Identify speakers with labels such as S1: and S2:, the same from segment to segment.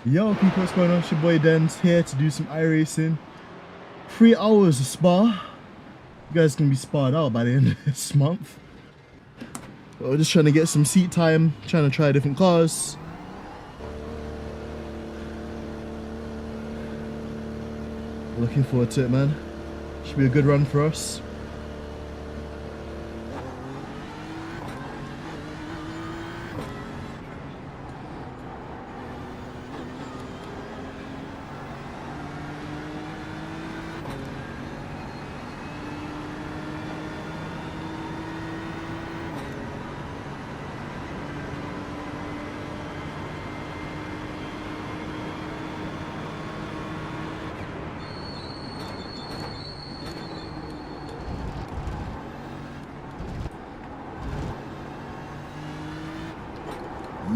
S1: Yo people, what's going on? It's your boy Dens here to do some iRacing. 3 hours of spa. You guys can be sparred out by the end of this month. But we're just trying to get some seat time, trying to try different cars. Looking forward to it, man. Should be a good run for us.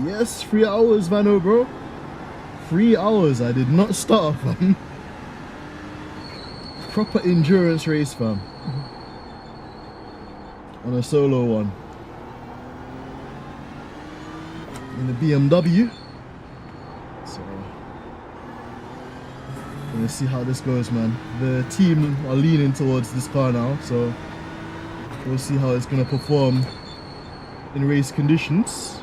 S1: Yes, 3 hours, Vano, bro. 3 hours. I did not start, fam. Proper endurance race, fam. On a solo one. In the BMW. So, let's see how this goes, man. The team are leaning towards this car now, so we'll see how it's gonna perform in race conditions.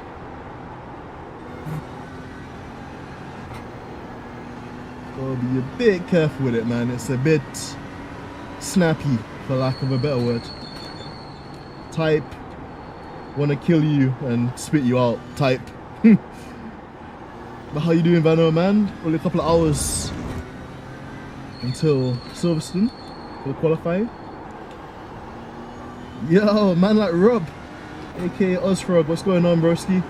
S1: Gotta be a bit careful with it, man. It's a bit snappy, for lack of a better word. Type, wanna kill you and spit you out type. But how you doing, Vano, man? Only a couple of hours until Silverstone for qualifying. Yo, man like Rob, aka Ozfrog, what's going on, broski?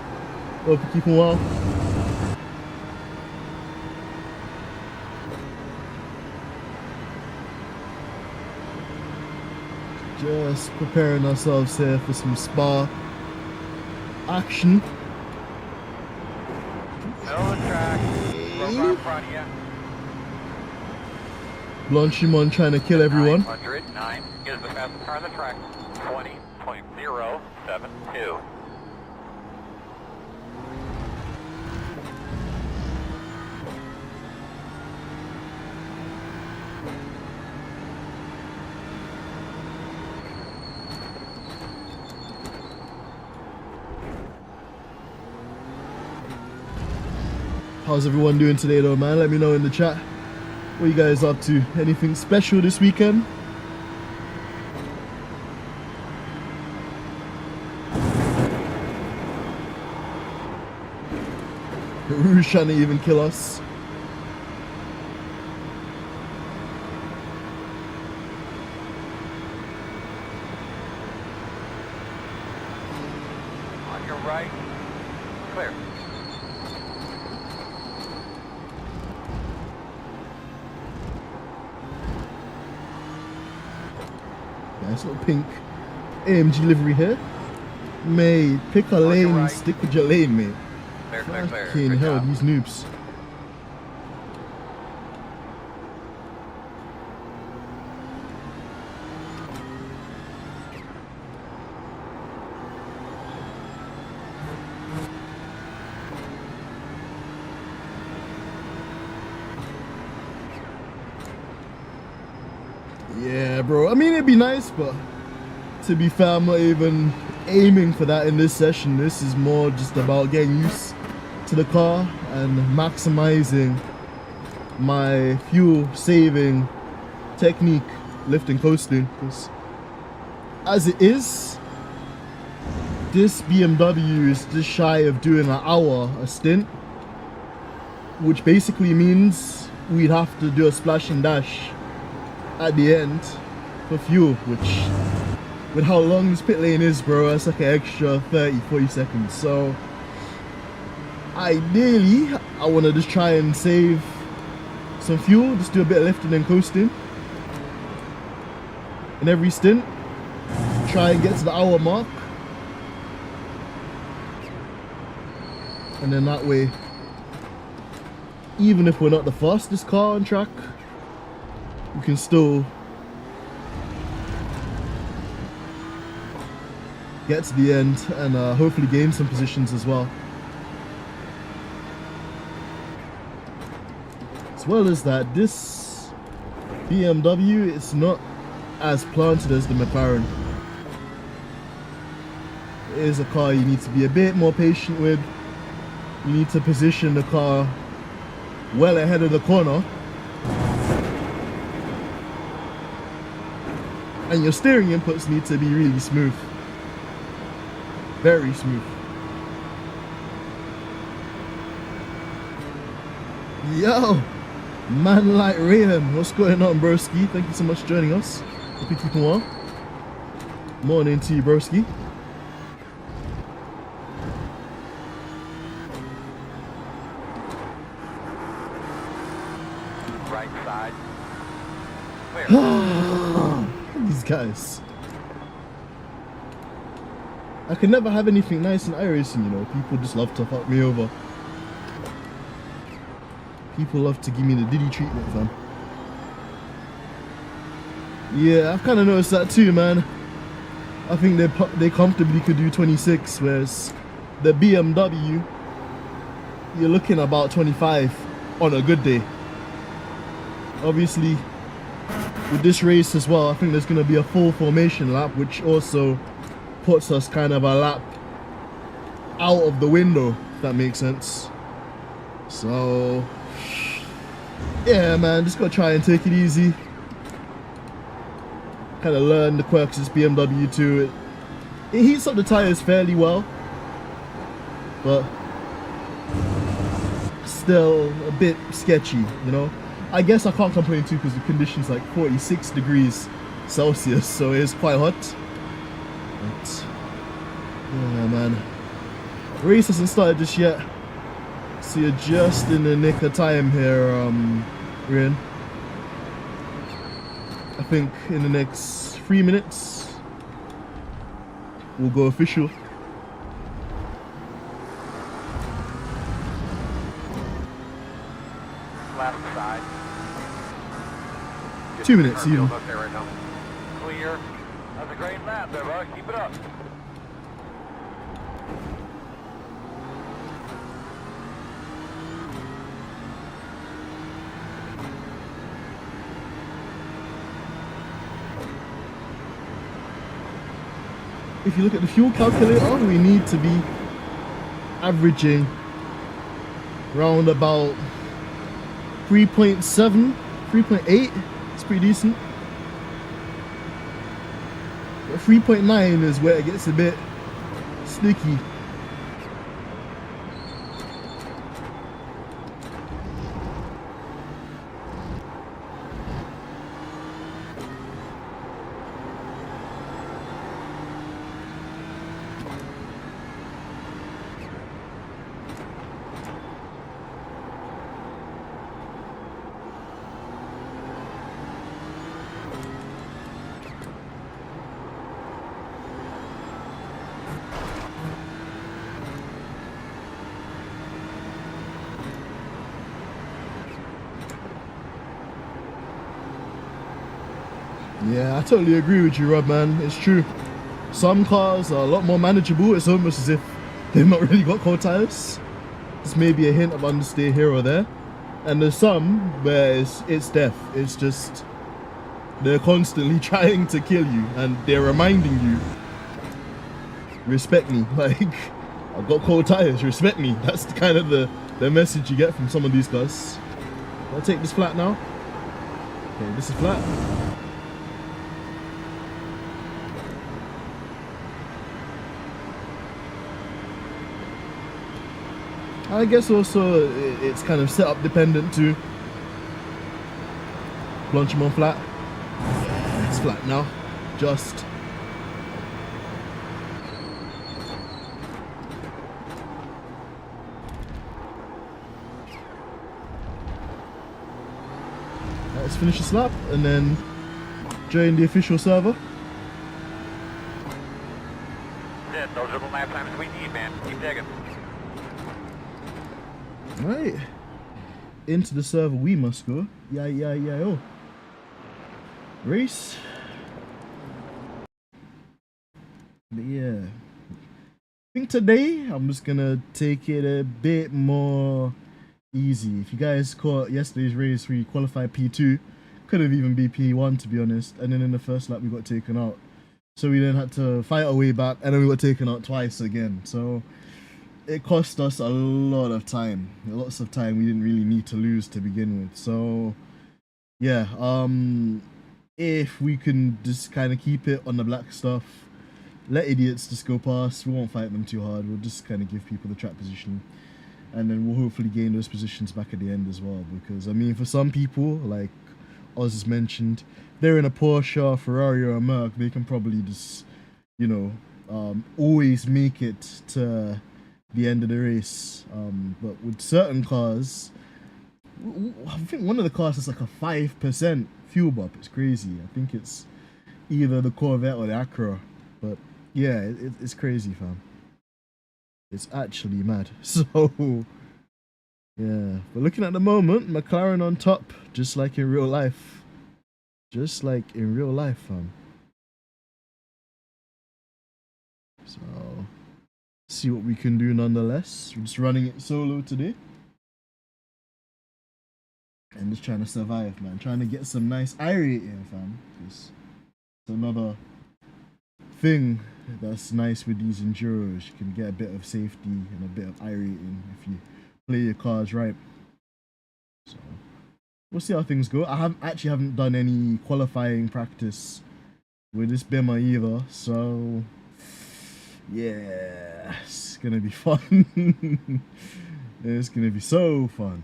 S1: Hope you're keeping well. Just preparing ourselves here for some spa action.
S2: Middle of the track, roll in front of you.
S1: Blanchimon trying to kill everyone.
S2: 909 is the fastest car on the track, 20.072.
S1: How's everyone doing today though, man? Let me know in the chat. What you guys up to? Anything special this weekend? Rouge trying to even kill us.
S2: On your right, clear.
S1: Nice little pink AMG livery here. Mate, pick a lane and stick with your lane, mate.
S2: Clear, clear, clear.
S1: Fucking
S2: Good
S1: hell,
S2: job.
S1: these noobs. Yeah, bro. I mean, it'd be nice, but to be fair, I'm not even aiming for that in this session. This is more just about getting used to the car and maximizing my fuel saving technique, lifting, coasting. Because as it is, this BMW is just shy of doing an hour a stint, which basically means we'd have to do a splash and dash at the end for fuel, which with how long this pit lane is, bro, that's like an extra 30-40 seconds. So ideally I want to just try and save some fuel, just do a bit of lifting and coasting in every stint, try and get to the hour mark, and then that way, even if we're not the fastest car on track, we can still get to the end and hopefully gain some positions as well. As well as that, this BMW is not as planted as the McLaren. It is a car you need to be a bit more patient with. You need to position the car well ahead of the corner. And your steering inputs need to be really smooth. Very smooth. Yo! Man like Raven, what's going on, broski? Thank you so much for joining us. Hope you're keeping well. Morning to you, broski.
S2: Right side. Clear.
S1: These guys. I can never have anything nice in iRacing, you know. People just love to fuck me over. People love to give me the Diddy treatment, fam. Yeah, I've kind of noticed that too, man. I think they comfortably could do 26, whereas the BMW, you're looking about 25 on a good day. Obviously, with this race as well, I think there's going to be a full formation lap, which also puts us kind of a lap out of the window, if that makes sense. So yeah, man, just gotta try and take it easy. Kind of learn the quirks of this BMW too. It heats up the tires fairly well, but still a bit sketchy, you know. I guess I can't complain too because the conditions like 46 degrees Celsius, so it's quite hot. But yeah, man, race hasn't started just yet. So you're just in the nick of time here, Ryan. I think in the next 3 minutes we'll go official.
S2: Left side.
S1: 2 minutes even.
S2: There right now. Clear. That's a great lap there, bud. Keep it up.
S1: If you look at the fuel calculator, we need to be averaging around about 3.7, 3.8. It's pretty decent. But 3.9 is where it gets a bit sticky. Yeah, I totally agree with you, Rob, man. It's true. Some cars are a lot more manageable. It's almost as if they've not really got cold tires. It's maybe a hint of understeer here or there. And there's some where it's death. It's just they're constantly trying to kill you and they're reminding you, respect me. Like, I've got cold tires, respect me. That's kind of the message you get from some of these cars. I'll take this flat now. Okay, this is flat. I guess also it's kind of setup dependent too. Launch him on flat. It's flat now. Just. Let's finish this lap and then join the official server.
S2: Yeah, those are the lap times we need, man. Keep digging.
S1: Right, into the server we must go. Oh. Race. But yeah, I think today I'm just gonna take it a bit more Easy. If you guys caught yesterday's race, we qualified P2. Could have even been P1 to be honest. And then in the first lap we got taken out. So we then had to fight our way back, and then we got taken out twice again. So it cost us a lot of time. Lots of time we didn't really need to lose to begin with. So yeah, if we can just kind of keep it on the black stuff, let idiots just go past. We won't fight them too hard. We'll just kind of give people the track position, and then we'll hopefully gain those positions back at the end as well. Because I mean, for some people, like Oz has mentioned, they're in a Porsche, Ferrari, or a Merc. They can probably just, you know, always make it to the end of the race. But with certain cars, I think one of the cars is like a 5% fuel bump. It's crazy. I think it's either the Corvette or the Acura. But yeah, it's crazy, fam. It's actually mad. So yeah, but looking at the moment, McLaren on top, just like in real life. Just like in real life, fam. So see what we can do nonetheless. We're just running it solo today. And just trying to survive, man. Trying to get some nice iRacing, fam. It's another thing that's nice with these Enduros. You can get a bit of safety and a bit of iRacing if you play your cars right. So we'll see how things go. I haven't done any qualifying practice with this Bema either. So yeah, it's gonna be fun. It's gonna be so fun.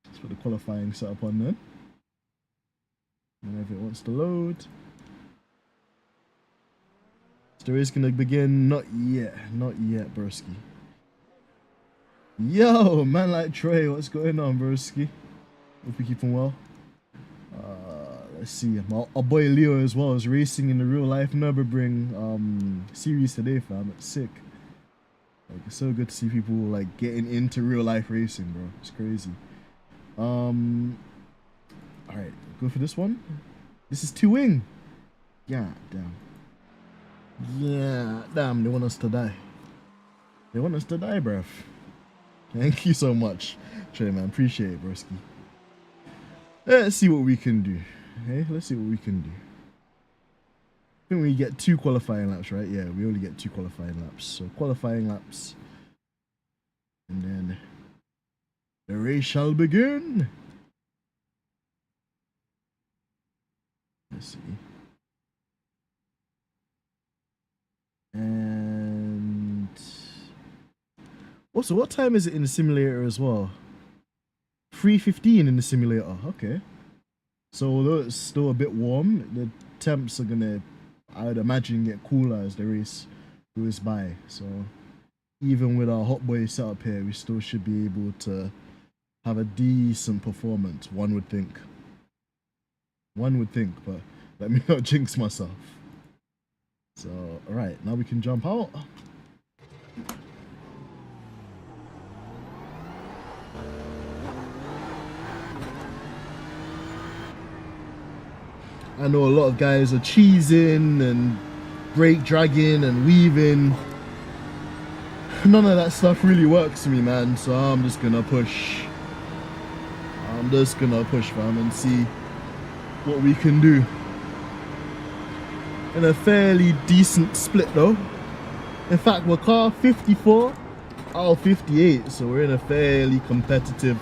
S1: Let's put the qualifying setup on then. Whenever it wants to load. So the race gonna begin. Not yet, broski. Yo, man like Trey, what's going on, broski? Hope you keeping well. Let's see, our boy Leo as well is racing in the real life Nürburgring series today, fam. It's sick. Like, it's so good to see people like getting into real life racing, bro. It's crazy. All right, go for this one. This is two wing. Yeah, damn. Yeah, damn. They want us to die. They want us to die, bruv. Thank you so much, Trey, man. Appreciate it, broski. Let's see what we can do. Hey, let's see what we can do. I think we get 2 qualifying laps, right? Yeah, we only get 2 qualifying laps. So qualifying laps, and then the race shall begin. Let's see. And also, what time is it in the simulator as well? 3:15 in the simulator. Okay. So although it's still a bit warm, the temps are gonna, I would imagine, get cooler as the race goes by. So even with our hot boy setup here, we still should be able to have a decent performance, one would think. One would think, but let me not jinx myself. So, alright, now we can jump out. I know a lot of guys are cheesing and brake dragging and weaving. None of that stuff really works for me, man. So I'm just gonna push. I'm just gonna push, fam, and see what we can do. In a fairly decent split, though. In fact, we're car 54 out of 58, so we're in a fairly competitive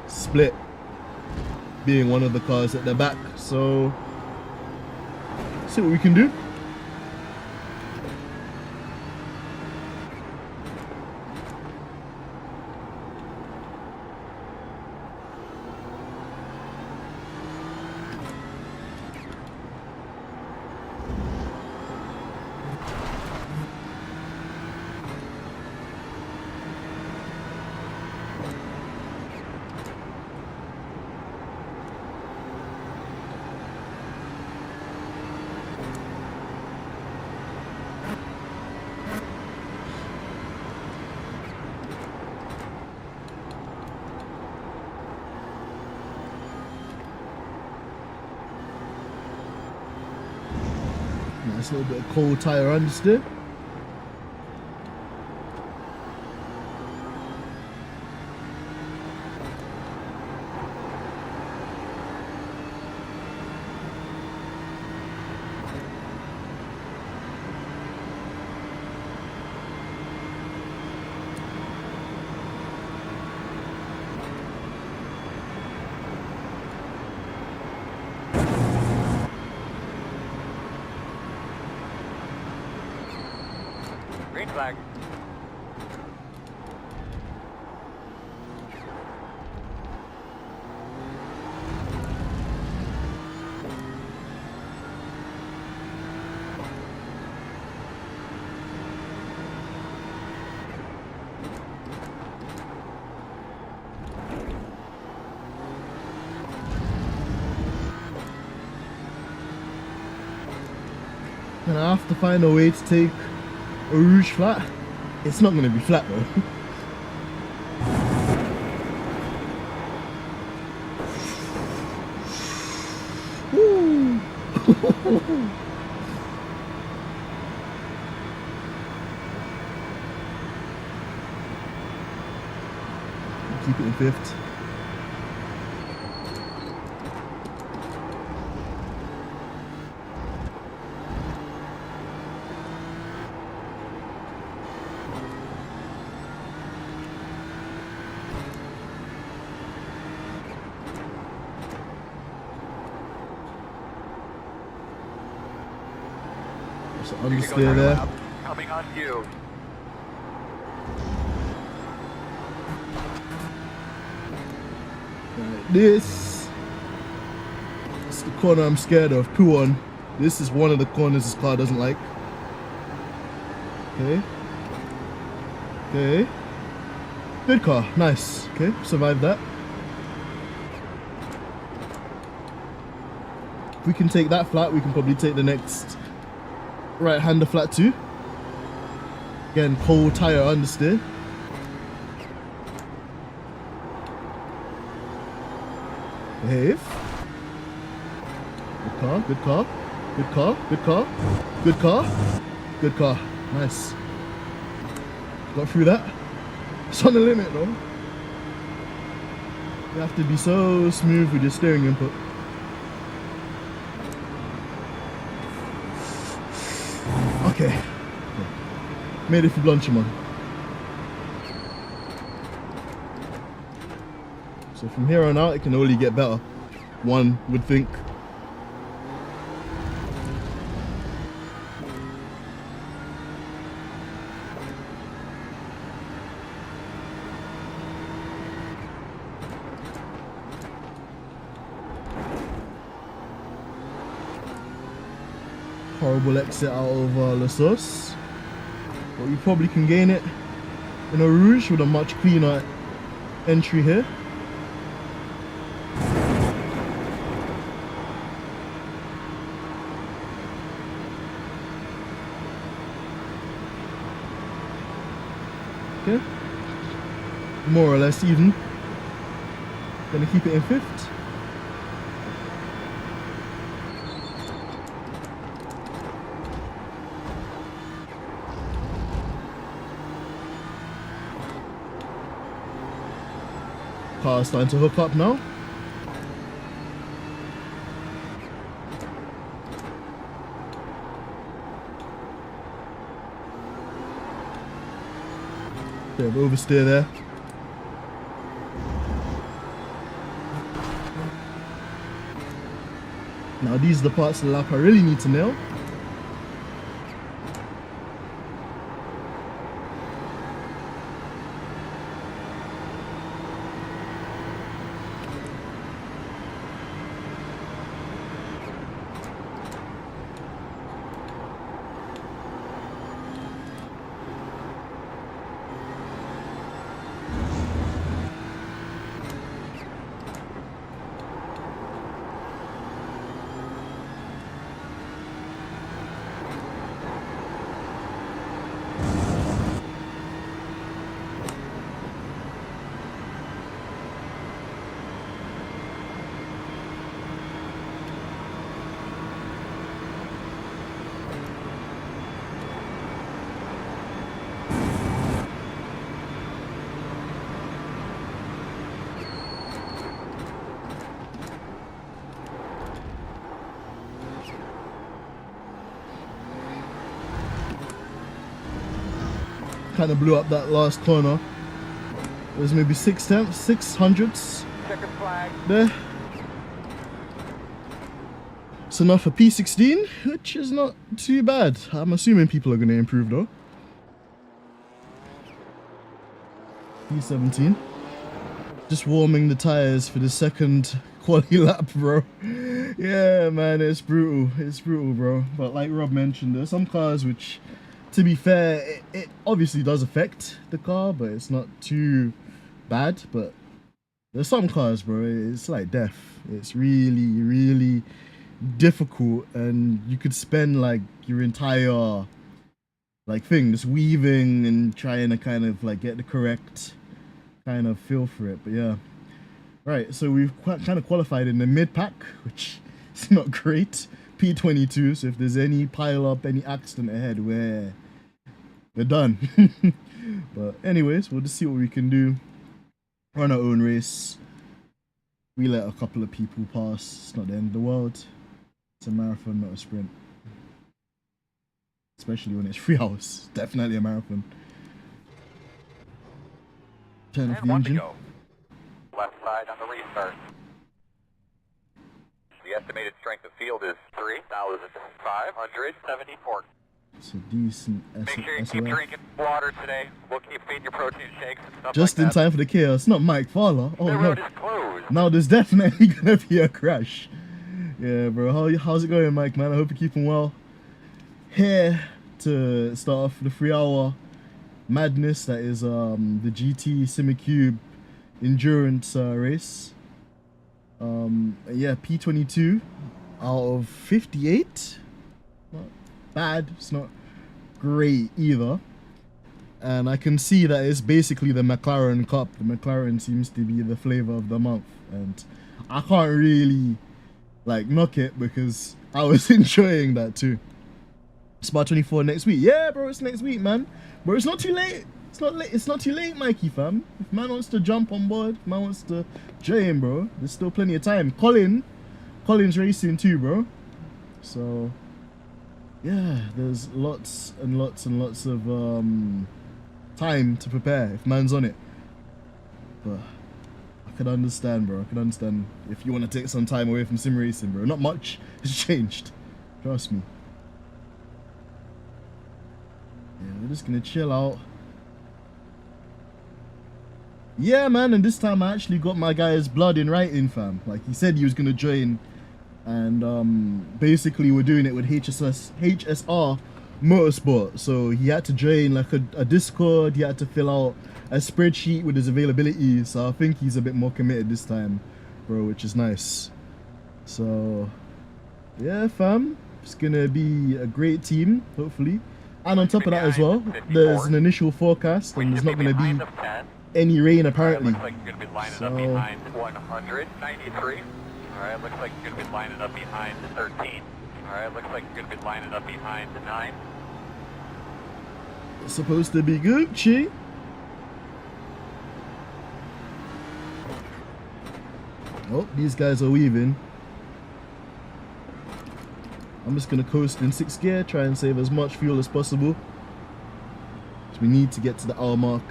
S1: split, being one of the cars at the back. So see what we can do. Nice little bit of cold tire understeer.
S2: flag.
S1: And I have to find a way to take a Rouge flat. It's not going to be flat though. Woo. Keep it in fifth. So understeer there.
S2: Coming on you.
S1: Right, this is the corner I'm scared of. Puon. This is one of the corners this car doesn't like. Okay. Okay. Good car. Nice. Okay, survived that. If we can take that flat, we can probably take the next right-hander flat too. Again, cold tire understeer. Behave. Good car, good car, good car, good car, good car, good car. Nice. Got through that. It's on the limit though. You have to be so smooth with your steering input. Okay. Made it for Blanchimon. So from here on out, it can only get better. One would think. Horrible exit out of La Sauce, but we probably can gain it in a Rouge with a much cleaner entry here. Okay, more or less even. Gonna keep it in fifth. Car's starting to hook up now. Bit of oversteer there. Now these are the parts of the lap I really need to nail. Kind of blew up that last corner. It was maybe 600ths
S2: Checkered flag.
S1: there. It's enough for P16, which is not too bad. I'm assuming people are going to improve though. P17. Just warming the tires for the second quality lap, bro. Yeah, man, it's brutal. It's brutal, bro. But like Rob mentioned, there's some cars which, to be fair, it obviously does affect the car, but it's not too bad. But there's some cars, bro, it's like death. It's really, really difficult, and you could spend like your entire like thing just weaving and trying to kind of like get the correct kind of feel for it. But yeah, right, so we've kind of qualified in the mid pack, which is not great. P22, so if there's any pile up, any accident ahead, we're done. But anyways, we'll just see what we can do. Run our own race. We let a couple of people pass. It's not the end of the world. It's a marathon, not a sprint. Especially when it's 3 hours. Definitely a marathon. Turn off the engine.
S2: Go. Left side on the restart. The estimated strength of field is 3,574.
S1: It's a decent
S2: Make sure you keep drinking water today. We'll keep feeding your protein shakes and stuff
S1: just
S2: like
S1: in time for the chaos. Not Mike Fowler. Oh
S2: the
S1: no.
S2: road is closed.
S1: Now there's definitely gonna be a crash. Yeah, bro. How's it going, Mike, man? I hope you're keeping well. Here to start off the 3-hour madness that is the GT Simucube endurance race. Yeah, P22 out of 58. Not bad. It's not great either. And I can see that it's basically the McLaren Cup. The McLaren seems to be the flavor of the month, and I can't really like knock it because I was enjoying that too. Spa 24 next week. Yeah, bro, it's next week, man. Bro, it's not too late. It's not late. It's not too late, Mikey, fam. If man wants to jump on board, if man wants to join, bro, there's still plenty of time. Colin's racing too, bro. So yeah, there's lots and lots and lots of time to prepare if man's on it. But I can understand, bro. I can understand if you want to take some time away from sim racing, bro. Not much has changed. Trust me. Yeah, we're just gonna chill out. Yeah, man, and this time I actually got my guy's blood in writing, fam. Like, he said he was gonna join, and basically we're doing it with HSR Motorsport. So he had to join like a Discord. He had to fill out a spreadsheet with his availability. So I think he's a bit more committed this time, bro, which is nice. So yeah, fam, it's gonna be a great team, hopefully. And on top of that as well, there's an initial forecast, and there's not going to be any rain apparently.
S2: Looks like you're going to be lining up behind 193. Alright, looks like you're going to be lining up behind 13. Alright, looks like you're going to be lining up behind 9.
S1: It's supposed to be Gucci. Oh, these guys are weaving. I'm just gonna coast in 6th gear, try and save as much fuel as possible. So we need to get to the hour mark.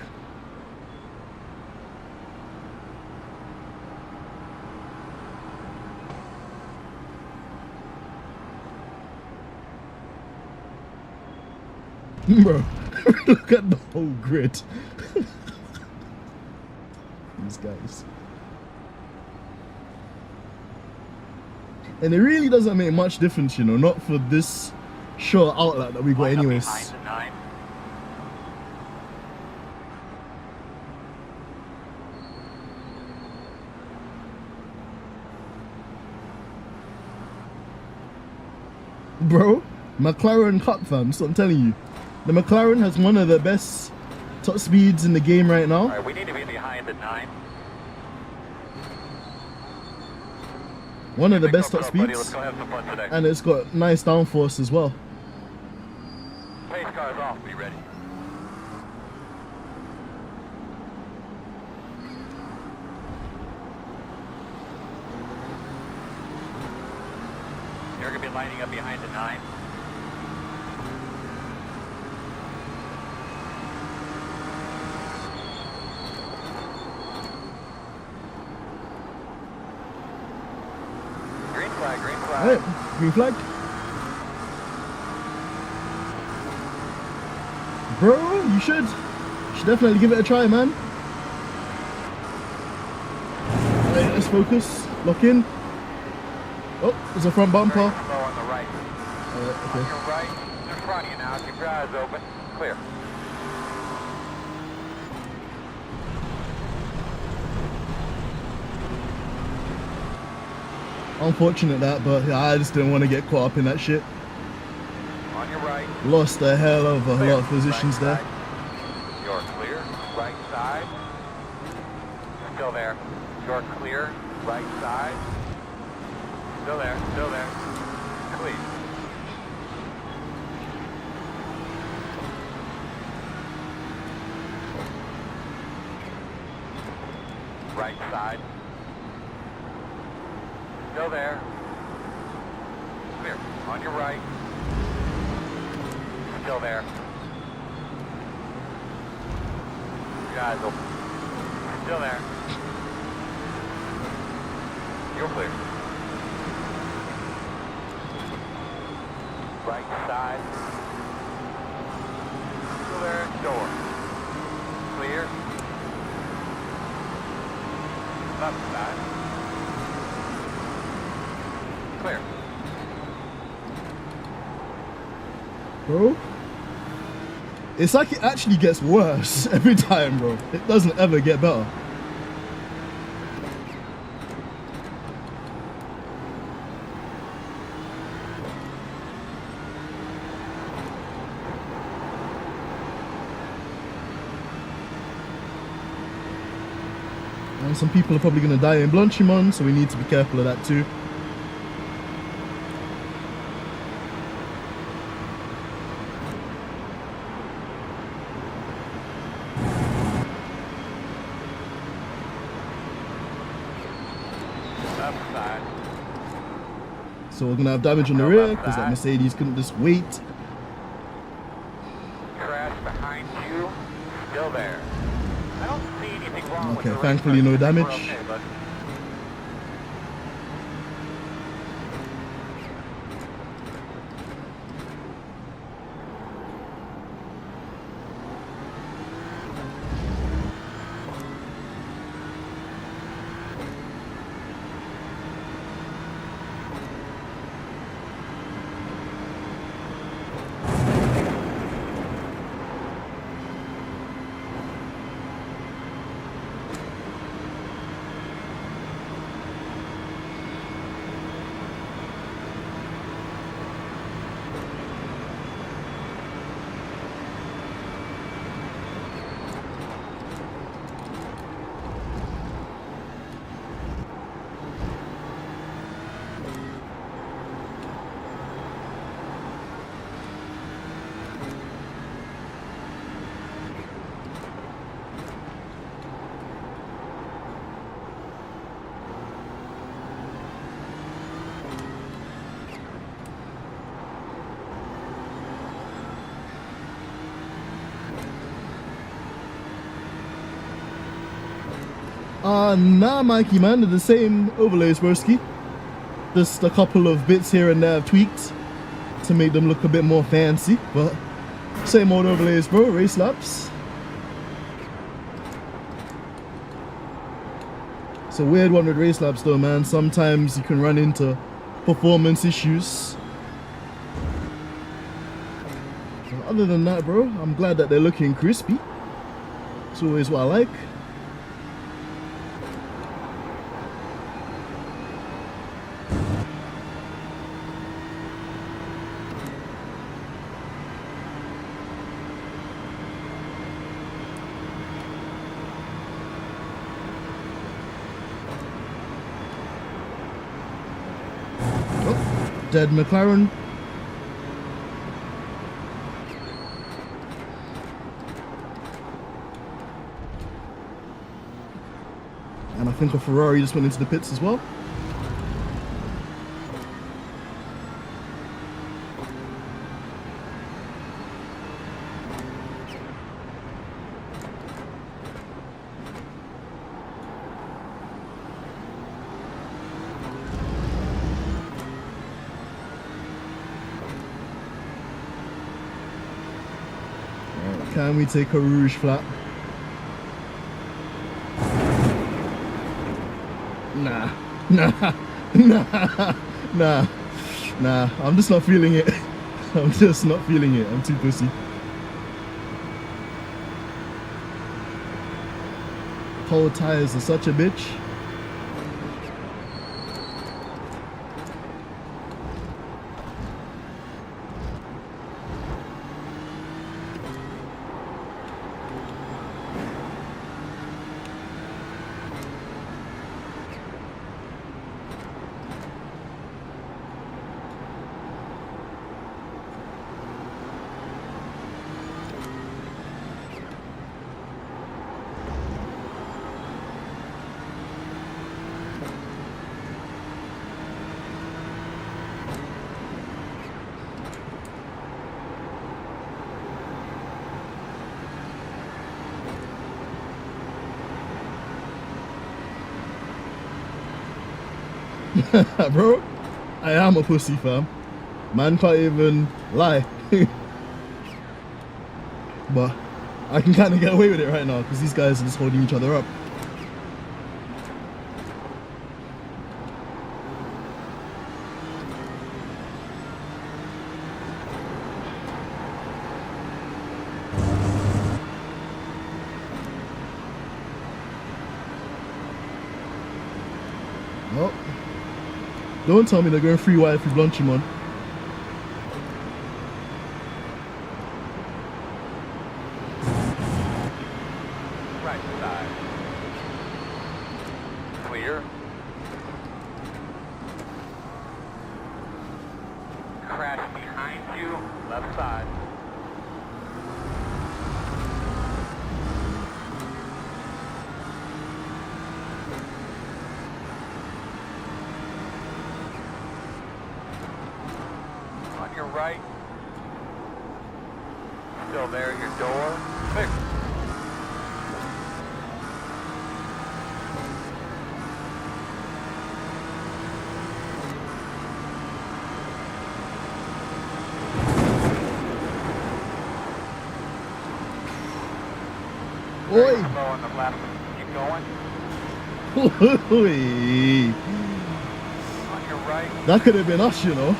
S1: Bro, look at the whole grid. These guys. And it really doesn't make much difference, you know, not for this short outlet that we got anyways. Bro, McLaren Cup, fam, so I'm telling you. The McLaren has one of the best top speeds in the game right now.
S2: Alright, we need to be behind the 9.
S1: One of the best top speeds, and it's got nice downforce as well.
S2: Pace car's off, be ready. You're going to be lining up behind the 9. Green flag, green flag.
S1: Alright, green flag. Bro, you should definitely give it a try, man. Alright, let's focus. Lock in. Oh, there's a front bumper.
S2: Slow on the right.
S1: Okay.
S2: On your right, in front of you now. Keep your eyes open. Clear.
S1: Unfortunate that, but yeah, I just didn't want to get caught up in that shit.
S2: On your right.
S1: Lost a hell of a
S2: Clear.
S1: lot of positions
S2: Right
S1: there.
S2: side. You're clear. Right side. Still there. You're clear. Right side. Still there. Still there. Clear. Right side. Still there. Clear. On your right. Still there. Your eyes open. Still there. You're clear. Right side. Still there. Door. Clear. Left side. Clear.
S1: Bro, it's like it actually gets worse every time, bro. It doesn't ever get better. And some people are probably going to die in Blanchimon, so we need to be careful of that too.
S2: Left side.
S1: So we're going to have damage on the rear because that Mercedes couldn't just wait.
S2: Crash behind you. Still there. I don't see anything wrong with
S1: Okay,
S2: the
S1: thankfully
S2: racetrack.
S1: no
S2: I think we're
S1: damage.
S2: okay, bud.
S1: Nah, Mikey, man, they're the same overlays, broski. Just a couple of bits here and there I've tweaked to make them look a bit more fancy, but same old overlays, bro. Race laps. It's a weird one with race laps, though, man. Sometimes you can run into performance issues. But other than that, bro, I'm glad that they're looking crispy. It's always what I like. Dead McLaren. And I think a Ferrari just went into the pits as well. Can we take a rouge flat? Nah, nah, nah, nah, nah. I'm just not feeling it. I'm just not feeling it. I'm too pussy. Cold tires are such a bitch. Bro, I am a pussy, fam. Man can't even lie. But I can kind of get away with it right now because these guys are just holding each other up. Oh, don't tell me they're going 3 wide through Blanchimon.
S2: Right side. Clear. Crash behind you, left side. On your right. Still there, your door. Fixed.
S1: Oi!
S2: Slow on the left. Keep going.
S1: Oi!
S2: On your right.
S1: That could have been us, you know.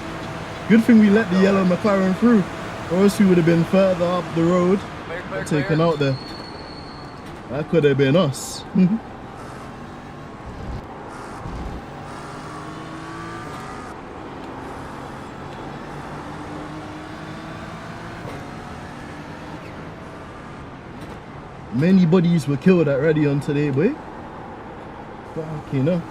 S1: Good thing we let the yellow McLaren through, or else we would have been further up the road,
S2: Clear, clear,
S1: taken
S2: clear.
S1: out there. That could have been us. Many bodies were killed at Radion today, boy. Fucking hell.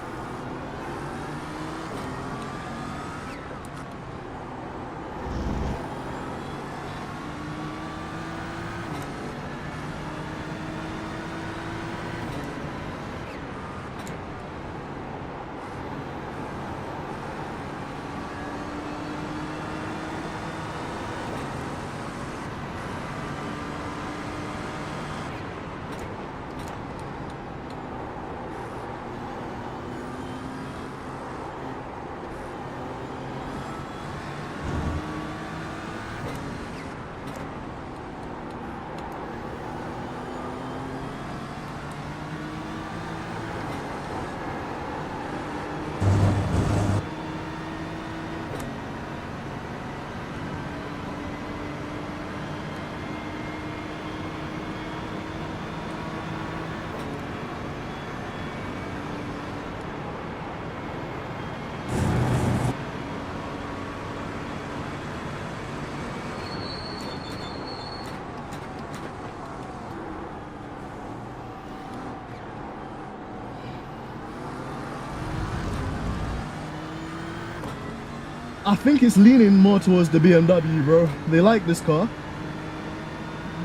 S1: I think it's leaning more towards the BMW, bro. They like this car.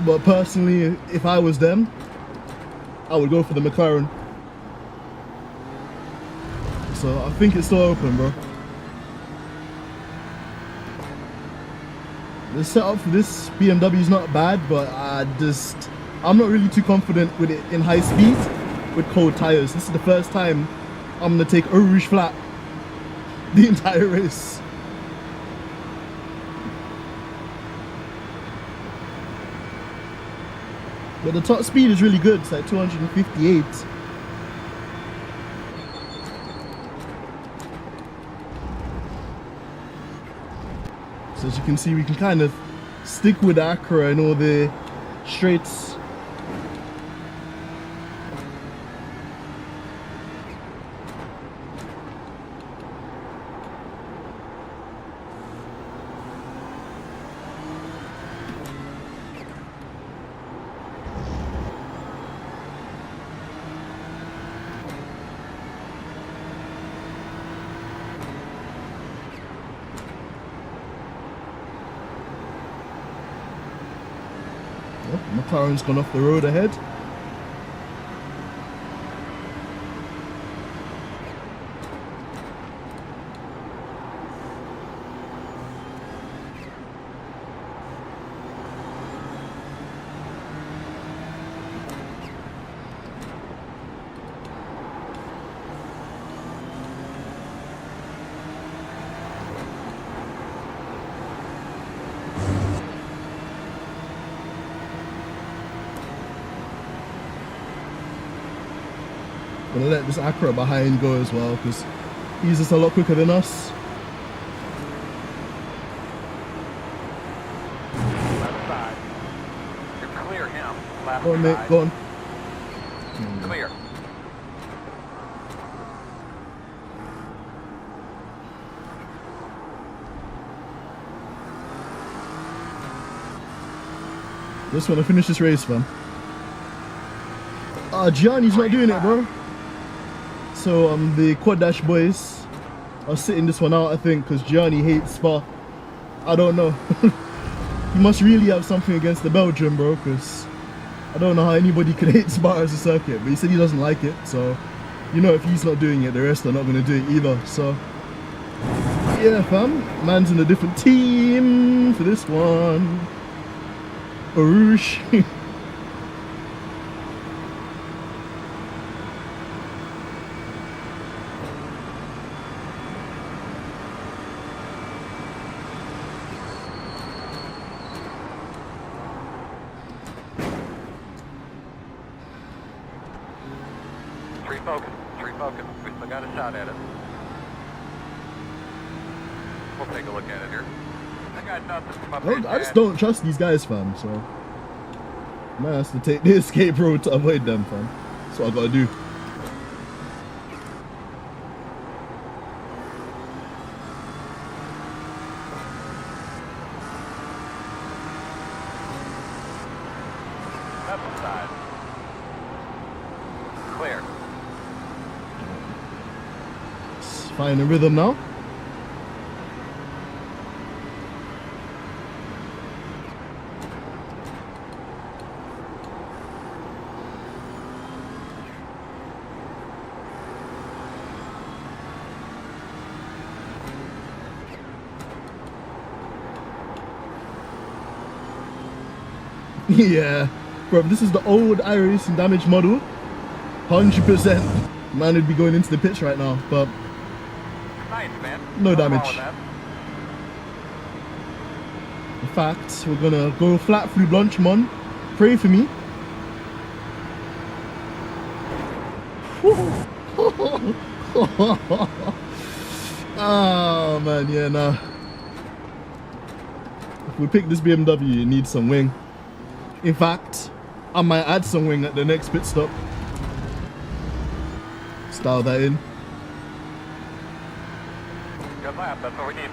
S1: But personally, if I was them, I would go for the McLaren. So I think it's still open, bro. The setup for this BMW is not bad, but I'm not really too confident with it in high speed with cold tires. This is the first time I'm gonna take Eau Rouge flat the entire race. But the top speed is really good. It's like 258. So as you can see, we can kind of stick with Acura and all the straights. Oh, McLaren's gone off the road ahead. Gonna let this Acura behind go as well because he's just a lot quicker than us.
S2: Left side. You clear him. Left
S1: Go on, mate,
S2: side.
S1: go on.
S2: Clear.
S1: Just want to finish this race, man. Gianni's not doing it, bro. So the Quad Dash boys are sitting this one out, I think, because Gianni hates Spa. I don't know. He must really have something against the Belgian, bro, because I don't know how anybody could hate Spa as a circuit, but he said he doesn't like it, so you know if he's not doing it, the rest are not going to do it either. So yeah, fam, man's in a different team for this one. Arush.
S2: Tree focus. We still got a shot at it. We'll take a look at it here. I got nothing from up here.
S1: I just don't trust these guys, fam, so I might have to take the escape road to avoid them, fam. That's what I gotta do.
S2: Left side. Clear.
S1: Let's find a rhythm now. Yeah, bro, this is the old iRacing damage model. 100%. Man would be going into the pits right now, but
S2: Nice, man.
S1: no
S2: Nothing wrong
S1: damage.
S2: with that.
S1: In fact, we're gonna go flat through Blanchemont. Pray for me. Oh man, yeah, nah. If we pick this BMW, it needs some wing. In fact, I might add some wing at the next pit stop. Style that in.
S2: Good lap. That's what we need.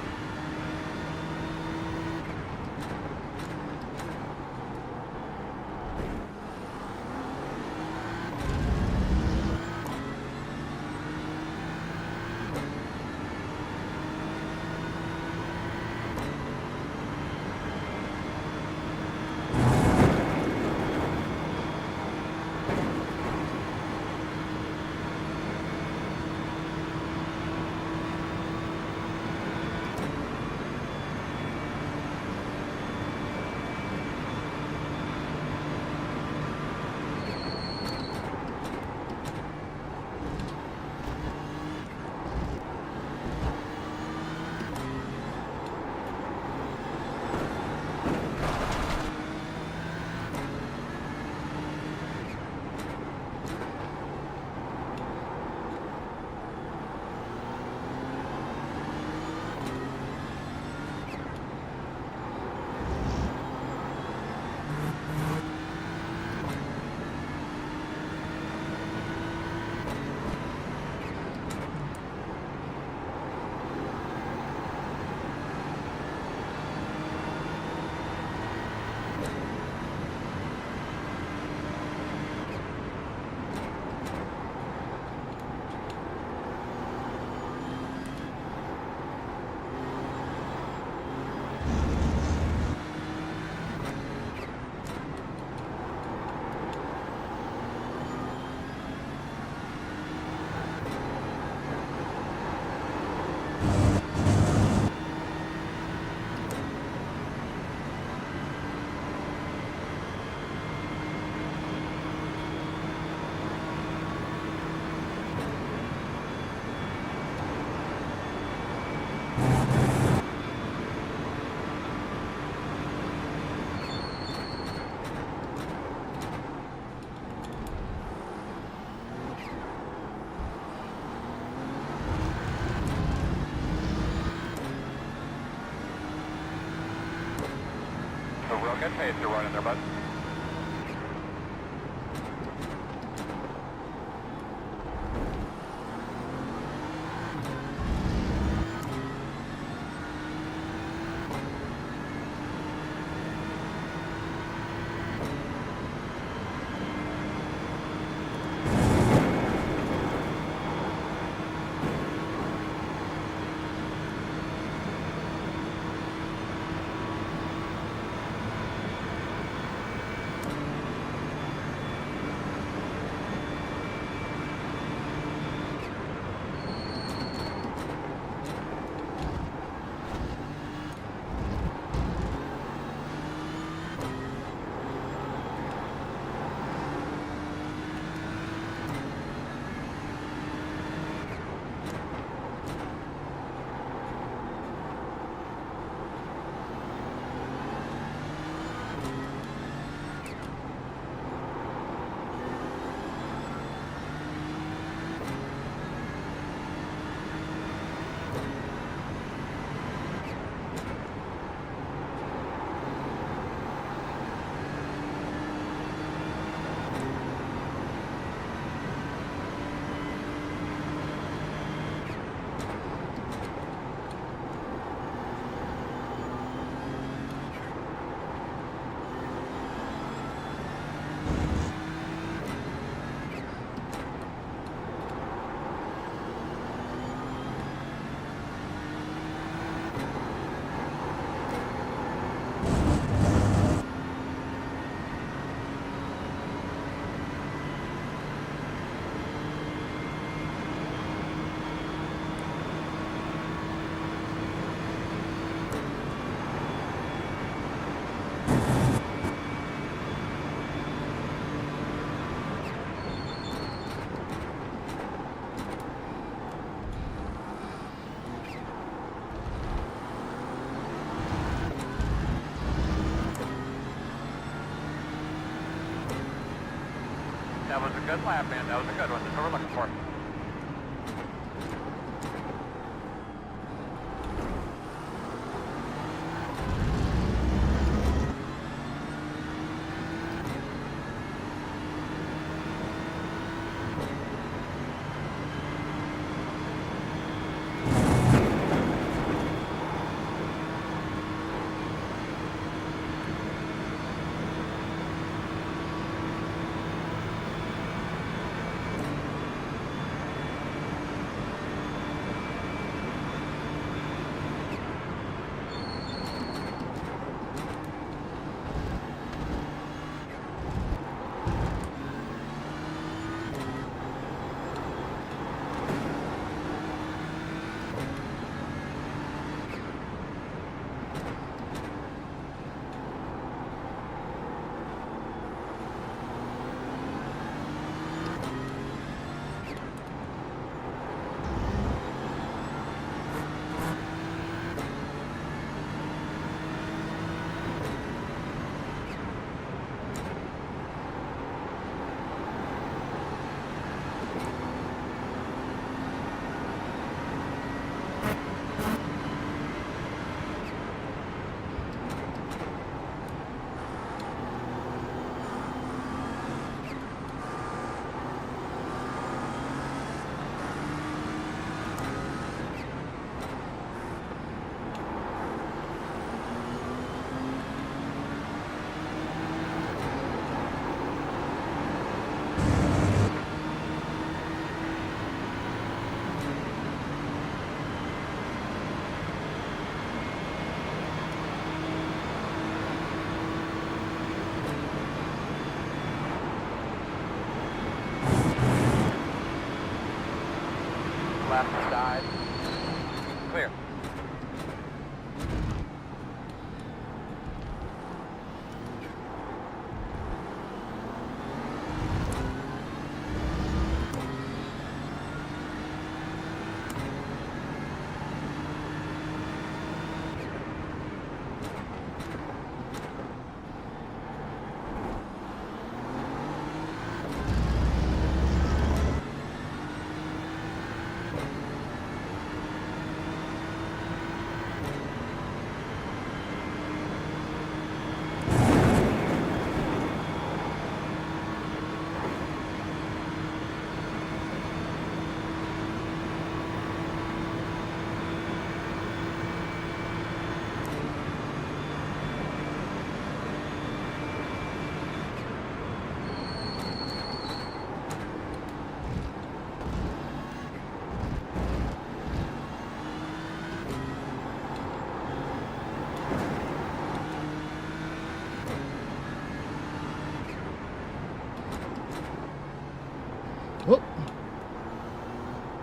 S2: good pace you're running there, bud. That was a good lap, man. That was a good one. That's what we're looking for. Left side. Clear.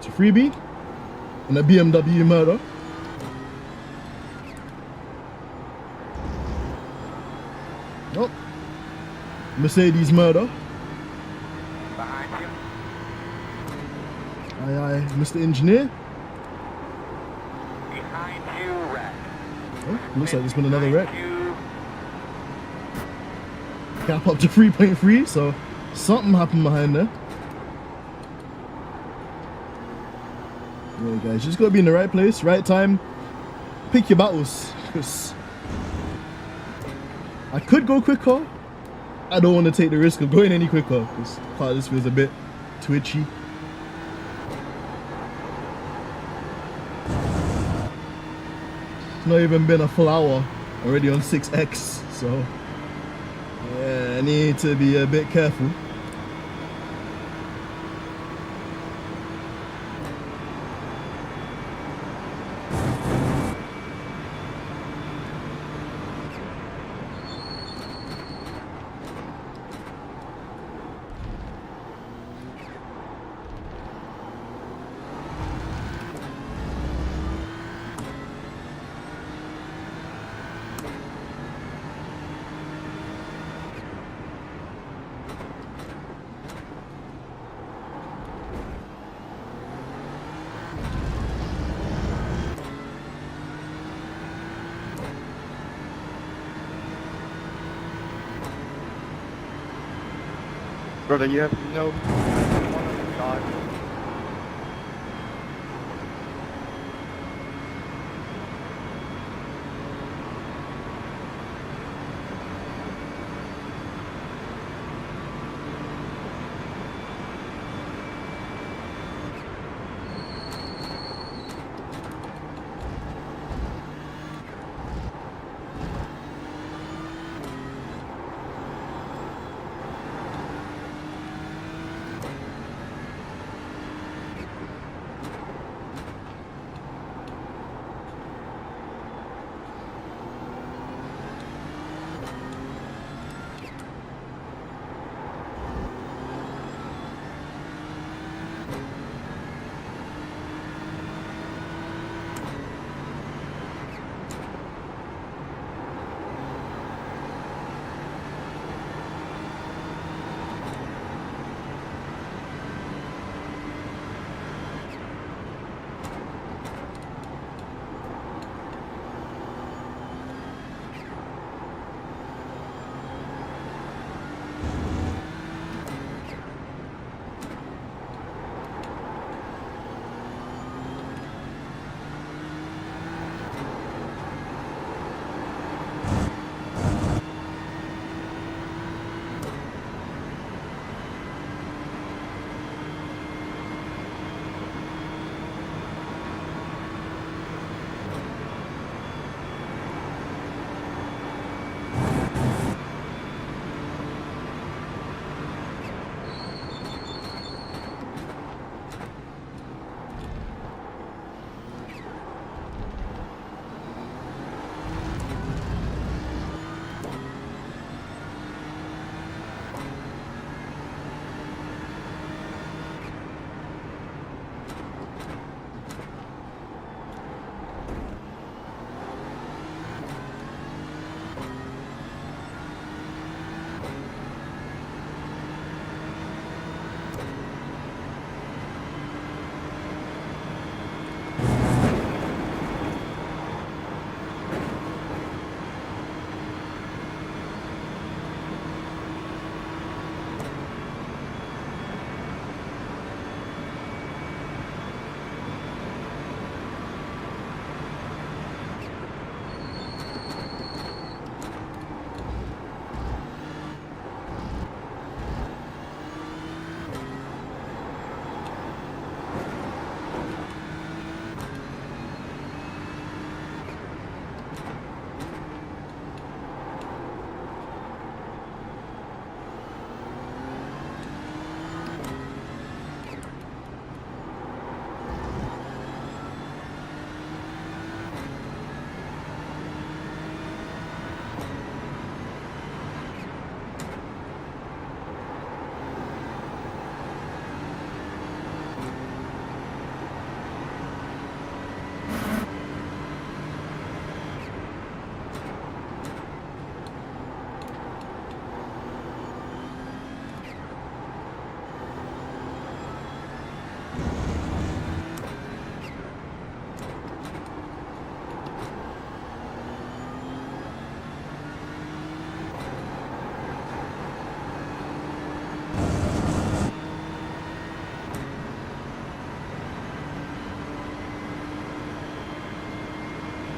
S1: It's a freebie and a BMW murder. Nope. Mercedes murder.
S2: Behind you.
S1: Aye, aye, Mr. Engineer.
S2: Behind you, wreck.
S1: Oh, looks like there's been another wreck.
S2: Behind you.
S1: Gap up to 3.3, so something happened behind there. Yeah, guys, just gotta be in the right place, right time. Pick your battles, because I could go quicker. I don't want to take the risk of going any quicker, because part of this feels a bit twitchy. It's not even been a full hour, already on 6x, so yeah, I need to be a bit careful.
S3: Brother, you have no one on the side.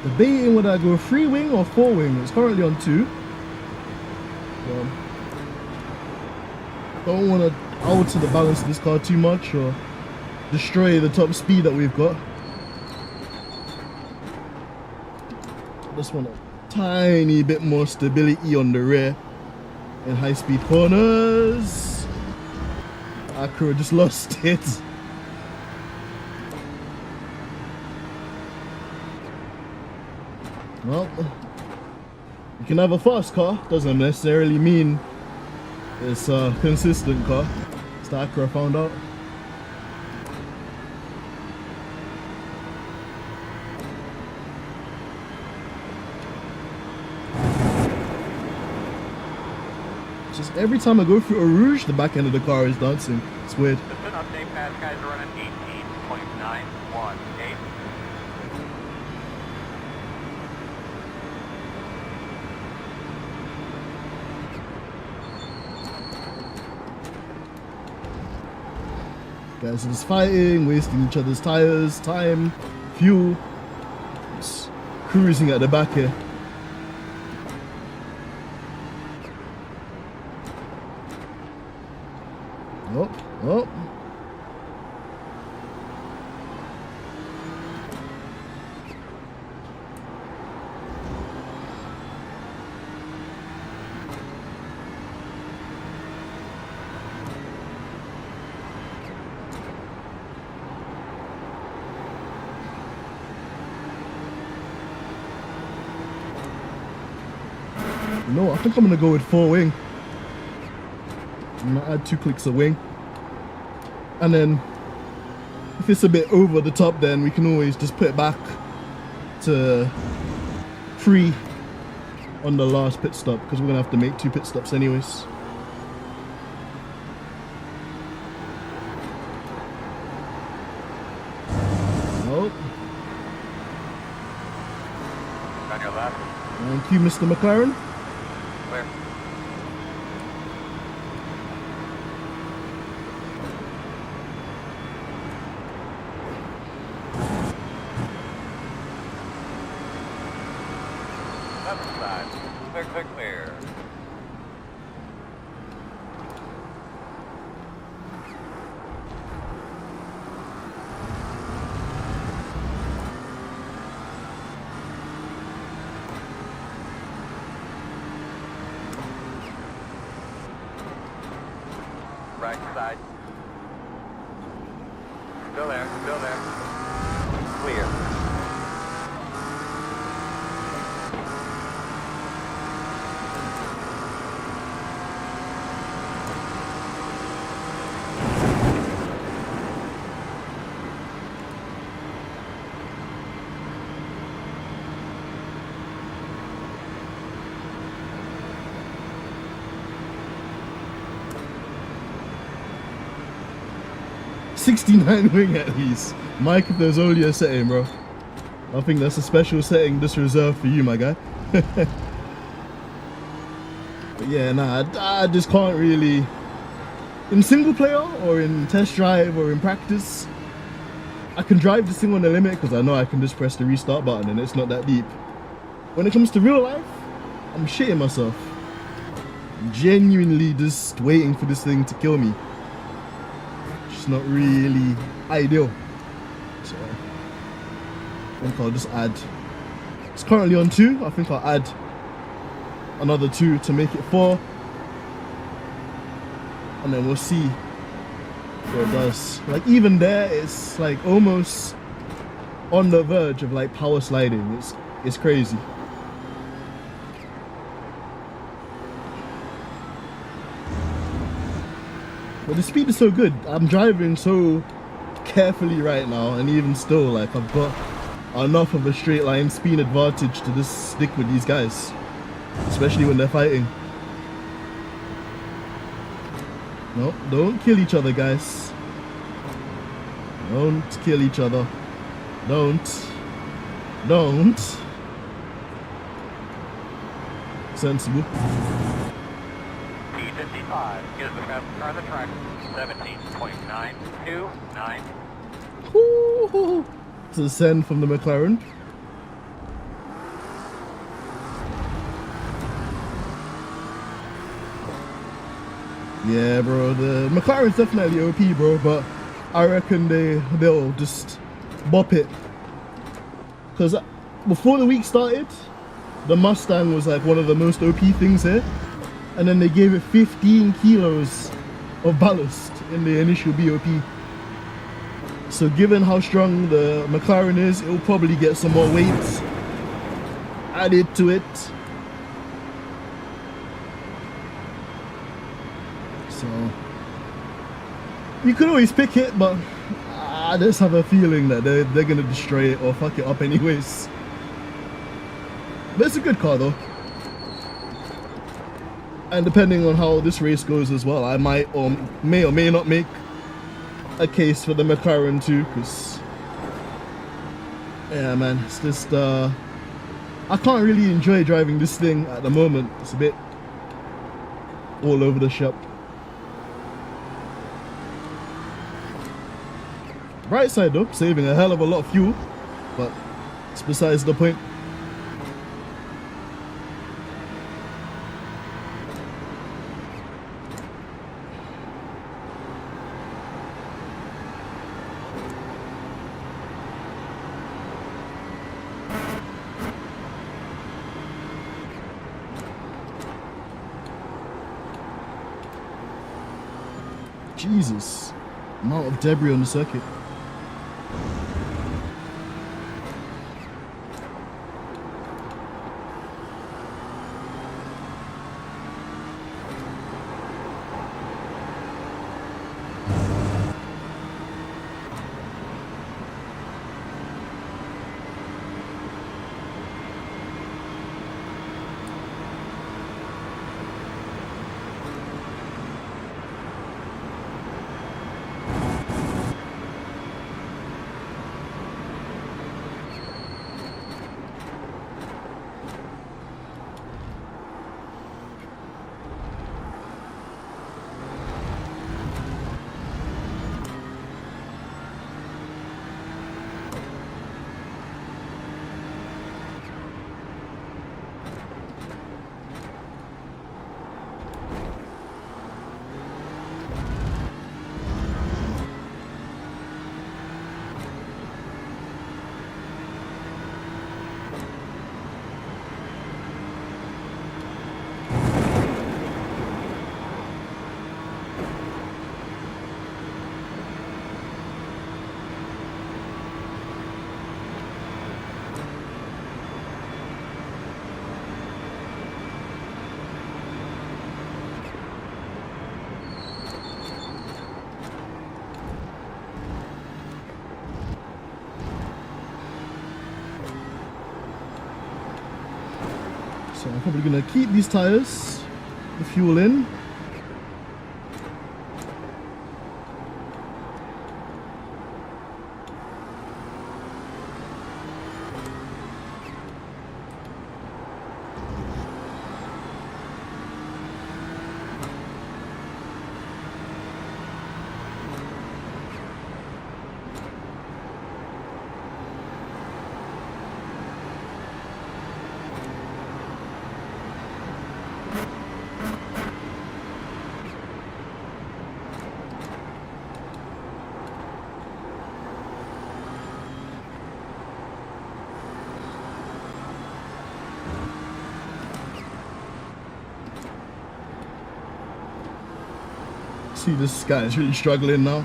S1: Debating whether I go 3-wing or 4-wing. It's currently on 2. Don't want to alter the balance of this car too much or destroy the top speed that we've got. Just want a tiny bit more stability on the rear in high speed corners. Acura just lost it. Well, you can have a fast car, doesn't necessarily mean it's a consistent car. It's the Acura found out. Just every time I go through a rouge, the back end of the car is dancing. It's weird.
S2: Just an update, pass guys are running 18.918.
S1: Guys are just fighting, wasting each other's tires, time, fuel. Just cruising at the back here. Oh, oh. No, I think I'm gonna go with 4-wing. I'm gonna add 2 clicks of wing. And then if it's a bit over the top, then we can always just put it back to 3 on the last pit stop, because we're gonna have to make 2 pit stops anyways. Oh.
S2: On your left.
S1: Thank you, Mr. McLaren.
S2: Clear. Left side. Clear, clear, clear. Right side. Still there, still there. Clear.
S1: .69 wing at least. Mike, if there's only a setting, bro. I think that's a special setting just reserved for you, my guy. But yeah, nah, I just can't really... In single player, or in test drive, or in practice, I can drive this thing on the limit because I know I can just press the restart button and it's not that deep. When it comes to real life, I'm shitting myself. I'm genuinely just waiting for this thing to kill me. It's not really ideal, so I think I'll just add. It's currently on 2. I think I'll add another 2 to make it 4, and then we'll see what it does. Like even there, it's like almost on the verge of like power sliding. It's crazy. But the speed is so good. I'm driving so carefully right now, and even still, like I've got enough of a straight line speed advantage to just stick with these guys, especially when they're fighting. No, don't kill each other, guys. Don't kill each other. Don't. Sensible.
S2: P55 is the fastest car on the track. 17.929.
S1: Ooh, it's a send from the McLaren. Yeah, bro, the McLaren's definitely OP, bro, but I reckon they'll just bop it. Because before the week started, the Mustang was like one of the most OP things here, and then they gave it 15 kilos of ballast in the initial BOP. So given how strong the McLaren is, it'll probably get some more weight added to it. So you could always pick it, but I just have a feeling that they're gonna destroy it or fuck it up anyways. But it's a good car though. And depending on how this race goes as well, I might or may not make a case for the McLaren too, because yeah man, it's just I can't really enjoy driving this thing at the moment. It's a bit all over the shop. Bright side though, saving a hell of a lot of fuel, but it's besides the point. Jesus, amount of debris on the circuit. So I'm probably gonna keep these tires, the fuel in. See, this guy is really struggling now.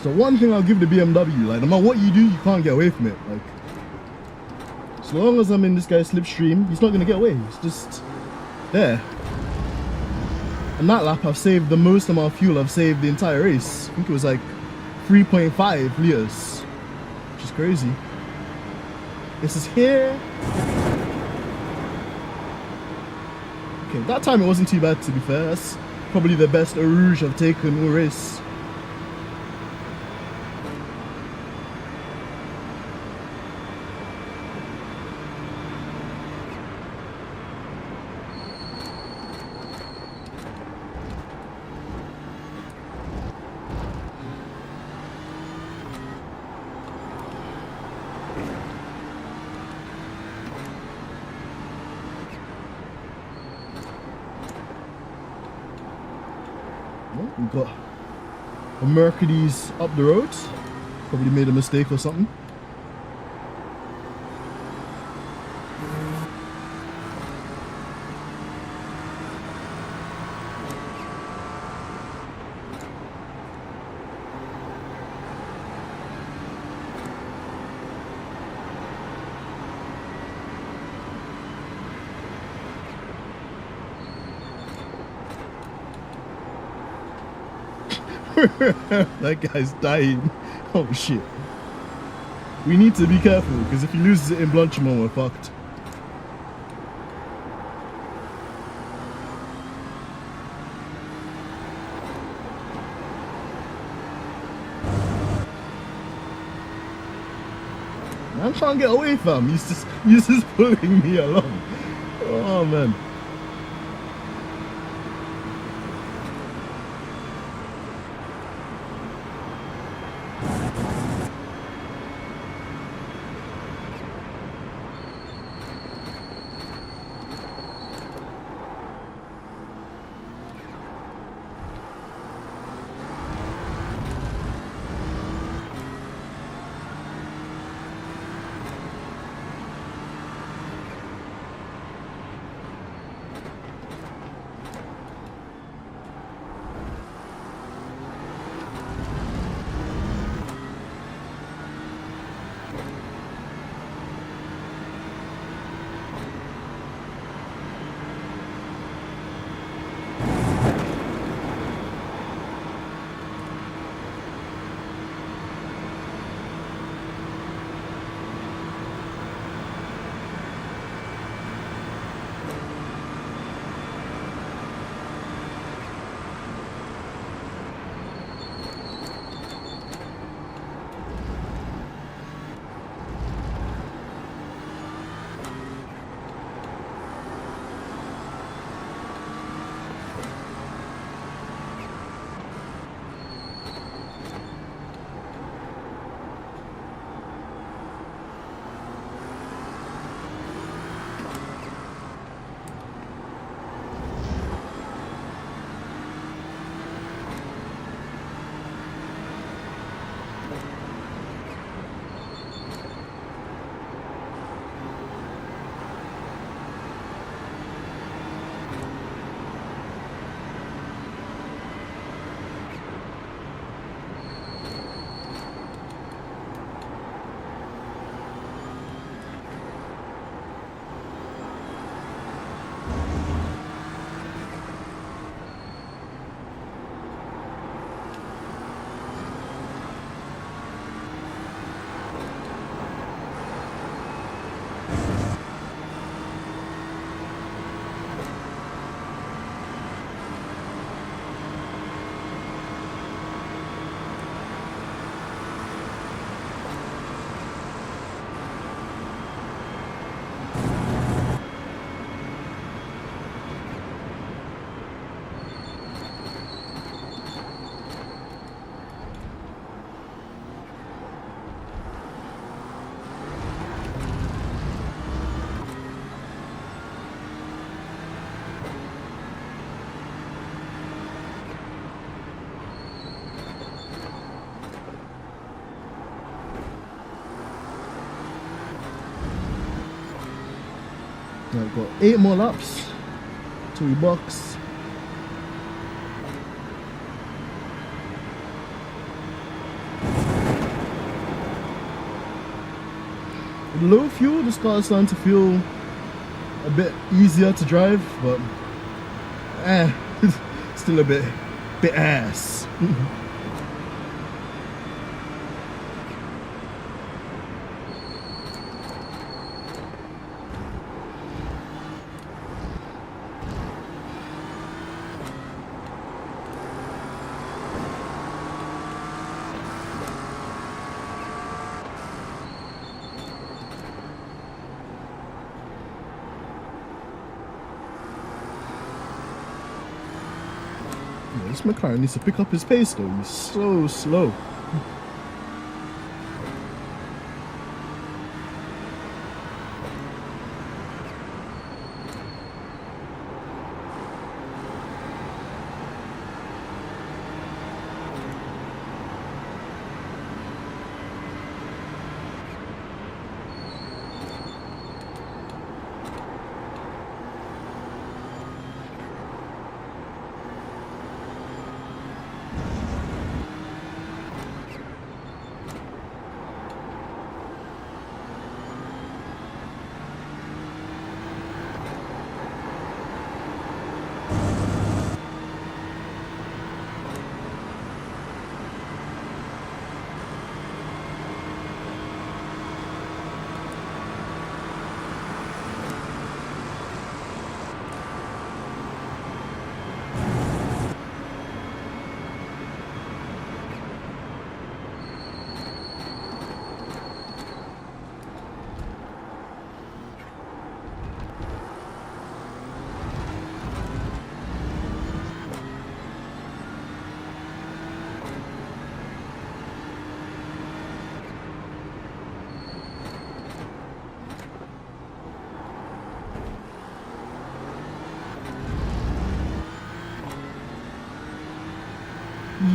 S1: So one thing I'll give the BMW, like no matter what you do, you can't get away from it. Like, as long as I'm in this guy's slipstream, he's not gonna get away. It's just there. And that lap, I've saved the most amount of fuel I've saved the entire race. I think it was like 3.5 liters, which is crazy. This is here. Okay, that time it wasn't too bad, to be fair. That's probably the best Eau Rouge I've taken all race. We got a Mercedes up the road. Probably made a mistake or something. That guy's dying. Oh shit. We need to be careful because if he loses it in Blanchimont, we're fucked. I'm trying to get away from him. He's just pulling me along. Oh man. Now we've got 8 more laps till we box. With low fuel, this car is starting to feel a bit easier to drive, but still a bit ass. Yeah, this McLaren needs to pick up his pace though. He's so slow.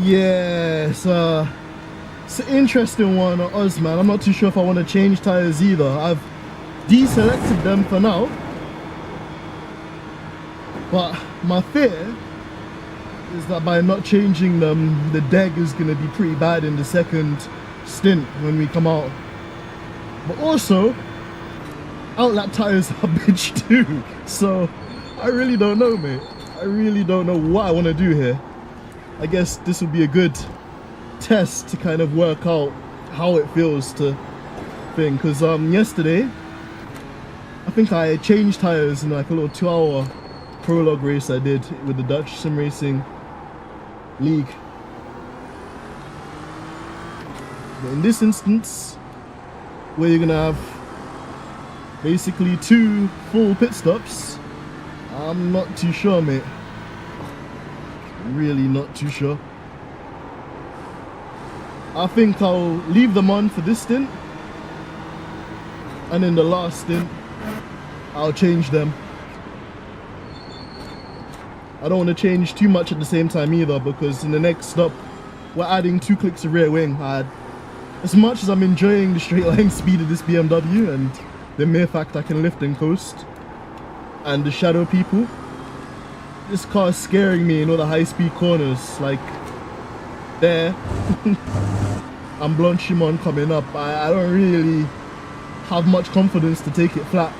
S1: Yeah, it's an interesting one on us, man. I'm not too sure if I want to change tires either. I've deselected them for now, but my fear is that by not changing them, the deg is going to be pretty bad in the second stint when we come out. But also, outlap tires are bitch too, so I really don't know, mate. I really don't know what I want to do here. I guess this would be a good test to kind of work out how it feels to thing, because yesterday I think I changed tires in like a little 2-hour prologue race I did with the Dutch Sim Racing League. But in this instance, where you're gonna have basically 2 full pit stops, I'm not too sure, mate. Really not too sure. I think I'll leave them on for this stint, and in the last stint I'll change them. I don't want to change too much at the same time either, because in the next stop we're adding 2 clicks of rear wing. As much as I'm enjoying the straight line speed of this BMW and the mere fact I can lift and coast and the shadow people, this car is scaring me in all the high-speed corners, like there and Blanchimon coming up. I don't really have much confidence to take it flat.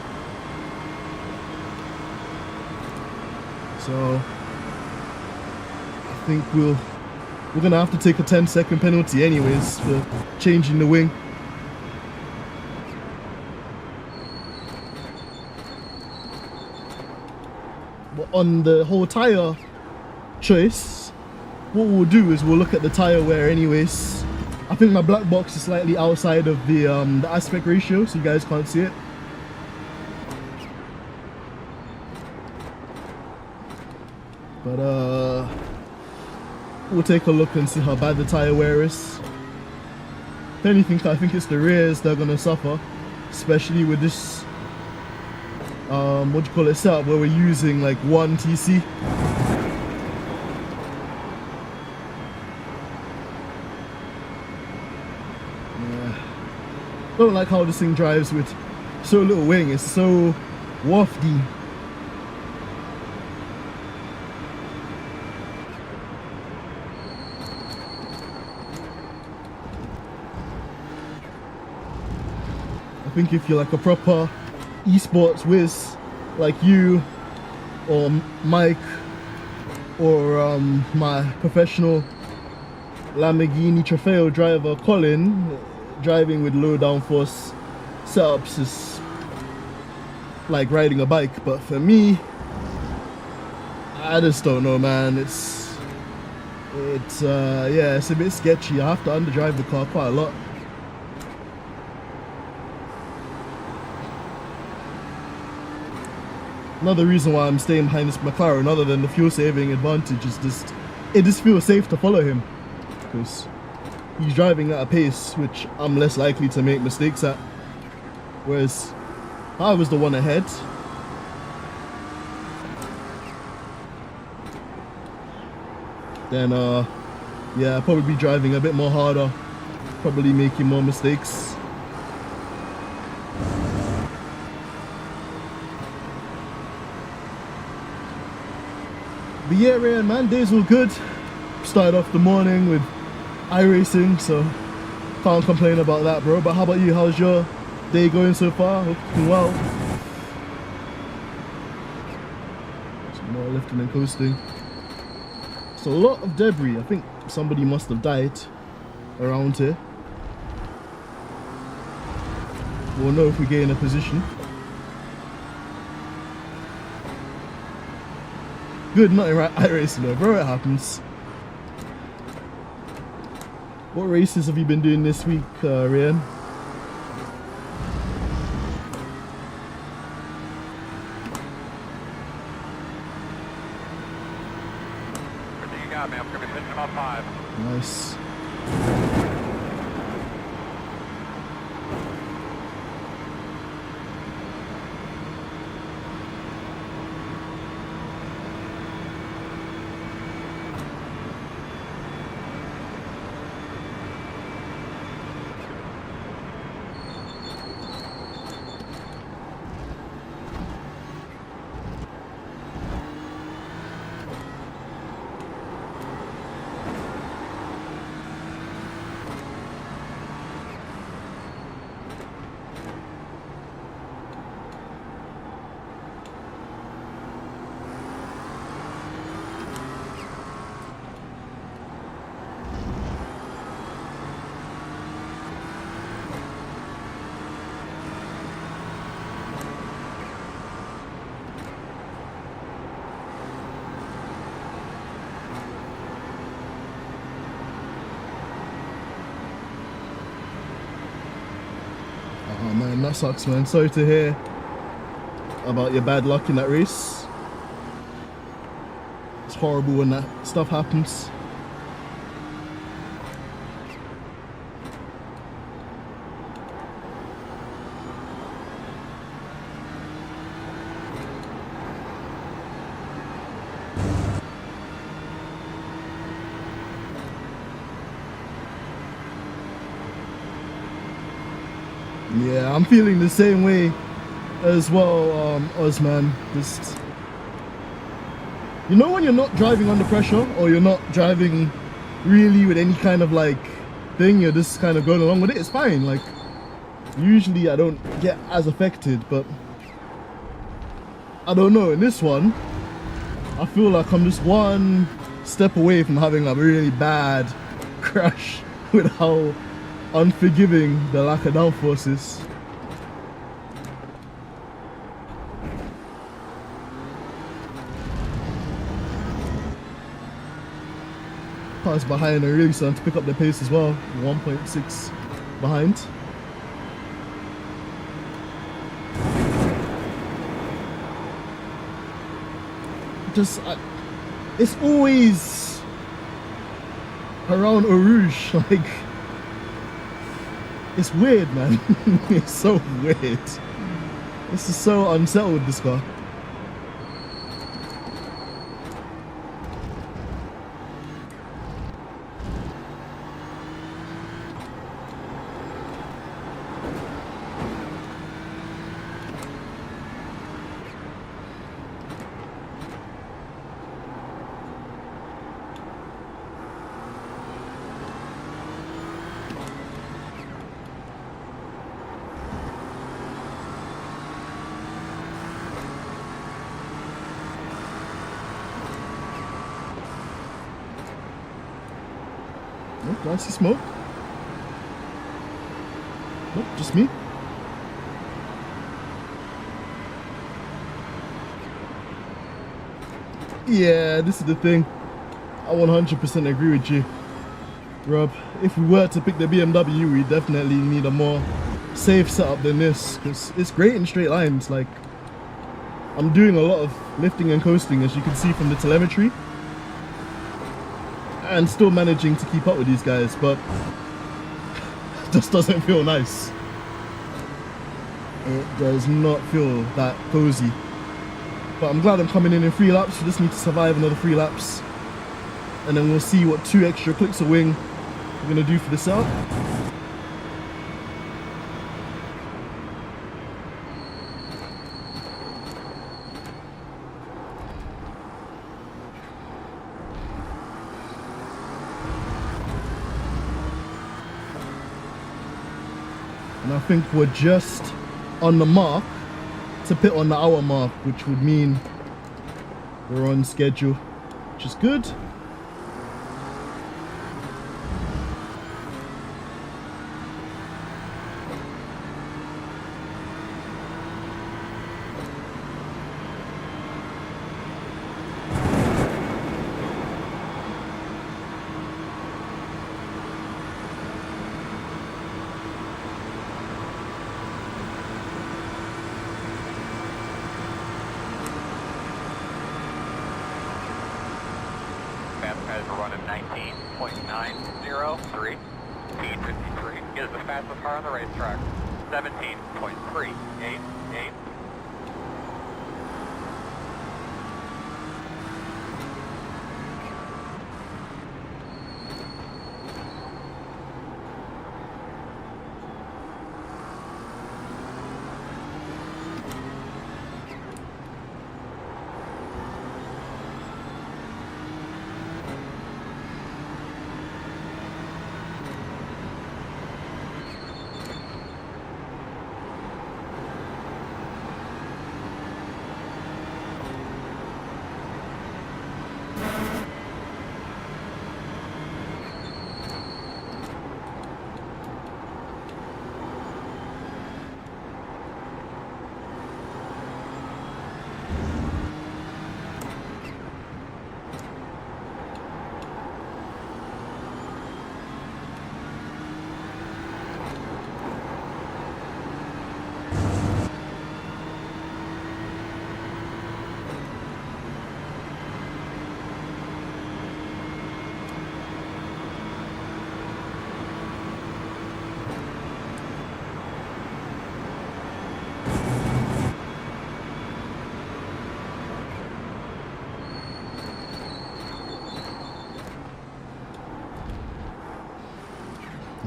S1: So I think we're gonna have to take a 10-second penalty anyways for changing the wing. But on the whole tire choice, what we'll do is we'll look at the tire wear anyways. I think my black box is slightly outside of the aspect ratio, so you guys can't see it. But we'll take a look and see how bad the tire wear is. If anything, I think it's the rears that are gonna suffer, especially with this what do you call it, setup where we're using like 1 TC. Don't like how this thing drives with so little wing. It's so wafty. I think if you're like a proper esports whiz like you or Mike or my professional Lamborghini Trofeo driver Colin, driving with low downforce setups is like riding a bike. But for me, I just don't know, man. It's yeah, it's a bit sketchy. I have to underdrive the car quite a lot. Another reason why I'm staying behind this McLaren, other than the fuel saving advantage, is just it just feels safe to follow him because he's driving at a pace which I'm less likely to make mistakes at. Whereas I was the one ahead. Then yeah, I'll probably be driving a bit more harder, probably making more mistakes. But yeah, Ryan, man, day's all good. Started off the morning with iRacing, so can't complain about that, bro. But how about you? How's your day going so far? Hope you're doing well. Some more lifting and coasting. It's a lot of debris. I think somebody must have died around here. We'll know if we get in a position. Good, nothing right iRacing though, bro. It happens. What races have you been doing this week, Ryan?
S2: Everything you got, man. We're going to be finishing about 5.
S1: Nice. Oh man, that sucks, man. Sorry to hear about your bad luck in that race. It's horrible when that stuff happens. Yeah, I'm feeling the same way as well, Osman. Just, you know when you're not driving under pressure or you're not driving really with any kind of like thing, you're just kind of going along with it, it's fine. Like, usually I don't get as affected, but I don't know, in this one, I feel like I'm just one step away from having a really bad crash with how unforgiving the lack of downforce is. Cars behind are really starting to pick up the pace as well. 1.6 behind. Just, it's always around Eau Rouge, like, it's weird, man. It's so weird. This is so unsettled, this car. Oh, do I see smoke? Nope, just me. Yeah, this is the thing. I 100% agree with you, Rob. If we were to pick the BMW, we definitely need a more safe setup than this, because it's great in straight lines. Like, I'm doing a lot of lifting and coasting, as you can see from the telemetry. and still managing to keep up with these guys, but just doesn't feel nice. It does not feel that cozy. But I'm glad I'm coming in 3 laps. We just need to survive another 3 laps, and then we'll see what 2 extra clicks of wing we're gonna do for this out. And I think we're just on the mark to pit on the hour mark, which would mean we're on schedule, which is good.
S2: Fast guys are running 19.903. P53 is the fastest car on the racetrack. 17.388.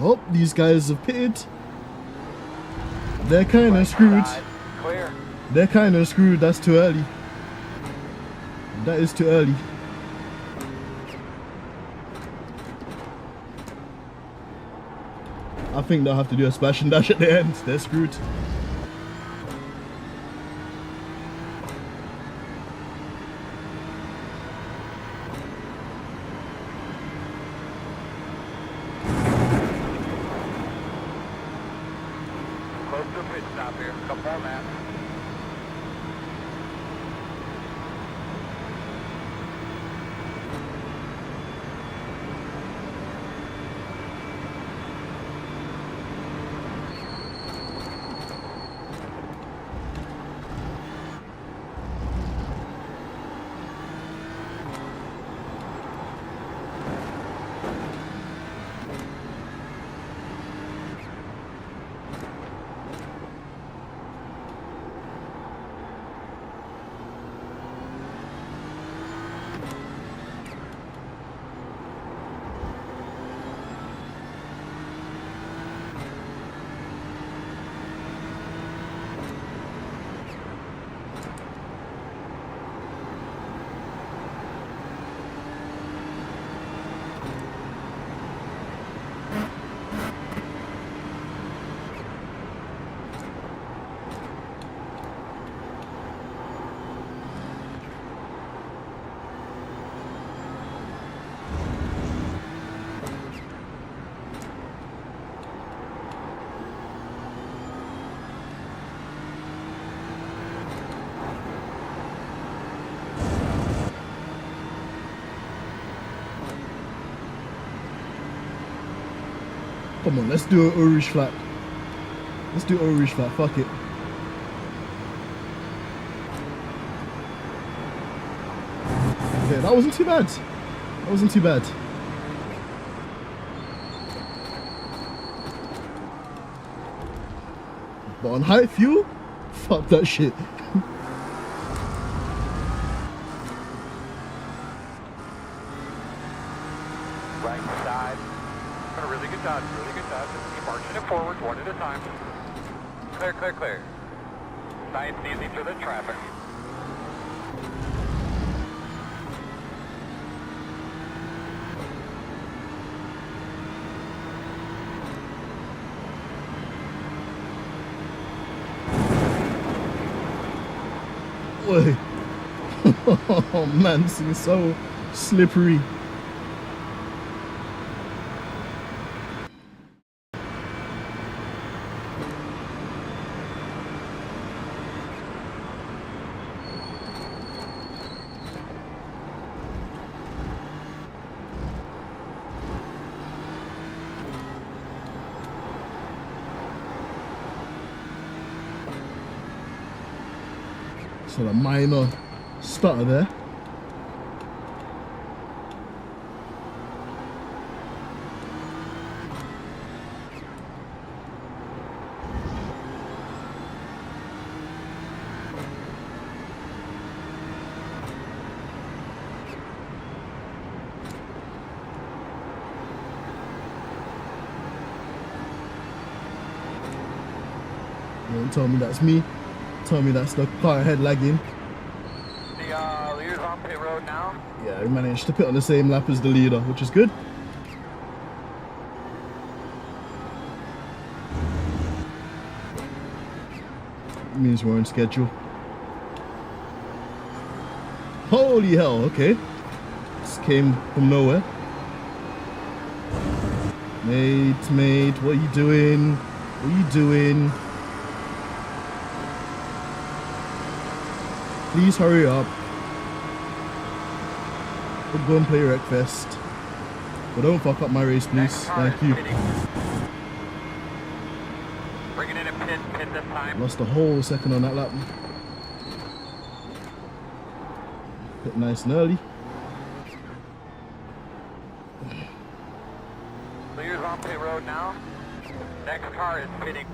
S1: Oh, these guys have pitted. They're kind of screwed.
S2: Clear.
S1: They're kind of screwed. That's too early. That is too early. I think they'll have to do a splash and dash at the end. They're screwed.
S2: Close to a pit stop here. Couple more laps.
S1: Come on, let's do an Irish flat. Let's do Irish flat, fuck it. Yeah, that wasn't too bad. That wasn't too bad. But on high fuel, fuck that shit.
S2: Right side. Got a really good dodge, really good dodge. Just keep marching it forward, one at a time. Clear, clear, clear. Nice and easy through the traffic.
S1: Boy. Oh man, this thing is so slippery. So a minor stutter there. Don't tell me that's me. Tell me that's the car ahead lagging.
S2: The leader's on pit road now.
S1: Yeah, we managed to pit on the same lap as the leader, which is good. It means we're on schedule. Holy hell, okay. This came from nowhere. Mate, what are you doing? What are you doing? Please hurry up. We'll go and play Wreckfest. But don't fuck up my race, please. Thank you.
S2: Bringing in a pit this time.
S1: Lost a whole second on that lap. Pit nice and early.
S2: Leader's on pit road now. Next car is pitting.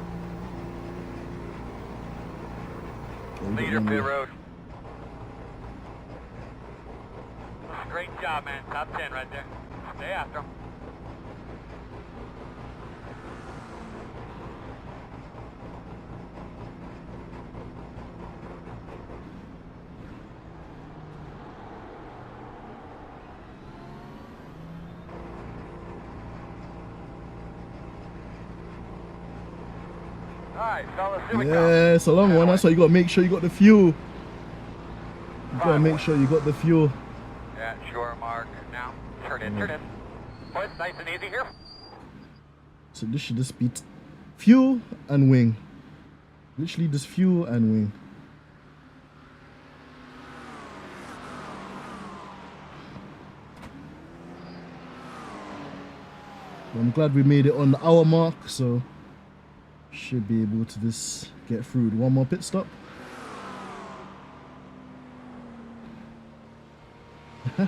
S2: Leader pit road. Great job, man. Top 10 right there. Stay after him. Alright, fellas, here we go.
S1: Yeah, it's a long one. That's why you gotta make sure you got the fuel. You gotta make sure you got the fuel.
S2: Yeah, sure, Mark. Now, turn in. Boys, nice and easy here.
S1: So this should just be fuel and wing. Literally just fuel and wing. I'm glad we made it on the hour mark, so should be able to just get through with one more pit stop.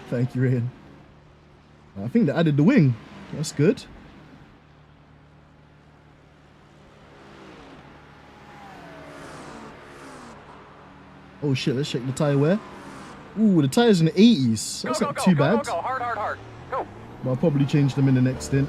S1: Thank you, Ryan. I think they added the wing. That's good. Oh shit, let's check the tire wear. Ooh, the tire's in the 80s. That's not too bad.
S2: Go, hard. Go.
S1: But I'll probably change them in the next stint.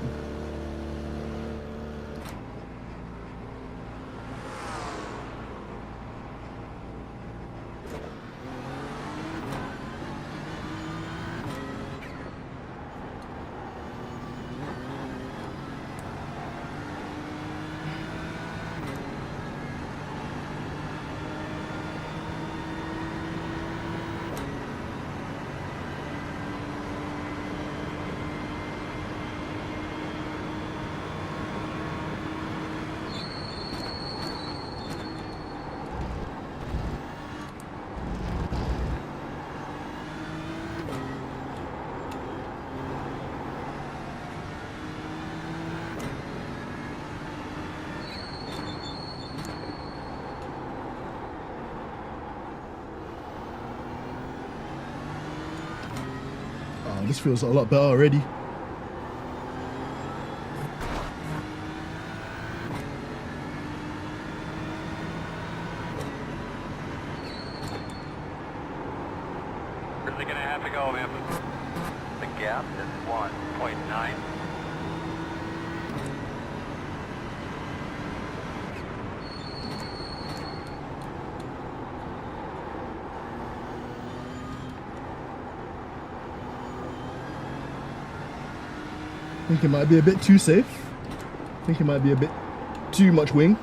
S1: This feels a lot better already.
S2: 1.5 to go, man. The gap is 1.9.
S1: I think it might be a bit too safe. I think it might be a bit too much wing.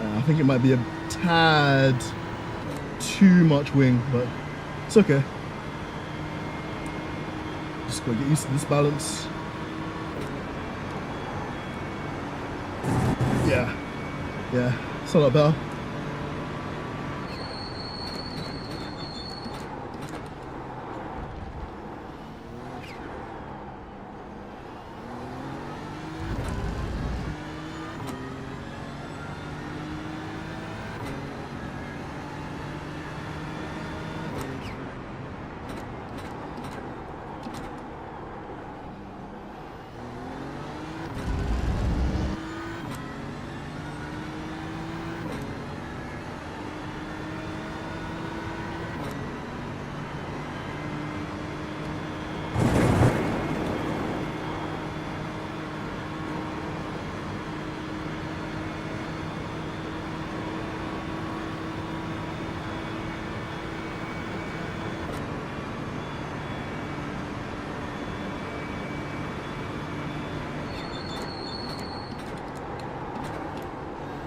S1: I think it might be a tad too much wing, but it's okay. Just gotta get used to this balance. Yeah, it's not that bad.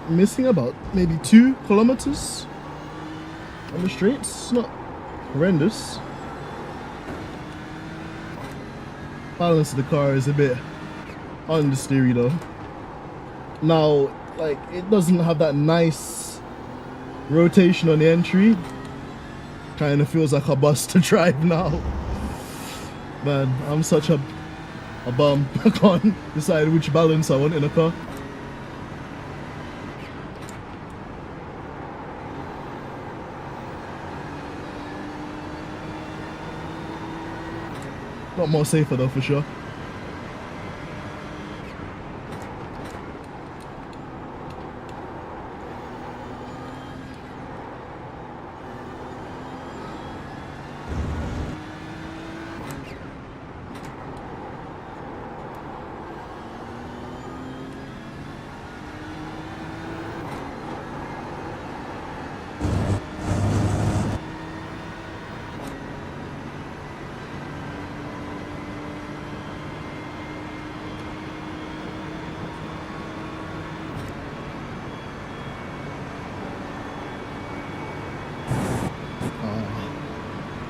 S1: Missing about maybe 2 kilometers on the straights. It's not horrendous. Balance of the car is a bit understeery though. Now, like, it doesn't have that nice rotation on the entry. Kind of feels like a bus to drive now. Man, I'm such a bum. I can't decide which balance I want in a car. Lot more safer though, for sure.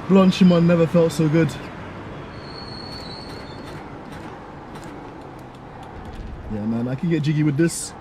S1: Blanchimon never felt so good. Yeah, man, I can get jiggy with this.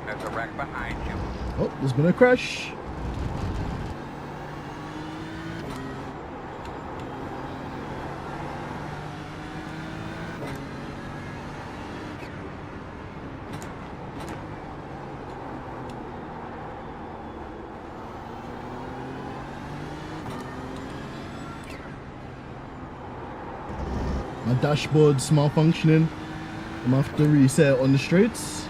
S2: There's a wreck behind you.
S1: Oh, there's been a crash. My dashboard's malfunctioning. I'm gonna have to reset it on the straights.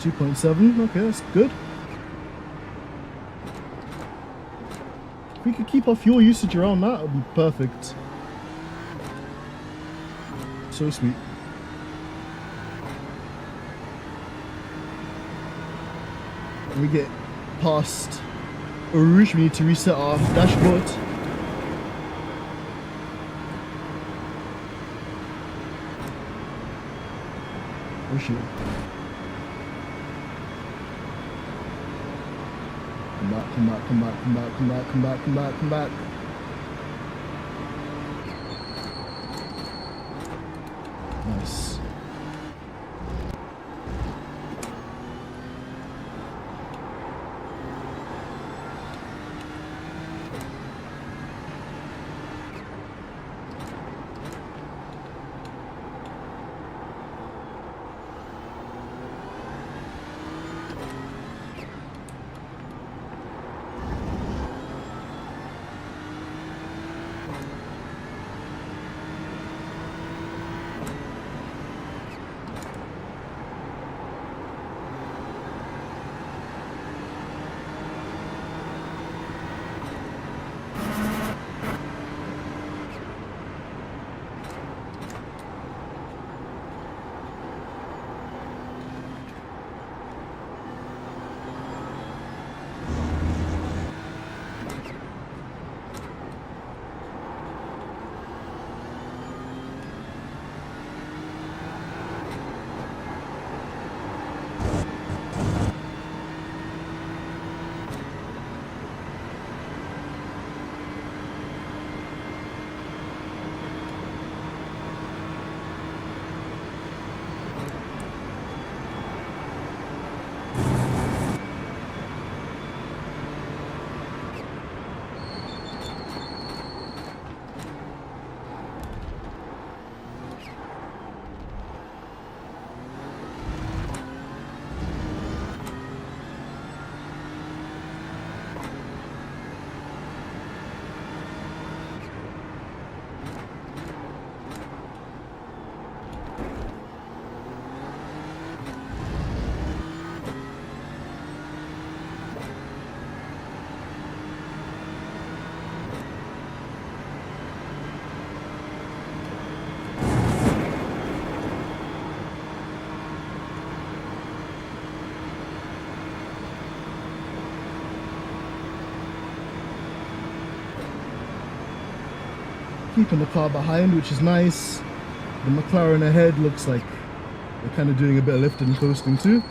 S1: 2.7, okay, that's good. If we could keep our fuel usage around that, it would be perfect. So sweet. When we get past Rouge, we need to reset our dashboard. Oh shit. Come back, come back, come back, come back, come back, come back, come back, come back. Nice. Keeping the car behind, which is nice. The McLaren ahead looks like they're kind of doing a bit of lifting and coasting too.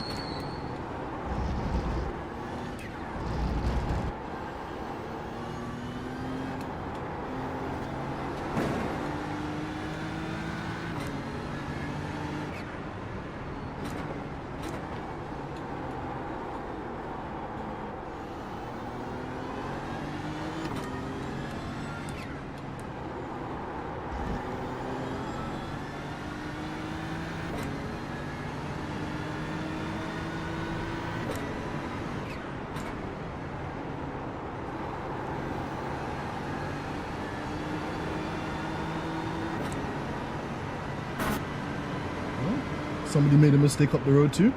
S1: Somebody made a mistake up the road too.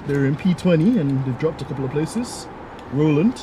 S1: They're in P20 and they've dropped a couple of places. Roland.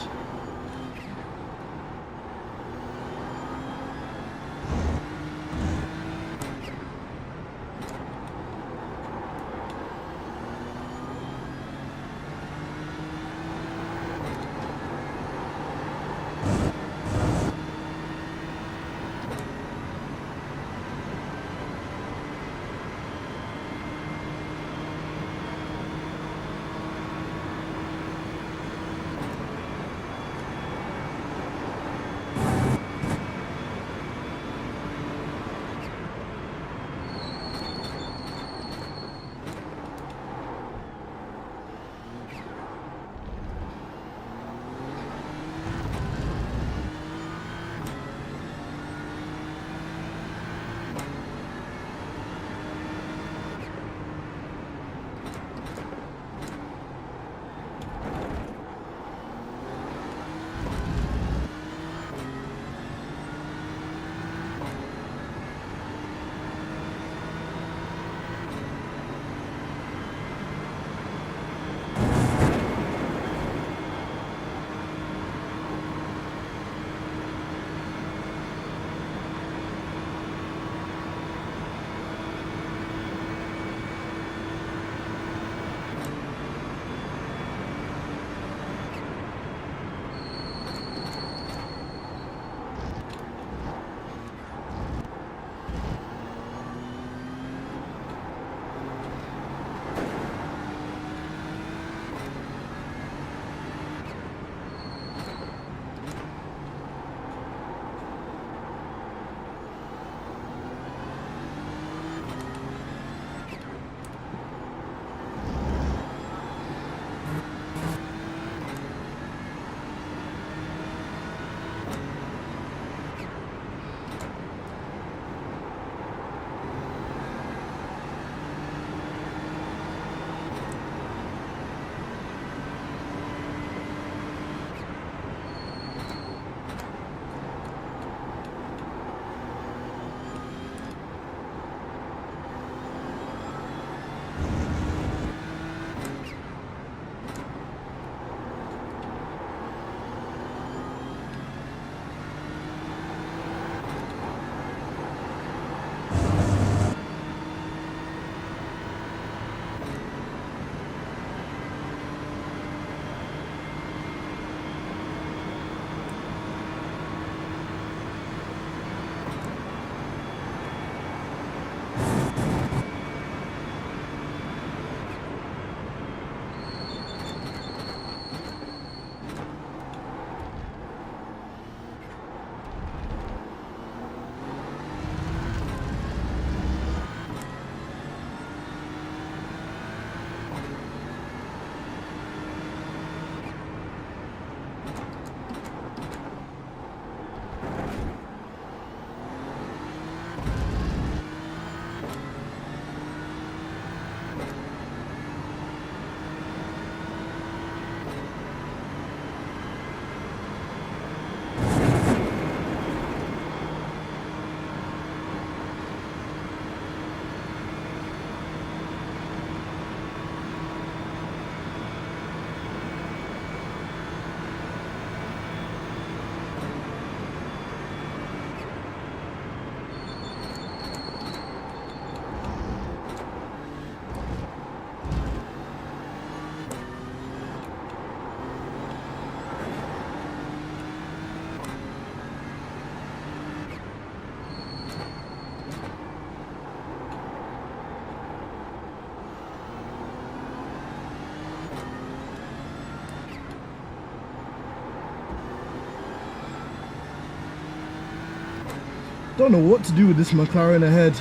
S1: Don't know what to do with this McLaren ahead.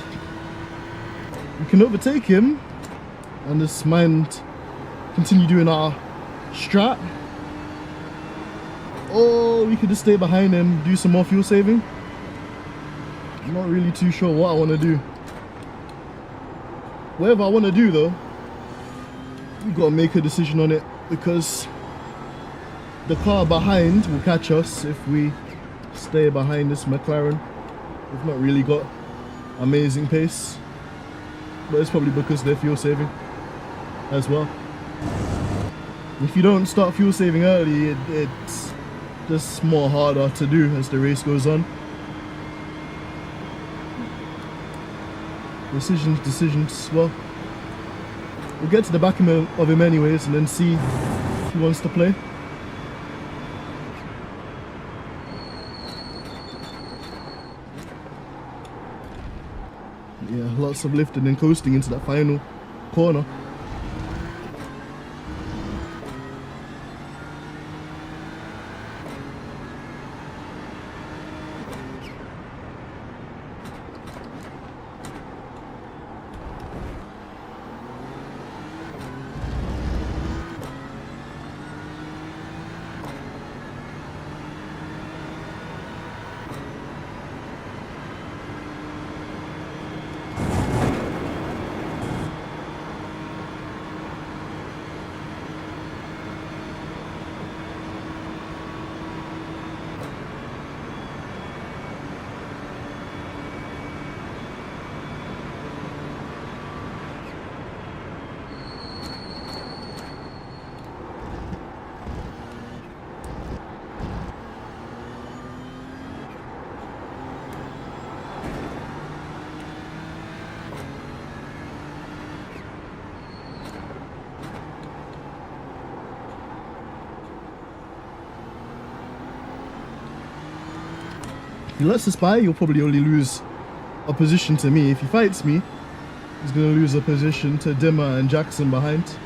S1: We can overtake him and just continue doing our strat. Or we could just stay behind him, do some more fuel saving. I'm not really too sure what I want to do. Whatever I want to do though, we've got to make a decision on it, because the car behind will catch us if we stay behind this McLaren. We've not really got amazing pace, but it's probably because they're fuel saving as well. If you don't start fuel saving early, it's just more harder to do as the race goes on. Decisions. Well, we'll get to the back of him anyways and then see if he wants to play. Yeah, lots of lifting and coasting into that final corner. If he lets us by, he'll probably only lose a position to me. If he fights me, he's going to lose a position to Dimmer and Jackson behind.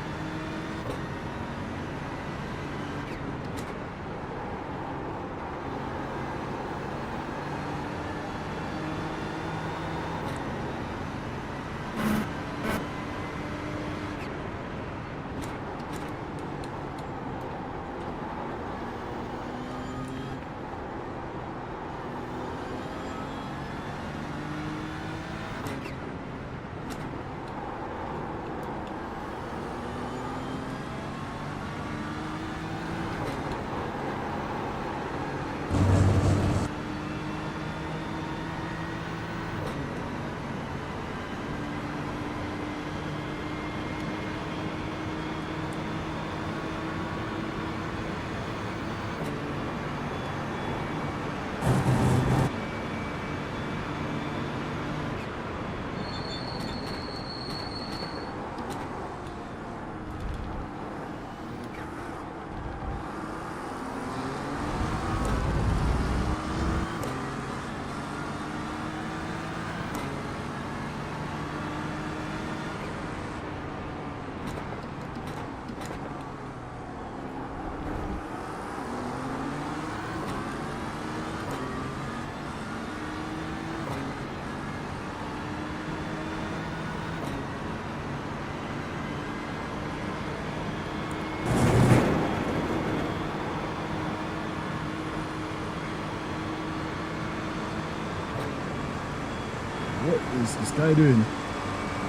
S1: What is this guy doing?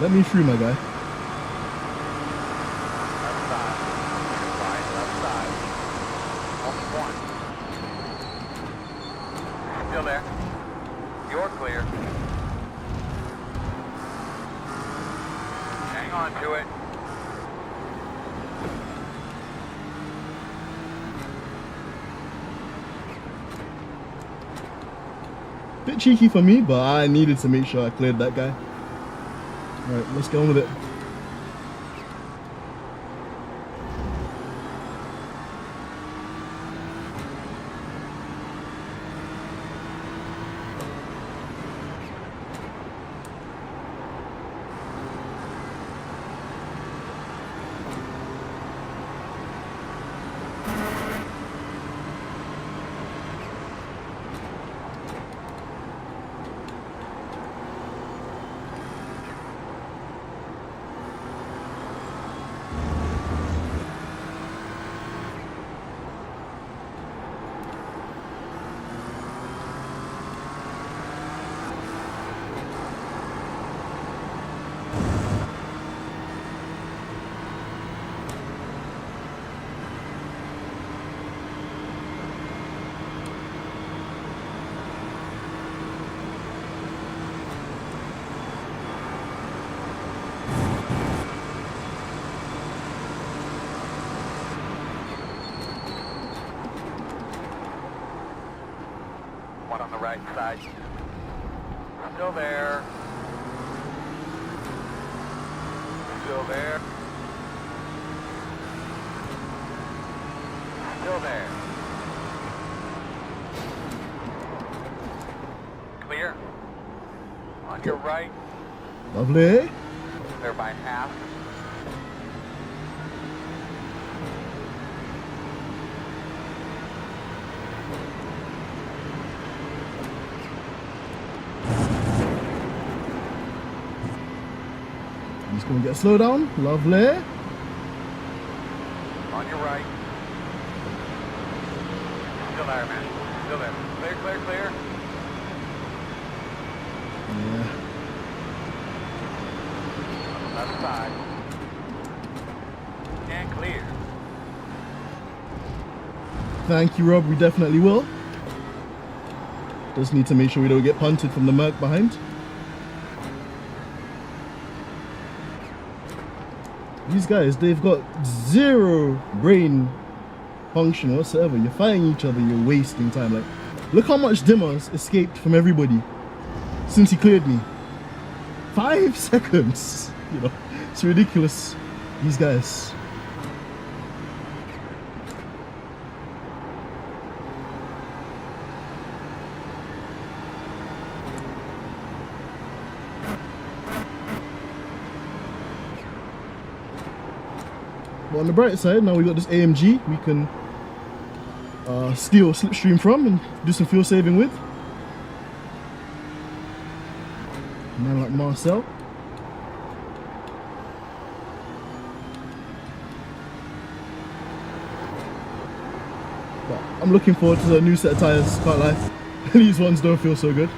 S1: Let me through, my guy.
S2: Left side. Right, left side. Only one. Still there. You're clear. Hang on to it.
S1: Bit cheeky for me, but I needed to make sure I cleared that guy. Alright, let's get on with it.
S2: on the right side. Still there. Still there. Still there. Clear. On your right.
S1: Lovely.
S2: Clear by half.
S1: He's going to get slow down. Lovely.
S2: On your right. Still there, man. Still there. Clear, clear, clear.
S1: Yeah.
S2: On the left side. And clear.
S1: Thank you, Rob. We definitely will. Just need to make sure we don't get punted from the Merc behind. These guys, they've got zero brain function whatsoever. You're fighting each other, you're wasting time. Like, look how much Dimmer's escaped from everybody since he cleared me. 5 seconds. You know, it's ridiculous. These guys. But on the bright side, now we got this AMG we can steal slipstream from and do some fuel saving with. A man like Marcel. But I'm looking forward to the new set of tyres, can't lie. These ones don't feel so good.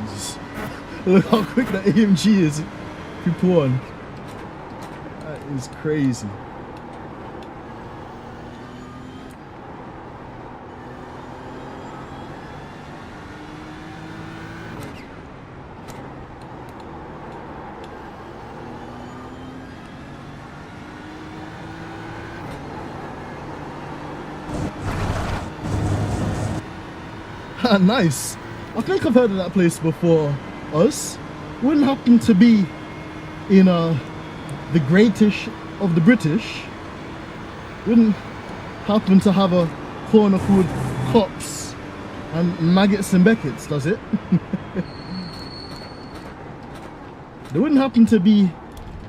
S1: Jesus. Look how quick that AMG is. Group 1. That is crazy. Nice. I think I've heard of that place before. Us wouldn't happen to be in the greatest of the British. Wouldn't happen to have a corner called Cops and Maggots and Beckett's, does it? There wouldn't happen to be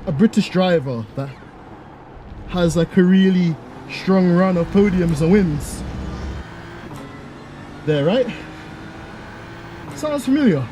S1: a British driver that has like a really strong run of podiums and wins there, right? Sounds familiar.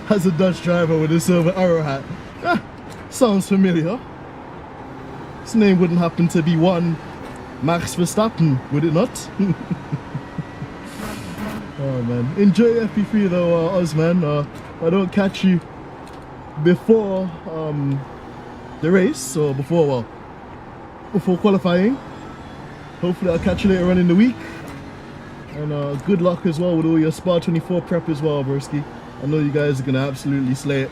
S1: As a Dutch driver with a silver arrow hat. Sounds familiar. His name wouldn't happen to be one Max Verstappen, would it not? Oh man, enjoy FP3 though, Oz man. I don't catch you before the race, or before qualifying. Hopefully I'll catch you later on in the week. And good luck as well with all your Spa 24 prep as well, broski. I know you guys are gonna absolutely slay it.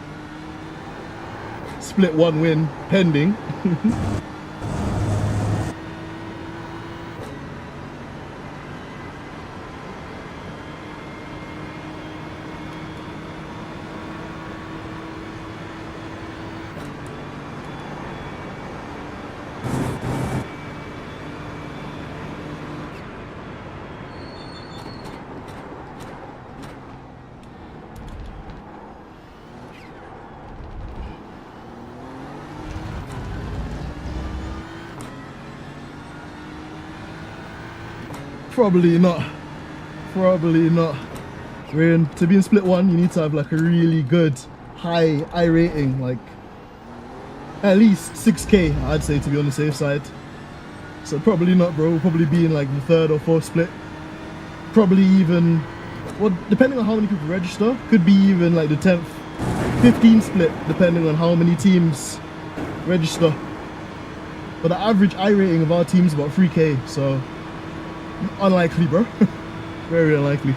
S1: Split one win pending. Probably not. Probably not. Rain, to be in split one, you need to have like a really good high iRating, like at least 6k, I'd say, to be on the safe side. So probably not, bro. We'll probably be in like the third or fourth split. Probably even, well, depending on how many people register, could be even like the 10th, 15th split, depending on how many teams register. But the average iRating of our team is about 3k, so unlikely, bro. Very unlikely.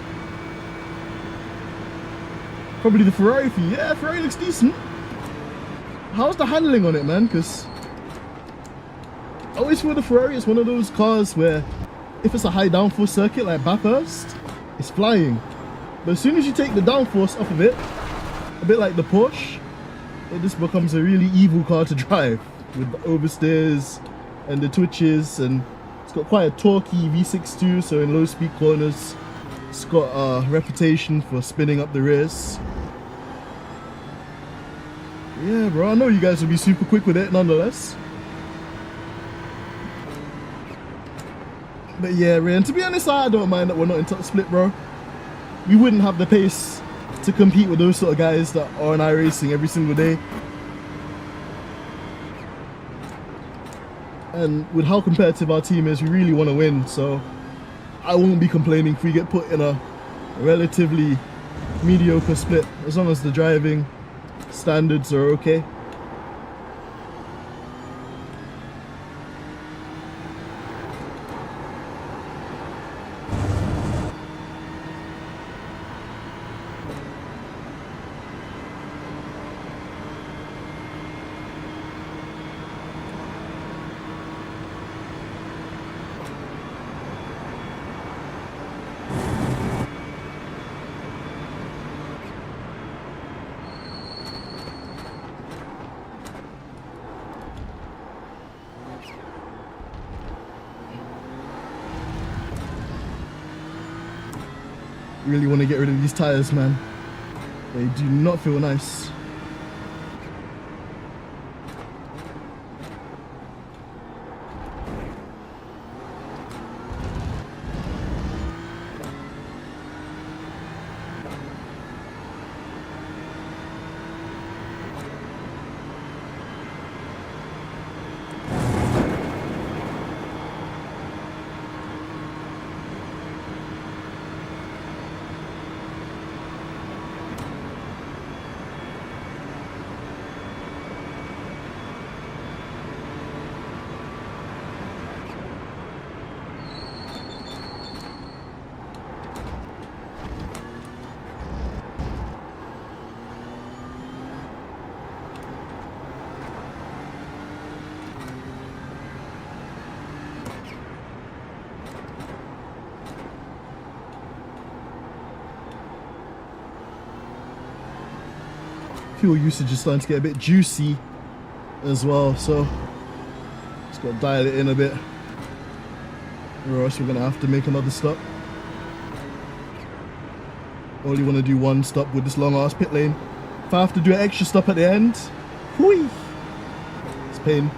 S1: Probably the Ferrari for you. Yeah, Ferrari looks decent. How's the handling on it, man? Because I always feel the Ferrari is one of those cars where if it's a high downforce circuit like Bathurst, it's flying. But as soon as you take the downforce off of it, a bit like the Porsche, it just becomes a really evil car to drive with the oversteers and the twitches, and it's got quite a torquey V6 too, so in low speed corners it's got a reputation for spinning up the rears. Yeah, bro, I know you guys will be super quick with it nonetheless. But yeah, Ray, to be honest, I don't mind that we're not in top split, bro. We wouldn't have the pace to compete with those sort of guys that are on iRacing every single day. And with how competitive our team is, we really want to win, so I won't be complaining if we get put in a relatively mediocre split, as long as the driving standards are okay. Really want to get rid of these tires, man. They do not feel nice. Fuel usage is starting to get a bit juicy as well, so just got to dial it in a bit, or else we're gonna have to make another stop. Only want to do one stop with this long ass pit lane. If I have to do an extra stop at the end, whoo, it's pain.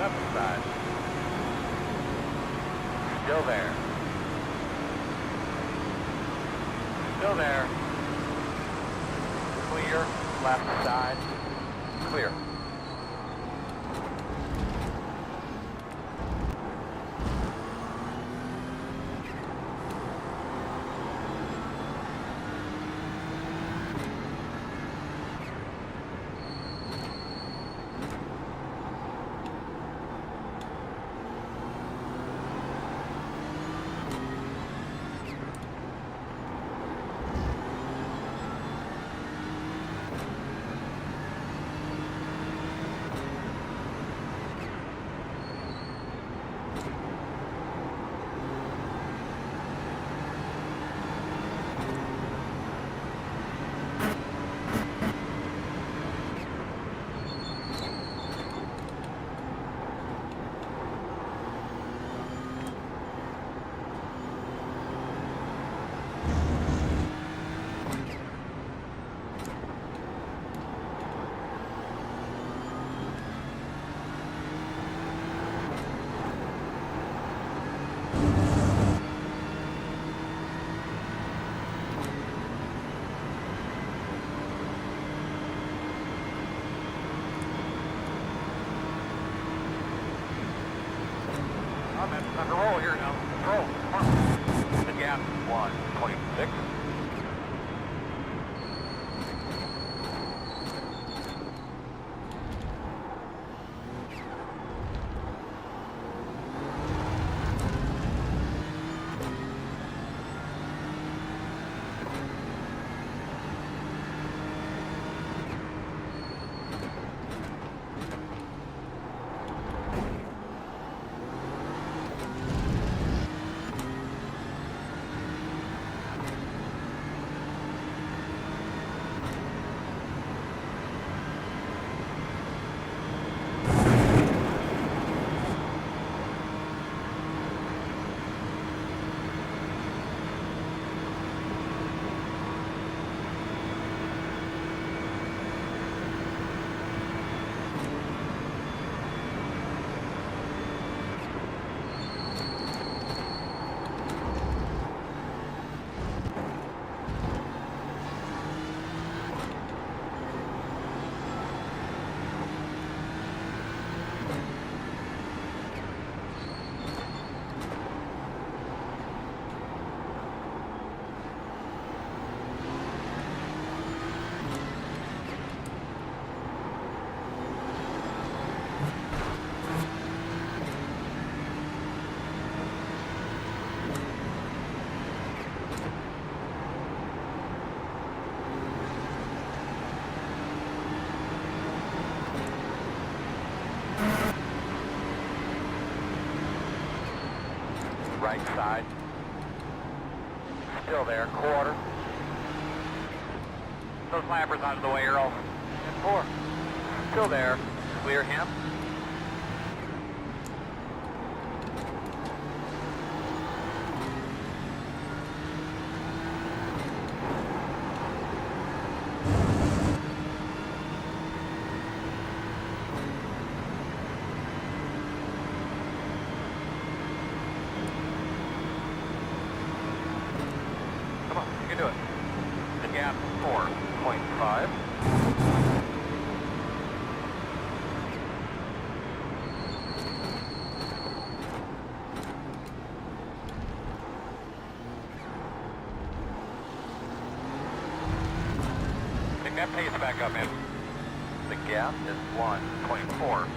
S2: left side. Still there. Still there. Clear, left side. Clear. Under roll here now. Roll. Come on. The gap 126. Right side. Still there, quarter. Those lappers out of the way, Earl. And 4. Still there. Clear him. Come on, you can do it. The gap 4.5. Pick that pace back up, man. The gap is 1.4.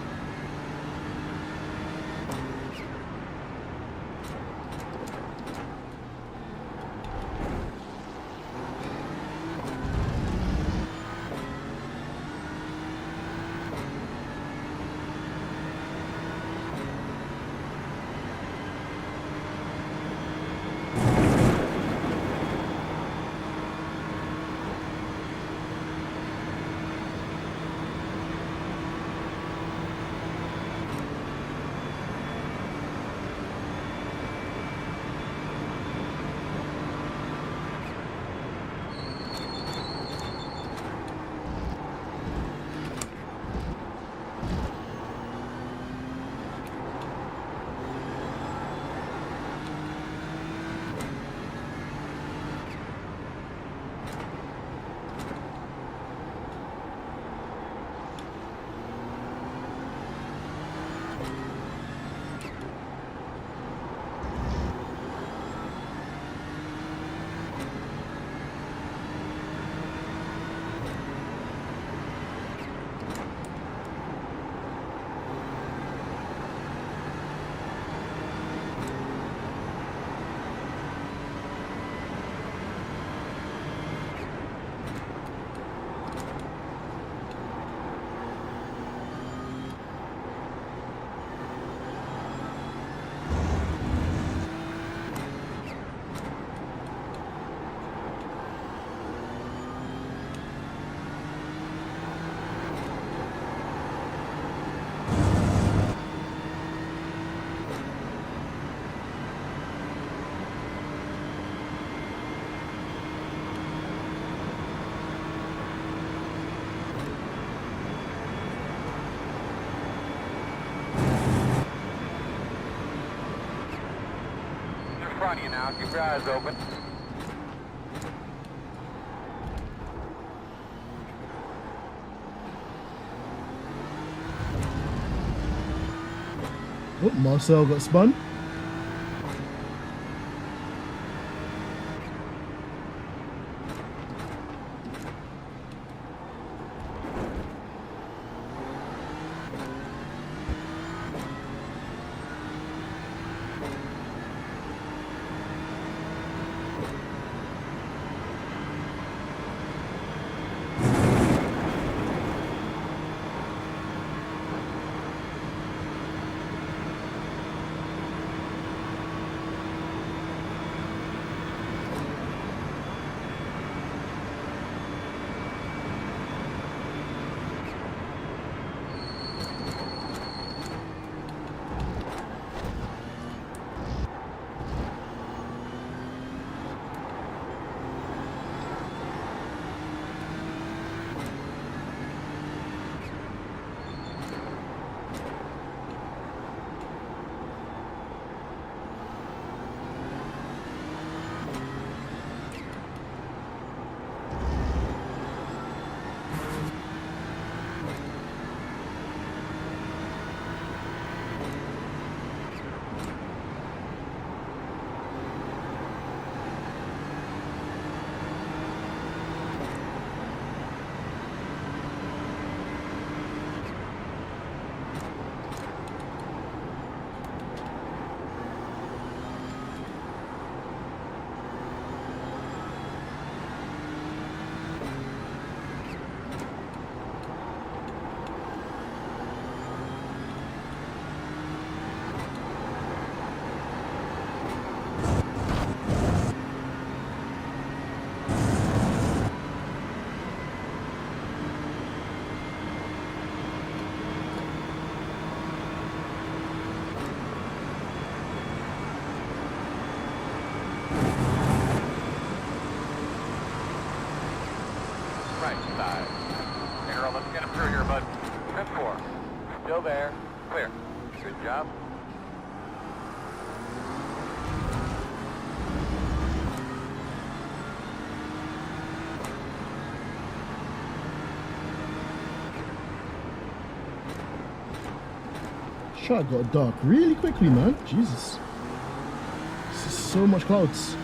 S2: front of you now. Keep your eyes open.
S1: Oh, Marcel got spun.
S2: Right side. Arrow, let's get him through here, bud. 10-4. Still there. Clear. Good job.
S1: Shot got dark really quickly, man. Jesus. This is so much clouds.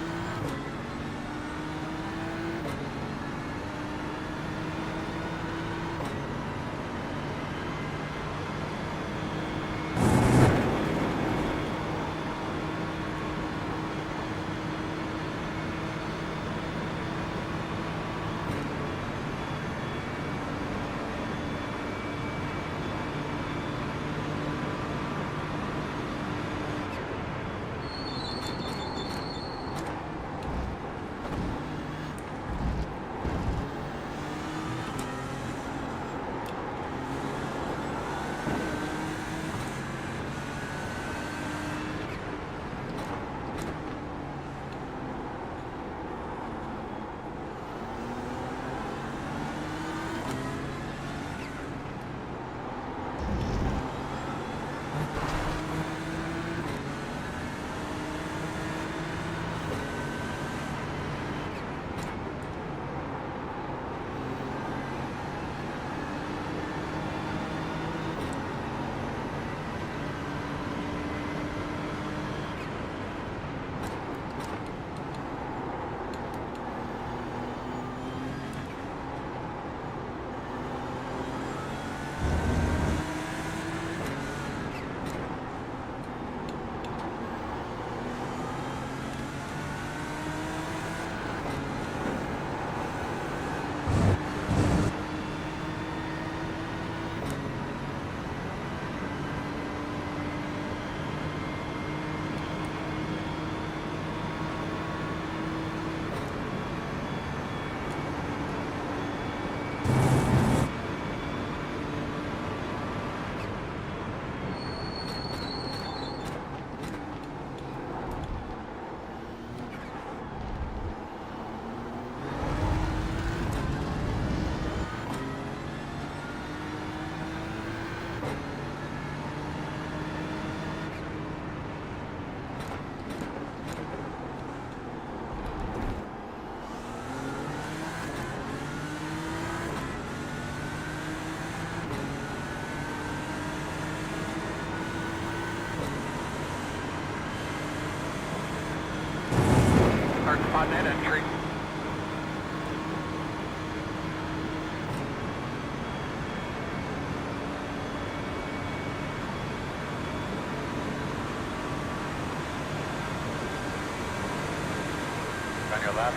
S2: on your left.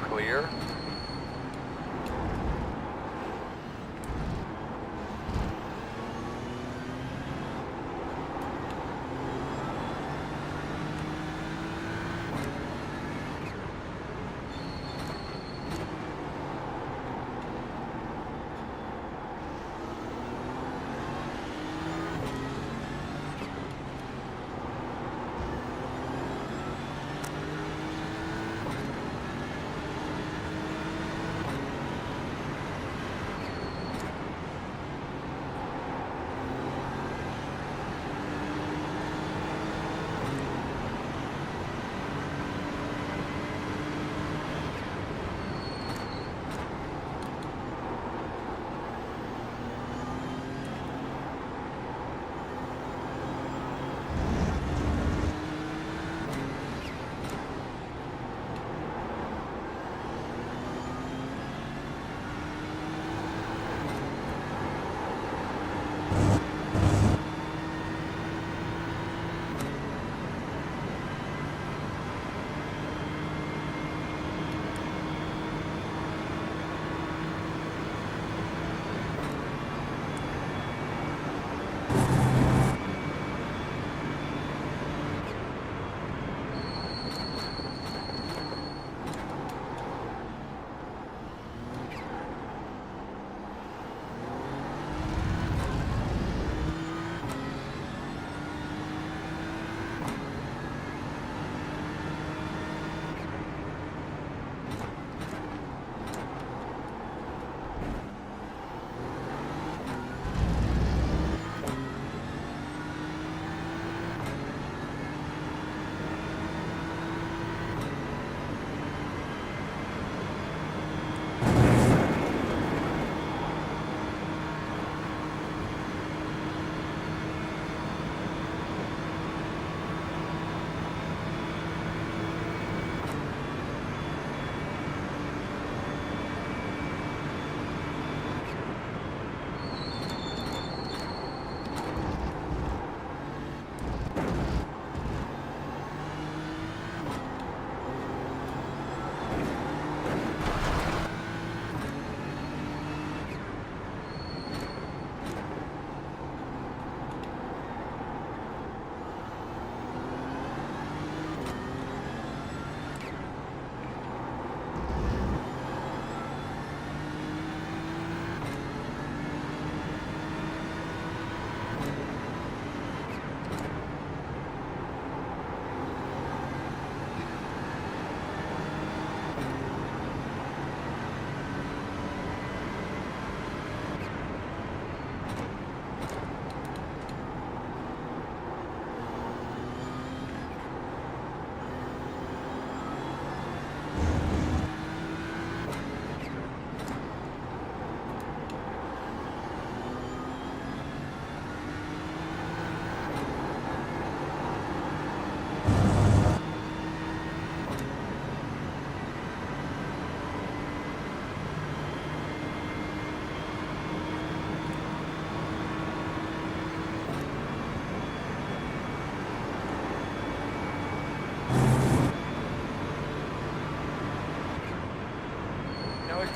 S2: Clear.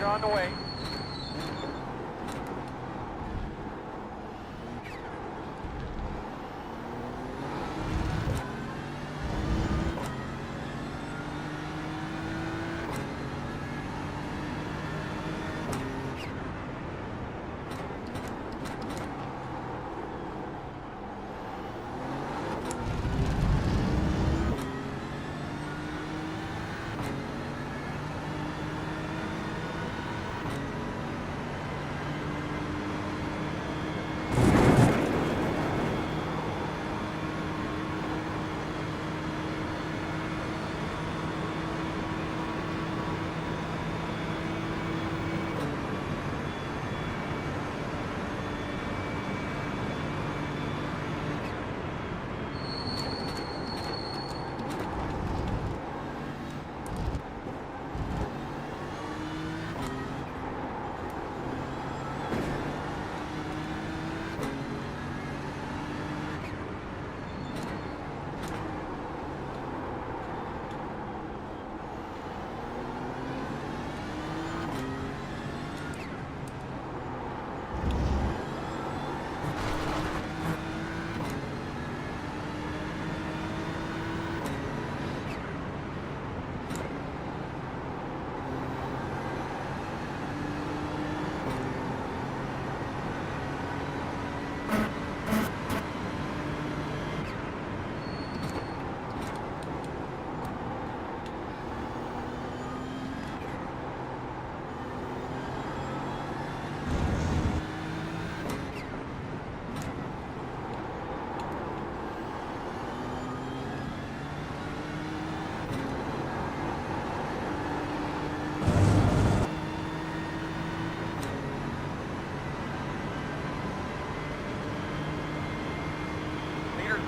S2: You're on the way.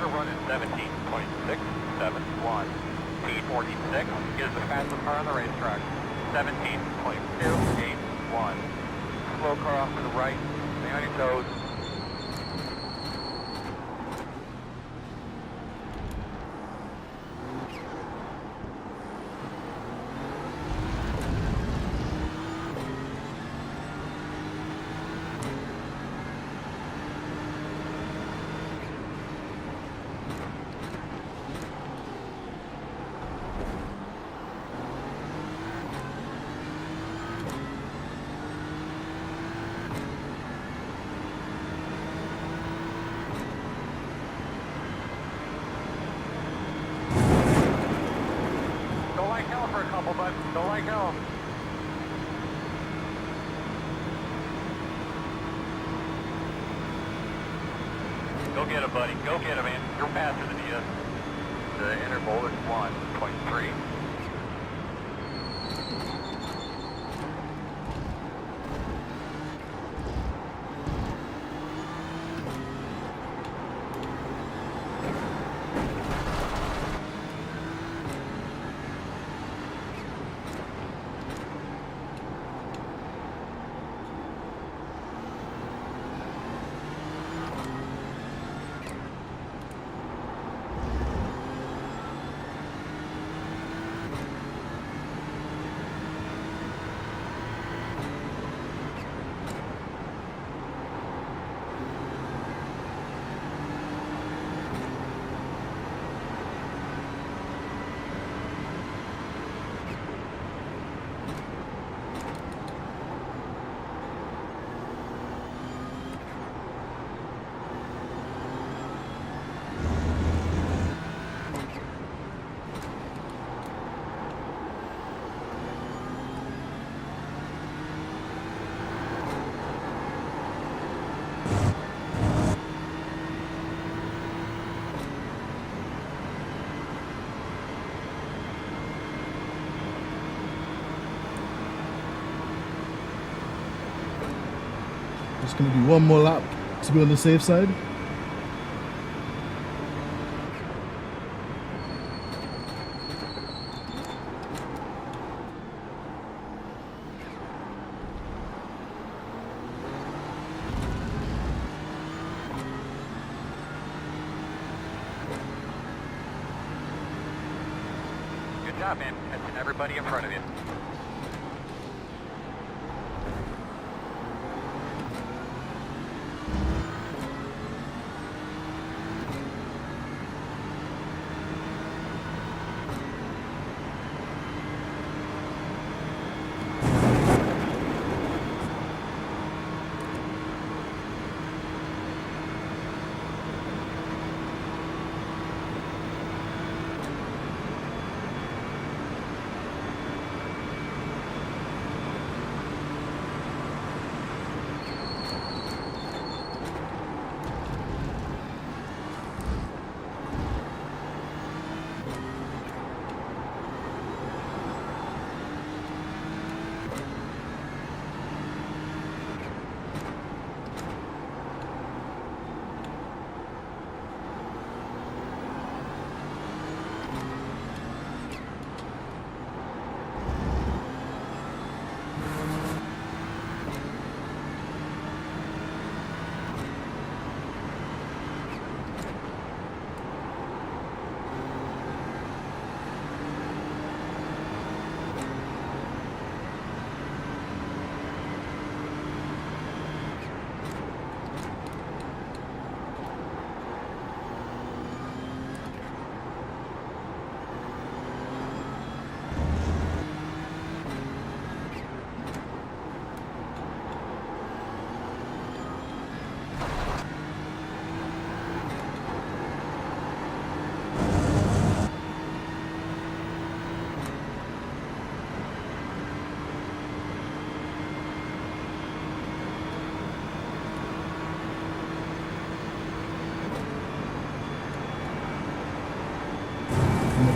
S2: are running 17.671. P46 is the fastest car on the racetrack. 17.281. Slow car off to the right. Stay on your toes. Don't like hell for a couple, bud. Don't like hell. Go get him, buddy. Go get him, man. You're faster than he is. The interval is 1.3.
S1: Just gonna do one more lap to be on the safe side.
S2: Good job, man. Catching everybody in front of you.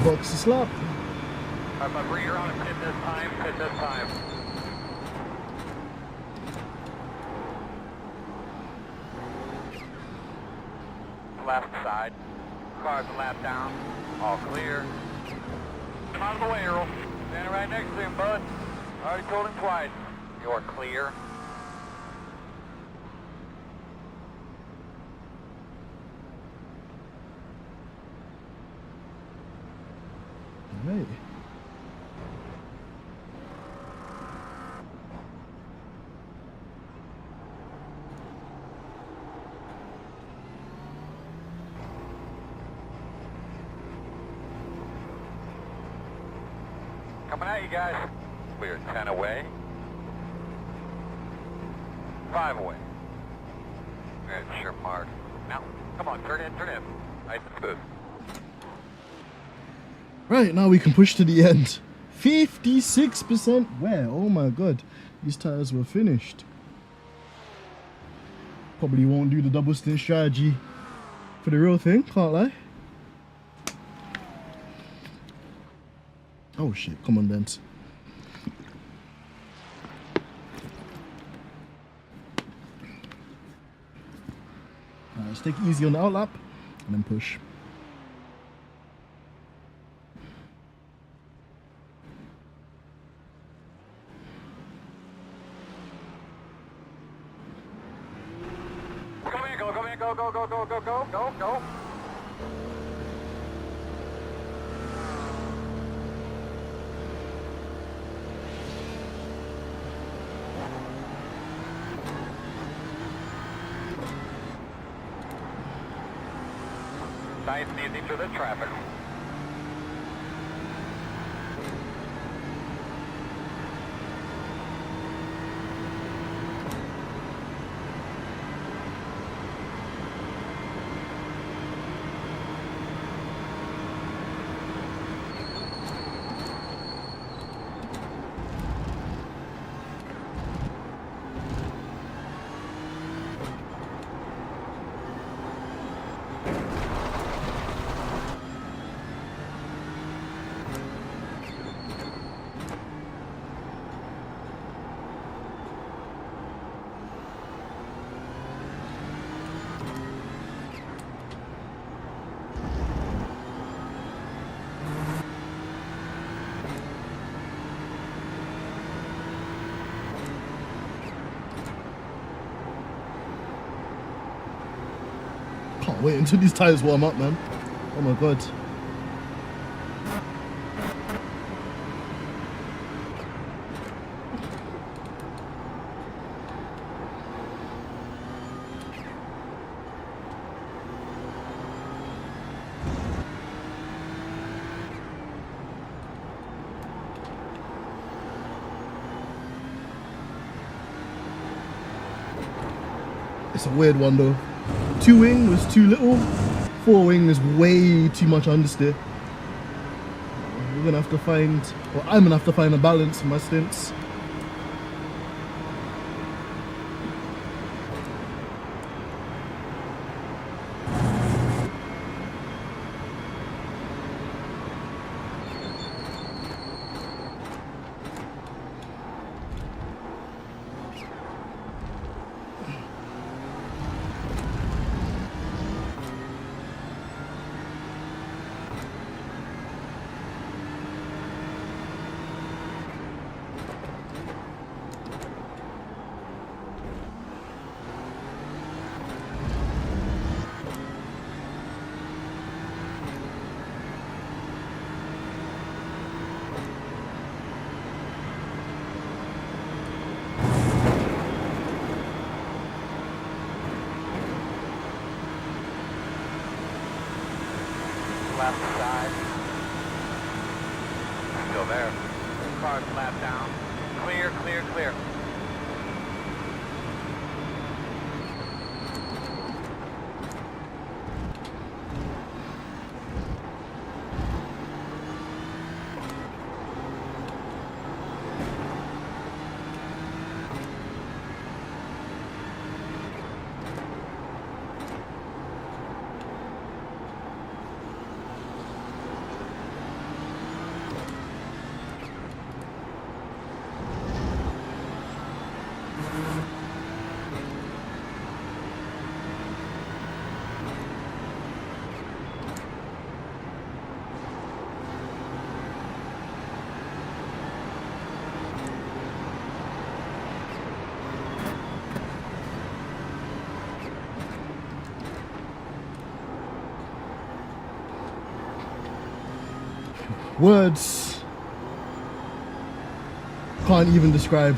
S1: Box the slap.
S2: Alright, bud, bring her on and pit this time. Pit this time. Left side. Car's a lap down. All clear. Come out of the way, Earl. Standing right next to him, bud. Already told him twice. You're clear.
S1: Right.
S2: Coming at you guys. We're 10 away. 5 away. That's your mark. Now, come on, turn in. Nice and smooth.
S1: Right, now we can push to the end. 56% wear. Oh my god. These tires were finished. Probably won't do the double stint strategy for the real thing, can't lie. Oh shit, come on, Dent. Alright, let's take it easy on the outlap and then push.
S2: Go. Nice and easy through the traffic.
S1: Can't wait until these tires warm up, man. Oh my god. It's a weird one though. 2 wing was too little, 4 wing is way too much understeer. We're gonna have to find, or I'm gonna have to find a balance in my stints.
S2: Left side. Still there. Car's lap down. Clear.
S1: Words can't even describe.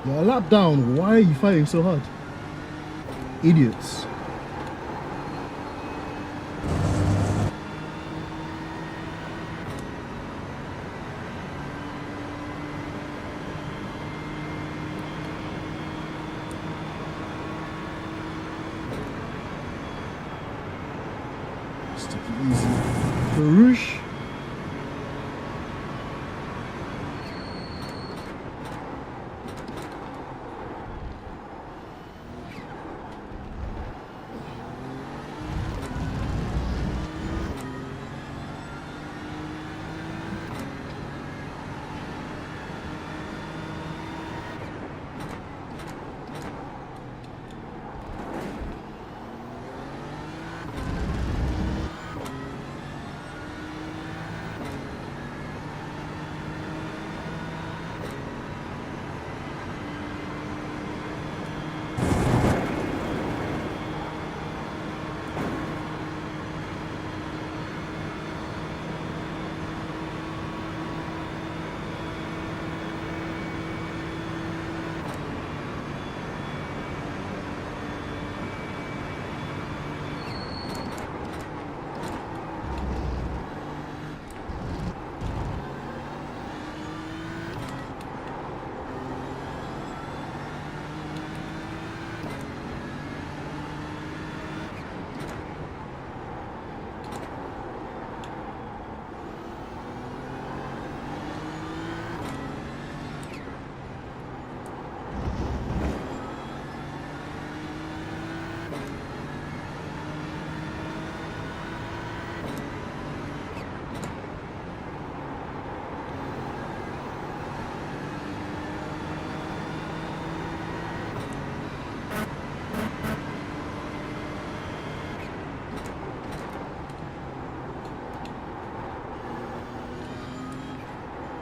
S1: You're a lap down. Why are you fighting so hard? Idiots. Just take it easy. Baruch.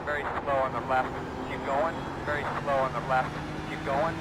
S2: Very slow on the left. Keep going. Very slow on the left. Keep going.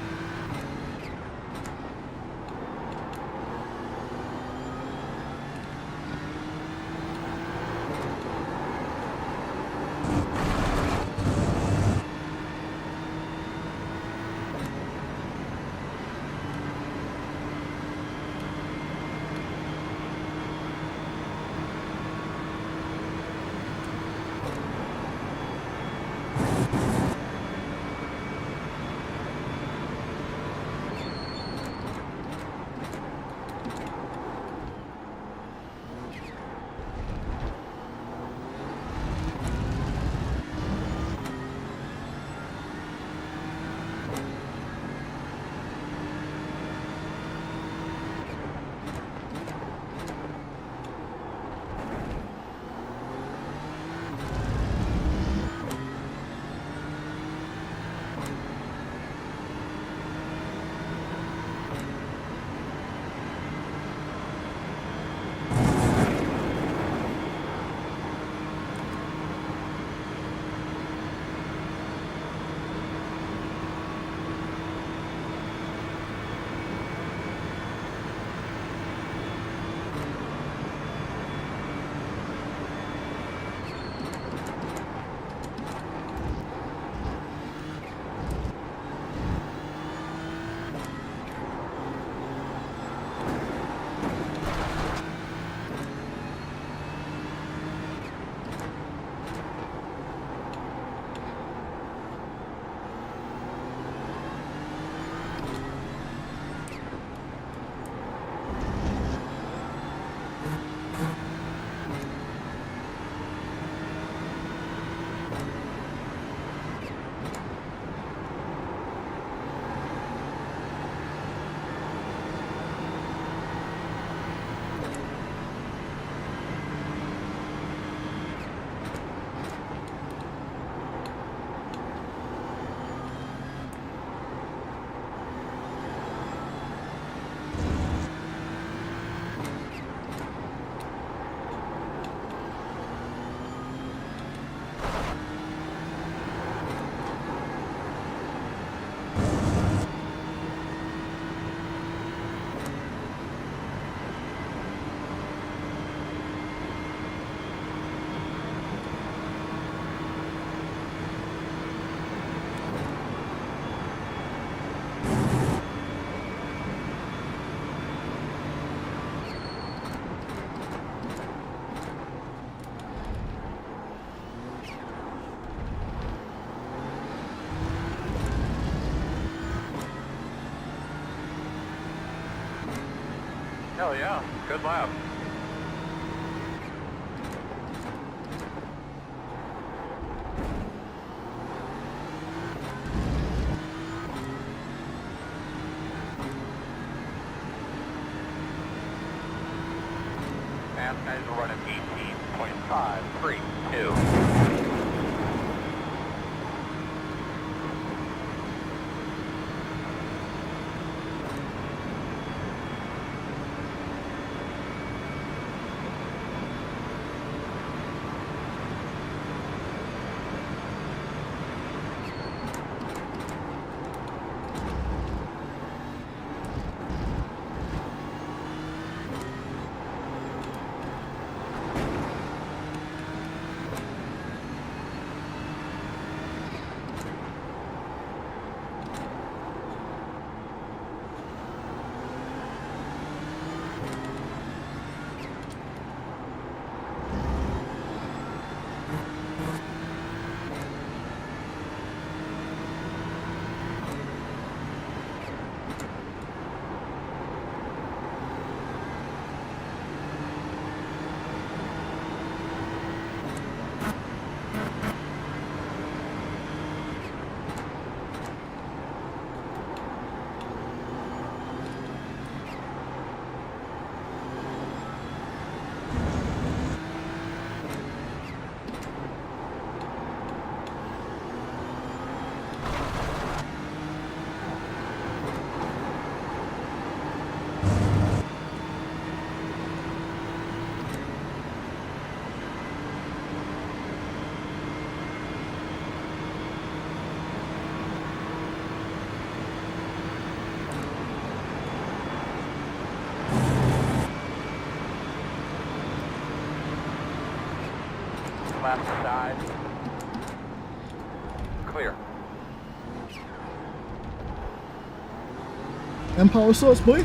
S2: Hell yeah, good lap. And guys are running 18.532. Left side. Clear.
S1: And power source, boy.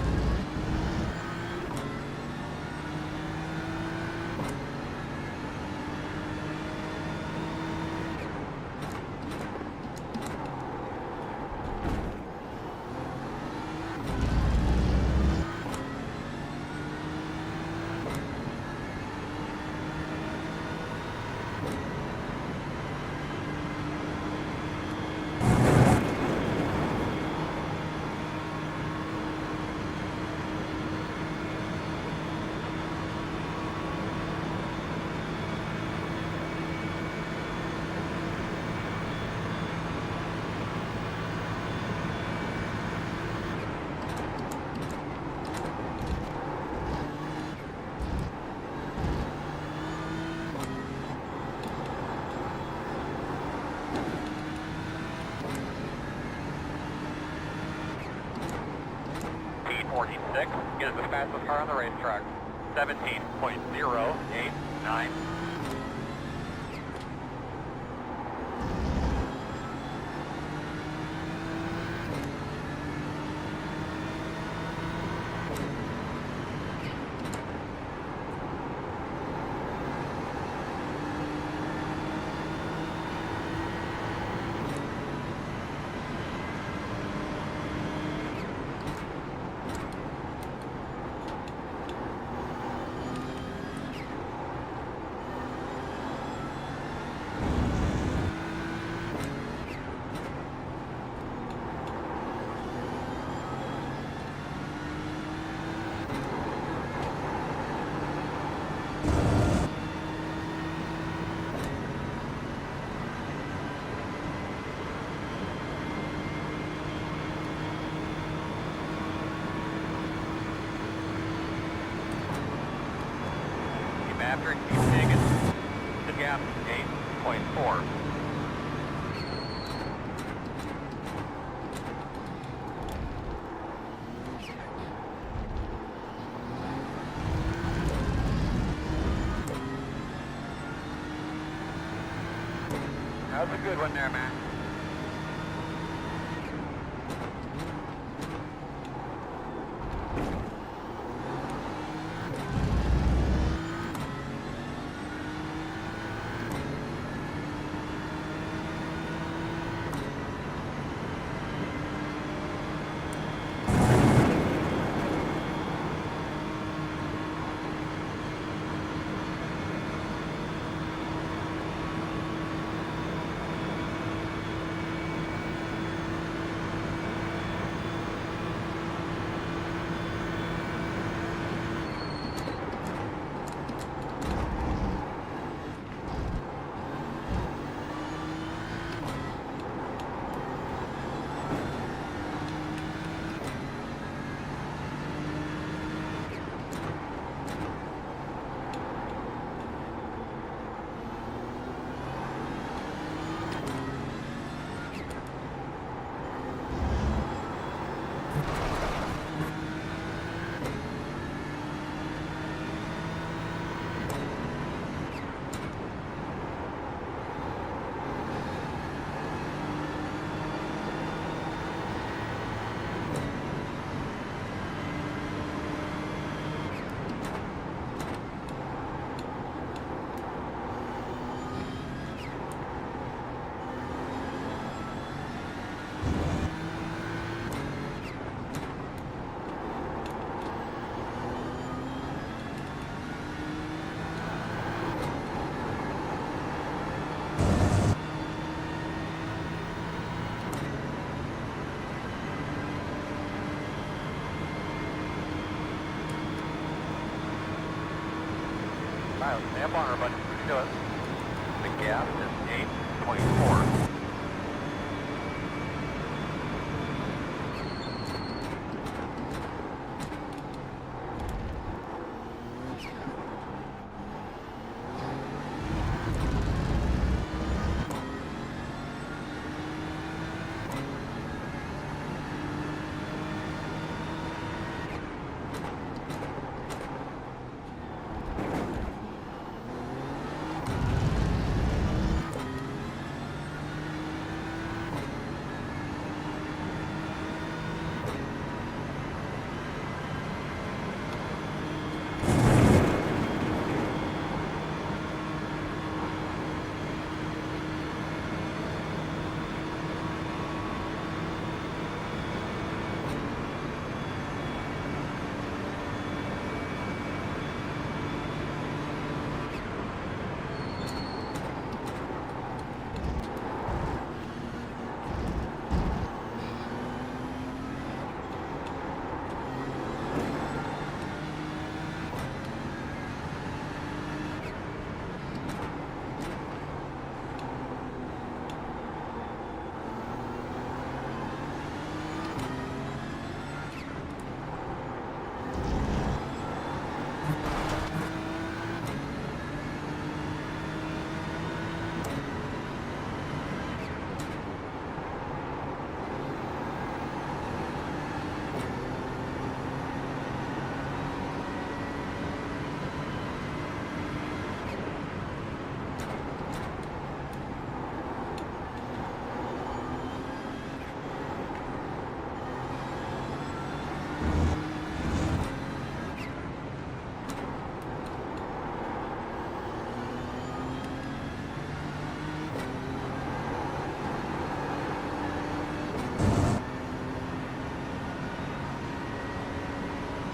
S2: P46 is the fastest car on the racetrack. 17.089. After keep taking the gap 8.4. That was a good one there, man. Alright, stamp on her, buddy. Do it. The gap is 8.4.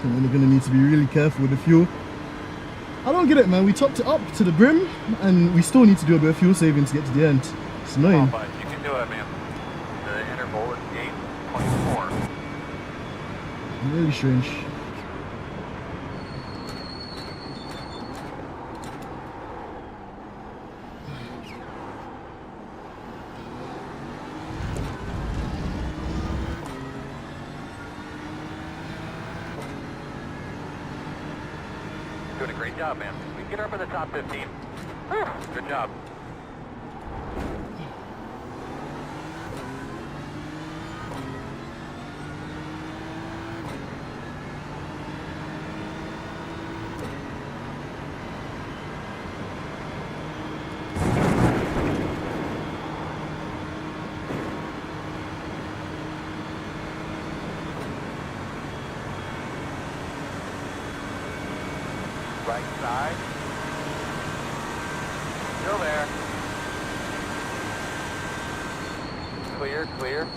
S1: And we're gonna need to be really careful with the fuel. I don't get it, man. We topped it up to the brim and we still need to do a bit of fuel saving to get to the end. It's
S2: Come
S1: annoying.
S2: on, bud. You can do it, man. The interval is 8.4.
S1: Really strange.
S2: Doing a great job, man. We can get her up in the top 15. Whew, good job. Right side. Still there. Clear, clear.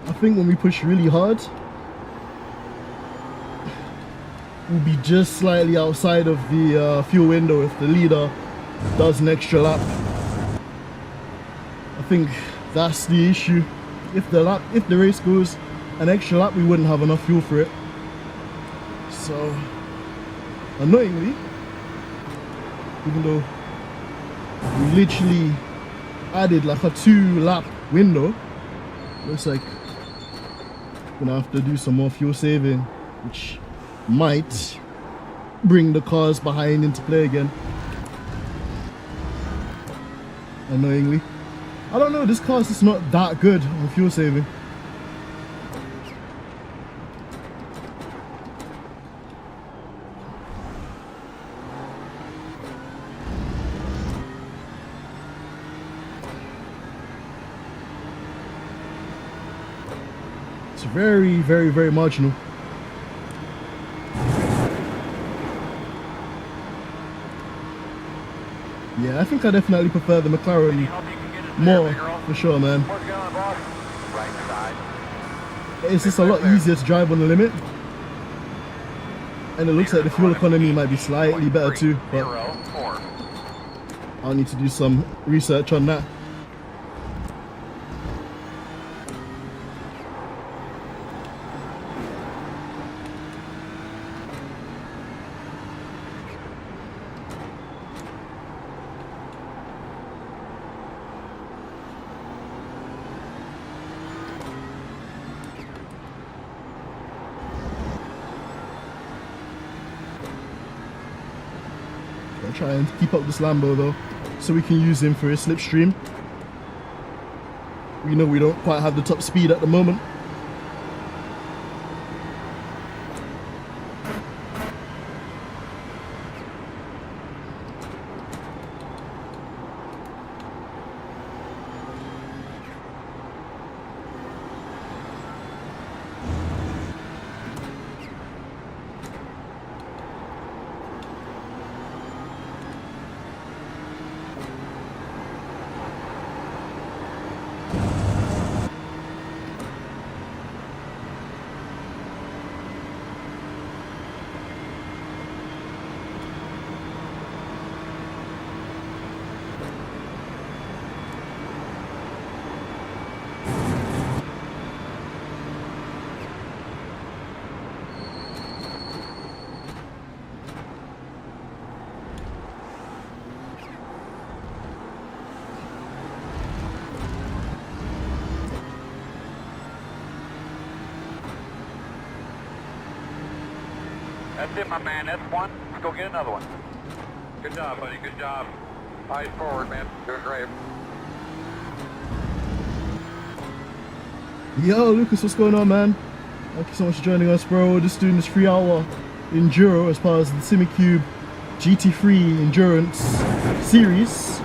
S1: I think when we push really hard, we'll be just slightly outside of the fuel window if the leader does an extra lap. I think that's the issue. If the race goes an extra lap, we wouldn't have enough fuel for it. So, annoyingly, even though we literally added like a 2-lap window, looks like we're gonna have to do some more fuel saving, which might bring the cars behind into play again, annoyingly. I don't know, this car is just not that good on fuel saving. It's very, very, very marginal. Yeah, I think I definitely prefer the McLaren more, for sure, man.
S2: What's going on, boss? Right side.
S1: It's just a lot easier to drive on the limit. And it looks like the fuel economy might be slightly better too, but
S2: 04.
S1: I'll need to do some research on that. I'll try and keep up this Lambo though, so we can use him for his slipstream. We know we don't quite have the top speed at the moment.
S2: That's it, my man. That's one. Let's go get another one. Good job, buddy. Good job. Eyes forward, man. Doing great.
S1: Yo, Lucas, what's going on, man? Thank you so much for joining us, bro. We're just doing this 3-hour enduro as part of the Simucube GT3 Endurance series.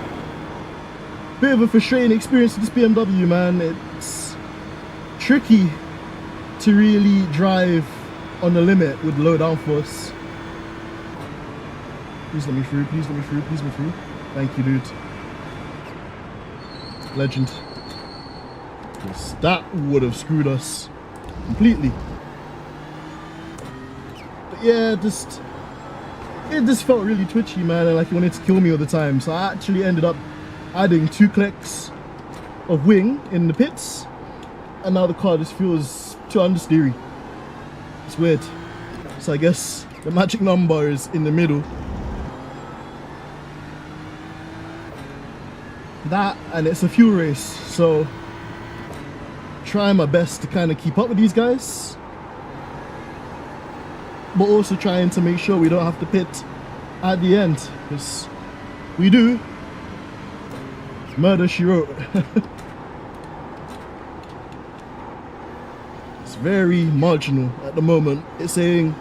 S1: Bit of a frustrating experience with this BMW, man. It's tricky to really drive on the limit with low downforce. Please let me through, please let me through, please let me through. Thank you, dude. Legend. Because that would have screwed us completely. But yeah, it just felt really twitchy, man, and like it wanted to kill me all the time. So I actually ended up adding 2 clicks of wing in the pits, and now the car just feels too understeery. It's weird. So I guess the magic number is in the middle. That, and it's a fuel race, so trying my best to kind of keep up with these guys, but also trying to make sure we don't have to pit at the end, because we do. Murder, she wrote. It's very marginal at the moment. It's saying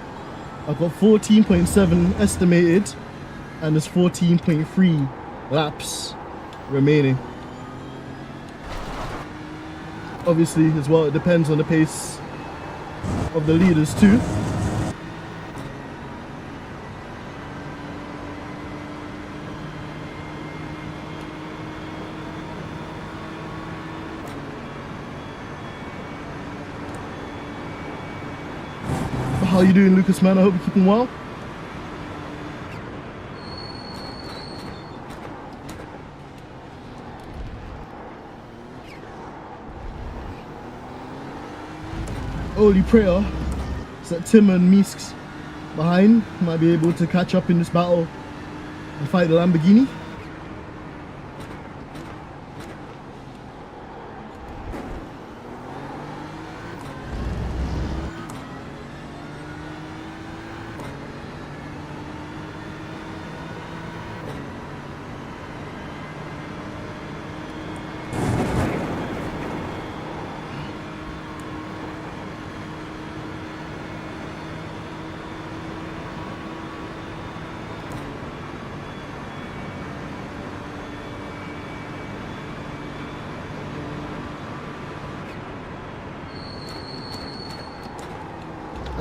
S1: I've got 14.7 estimated and there's 14.3 laps remaining. Obviously, as well, it depends on the pace of the leaders too. How you doing, Lucas, man? I hope you're keeping well. Only prayer is that Tim and Meesk behind might be able to catch up in this battle and fight the Lamborghini.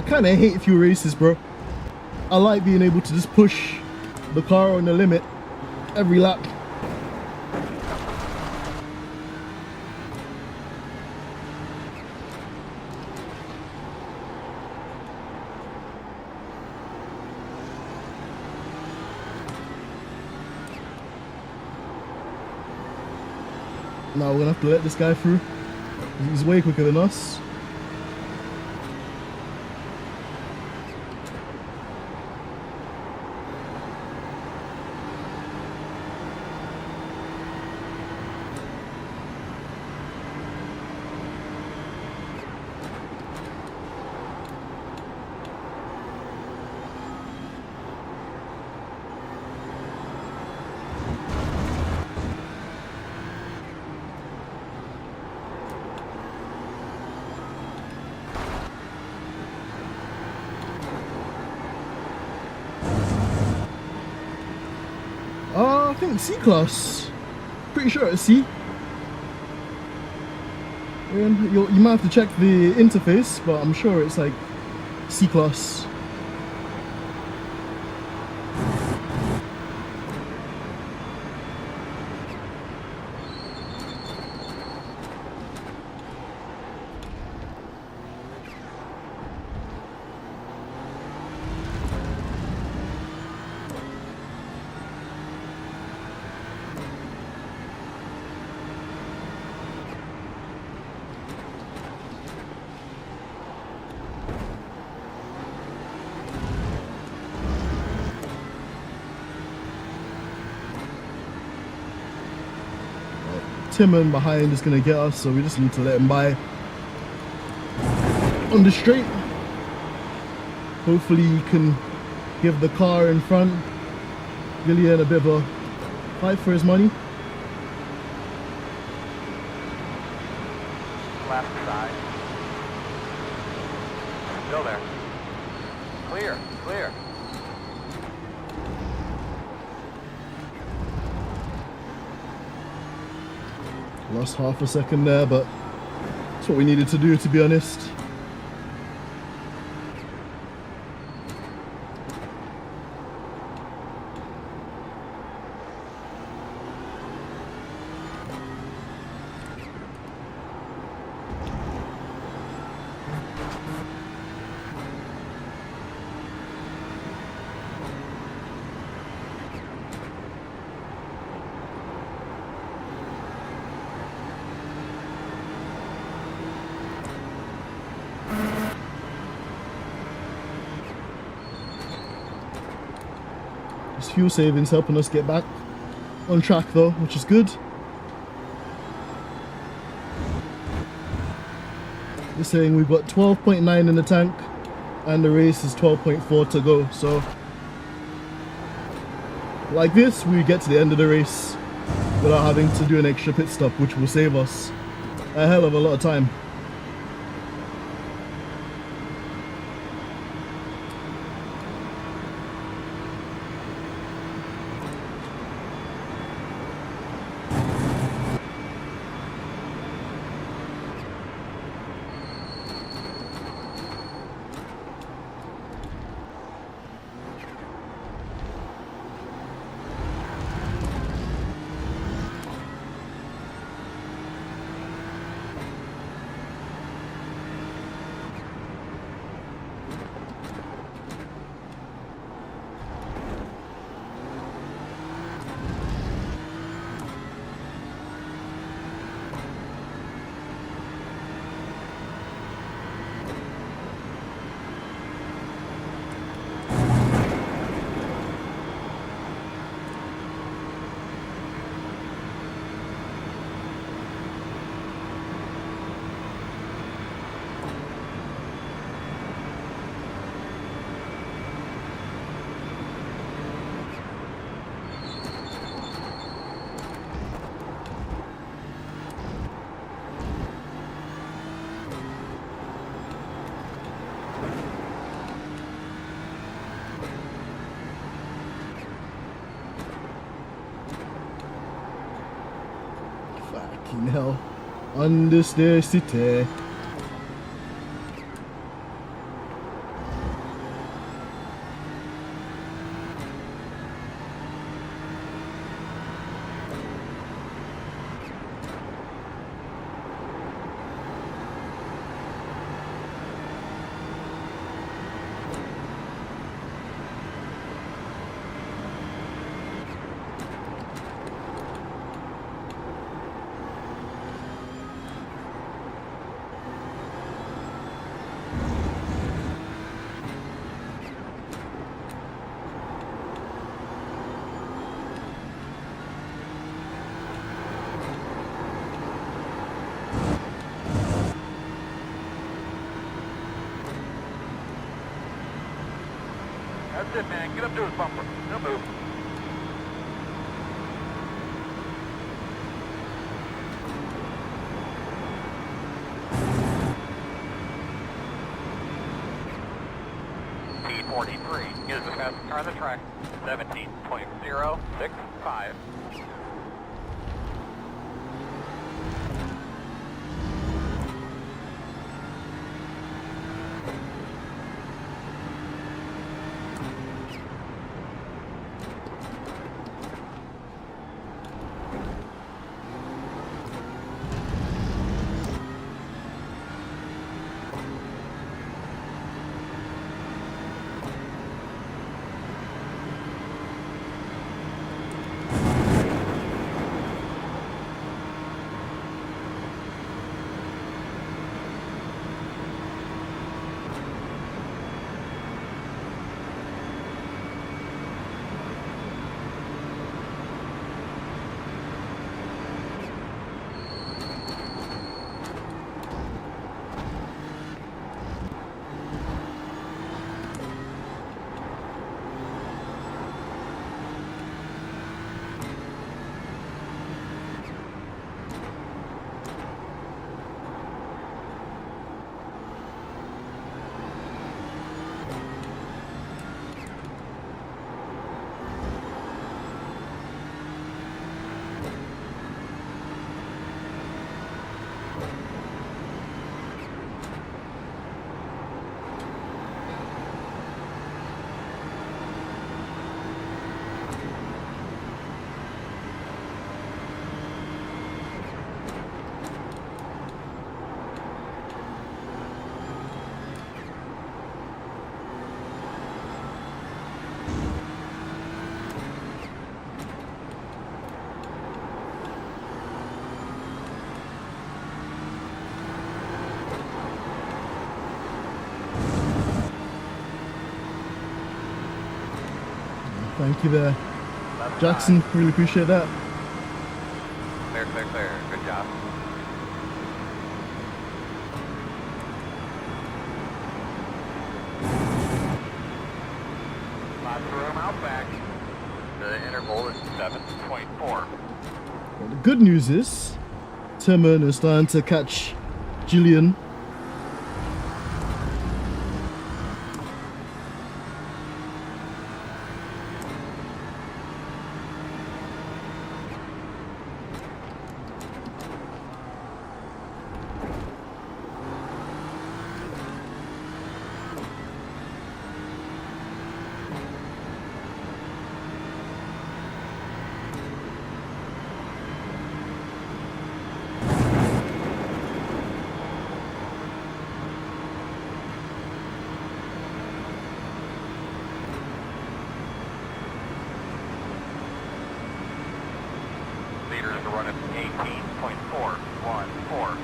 S1: I kind of hate few races, bro. I like being able to just push the car on the limit every lap. Now we're gonna have to let this guy through. He's way quicker than us. I think C-Class. Pretty sure it's C. And you might have to check the interface, but I'm sure it's like C-Class. Timon behind is going to get us, so we just need to let him by on the straight. Hopefully he can give the car in front Gillian a bit of a fight for his money.
S2: Left side. Still there. Clear, clear.
S1: Lost half a second there, but that's what we needed to do, to be honest. Fuel savings helping us get back on track though, which is good. They're saying we've got 12.9 in the tank and the race is 12.4 to go, so like this we get to the end of the race without having to do an extra pit stop, which will save us a hell of a lot of time. Fucking hell. On this day city.
S2: That's it, man. Get up to his bumper. No move. T43 is the fastest car on the track. 17.065.
S1: Thank you there, Jackson. Really appreciate that.
S2: Clear, clear, clear. Good job. Lots of room out back. The interval is 7.4.
S1: Well, the good news is, Timon is starting to catch Jillian.
S2: Leaders are running 18.414.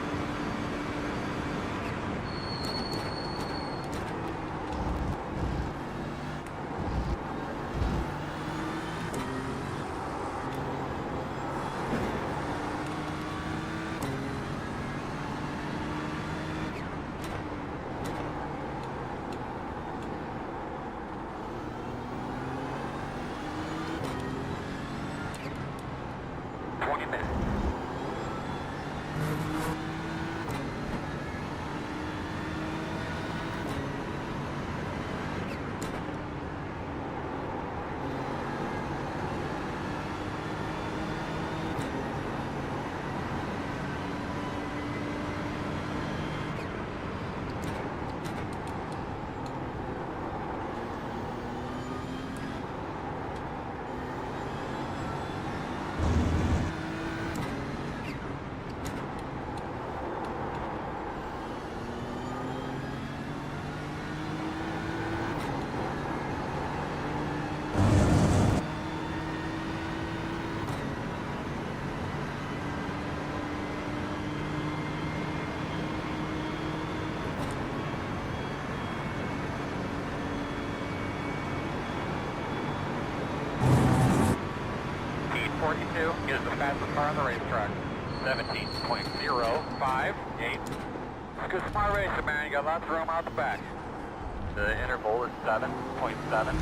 S2: Is the fastest car on the racetrack. 17.058. It's a good smart racing, man. You got lots of room out the back. The interval is 7.7.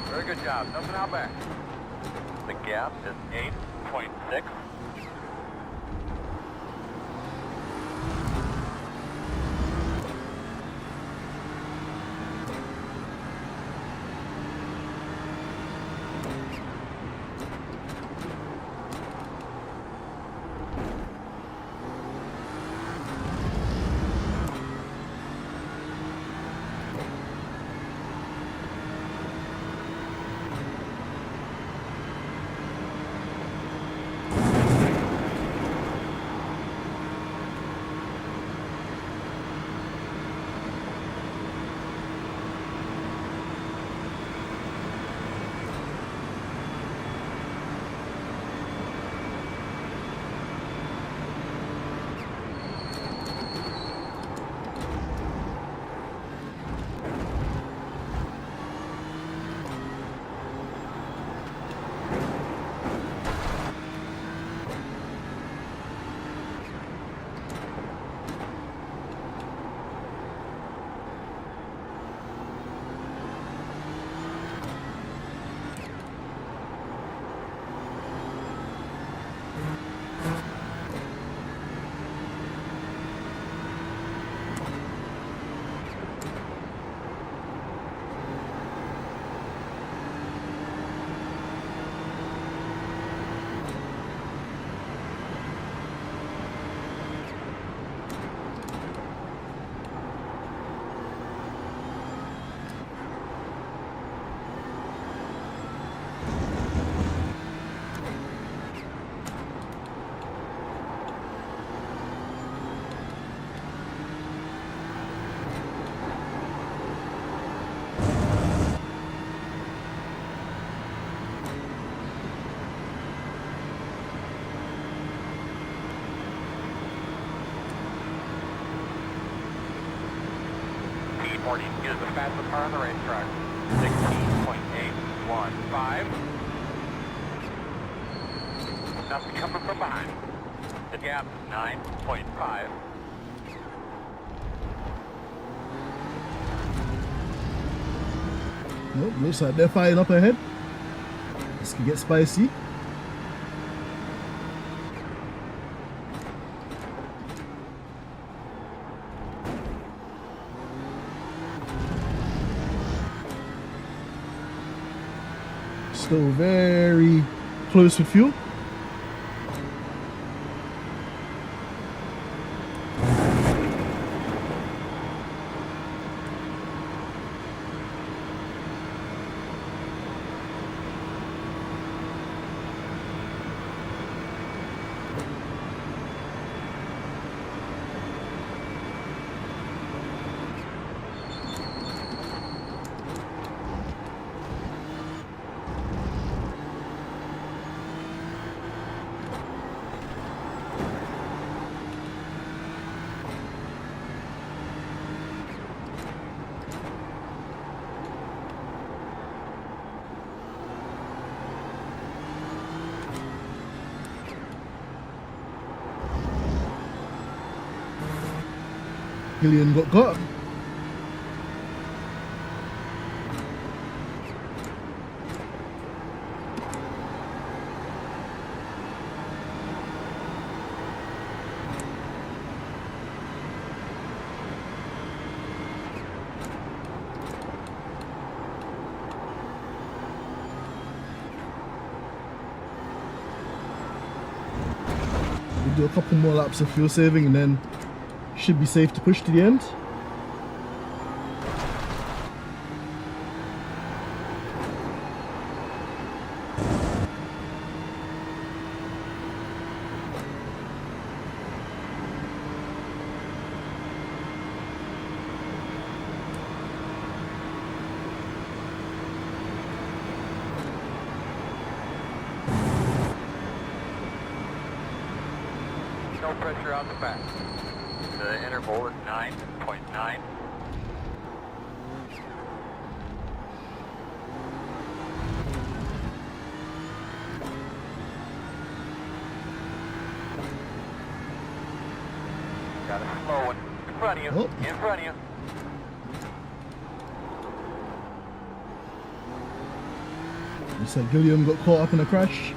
S2: Very good job. Nothing out back. The gap is 8.6. P40 is the fastest car on the racetrack. 16.815. Nothing coming from behind. The gap is 9.5.
S1: Nope, looks like they're firing up ahead. This could get spicy. still very close with fuel. Gillian got caught. We'll do a couple more laps of fuel saving and then should be safe to push to the end.
S2: No pressure out the back. The interval is 9.9. Got a slow one. In front of you.
S1: Oh.
S2: In front of you.
S1: You said Gillian got caught up in a crash.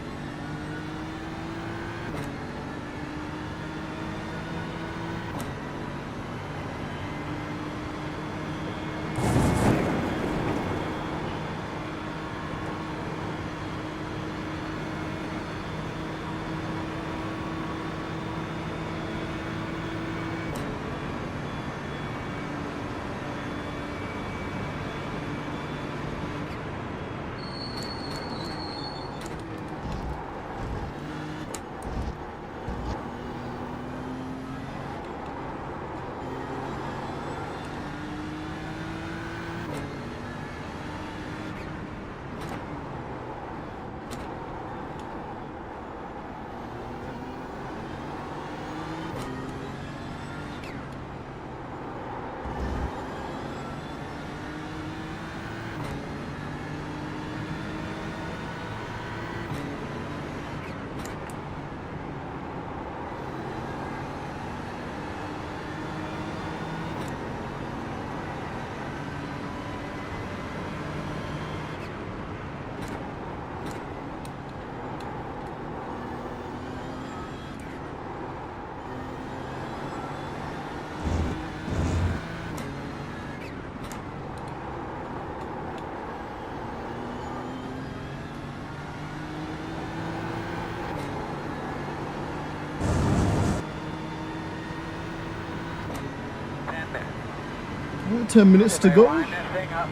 S1: Well, 10 minutes to go.
S2: Line that thing up.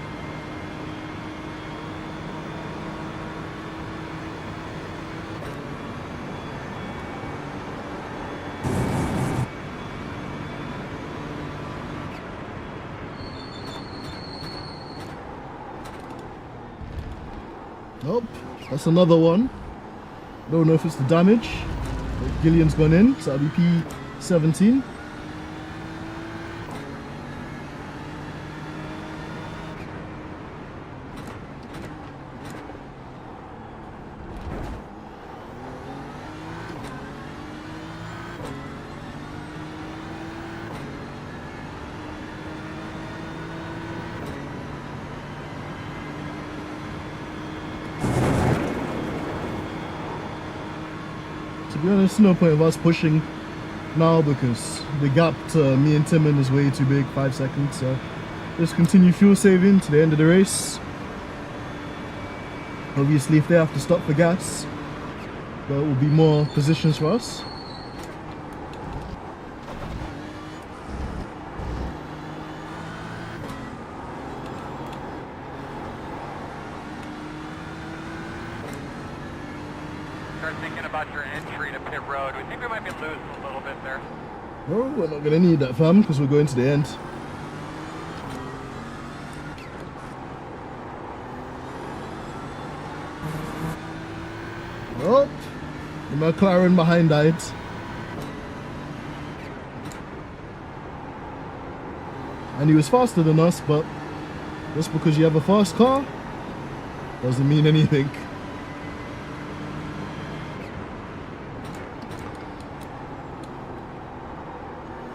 S1: Nope, that's another one. Don't know if it's the damage. But Gillian's gone in, so that'll be P17. To be honest, no point of us pushing now because the gap to me and Timon is way too big, 5 seconds. So let's continue fuel saving to the end of the race. Obviously, if they have to stop for gas, there will be more positions for us.
S2: Start thinking about your entry to pit road. We think we might be losing a little bit there.
S1: Oh, we're not going to need that, fam, because we're going to the end. Oh, the McLaren behind died. And he was faster than us, but just because you have a fast car doesn't mean anything.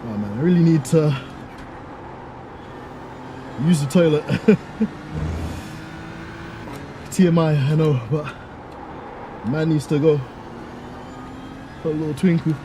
S1: Oh man, I really need to use the toilet. TMI, I know, but man needs to go. Got a little twinkle.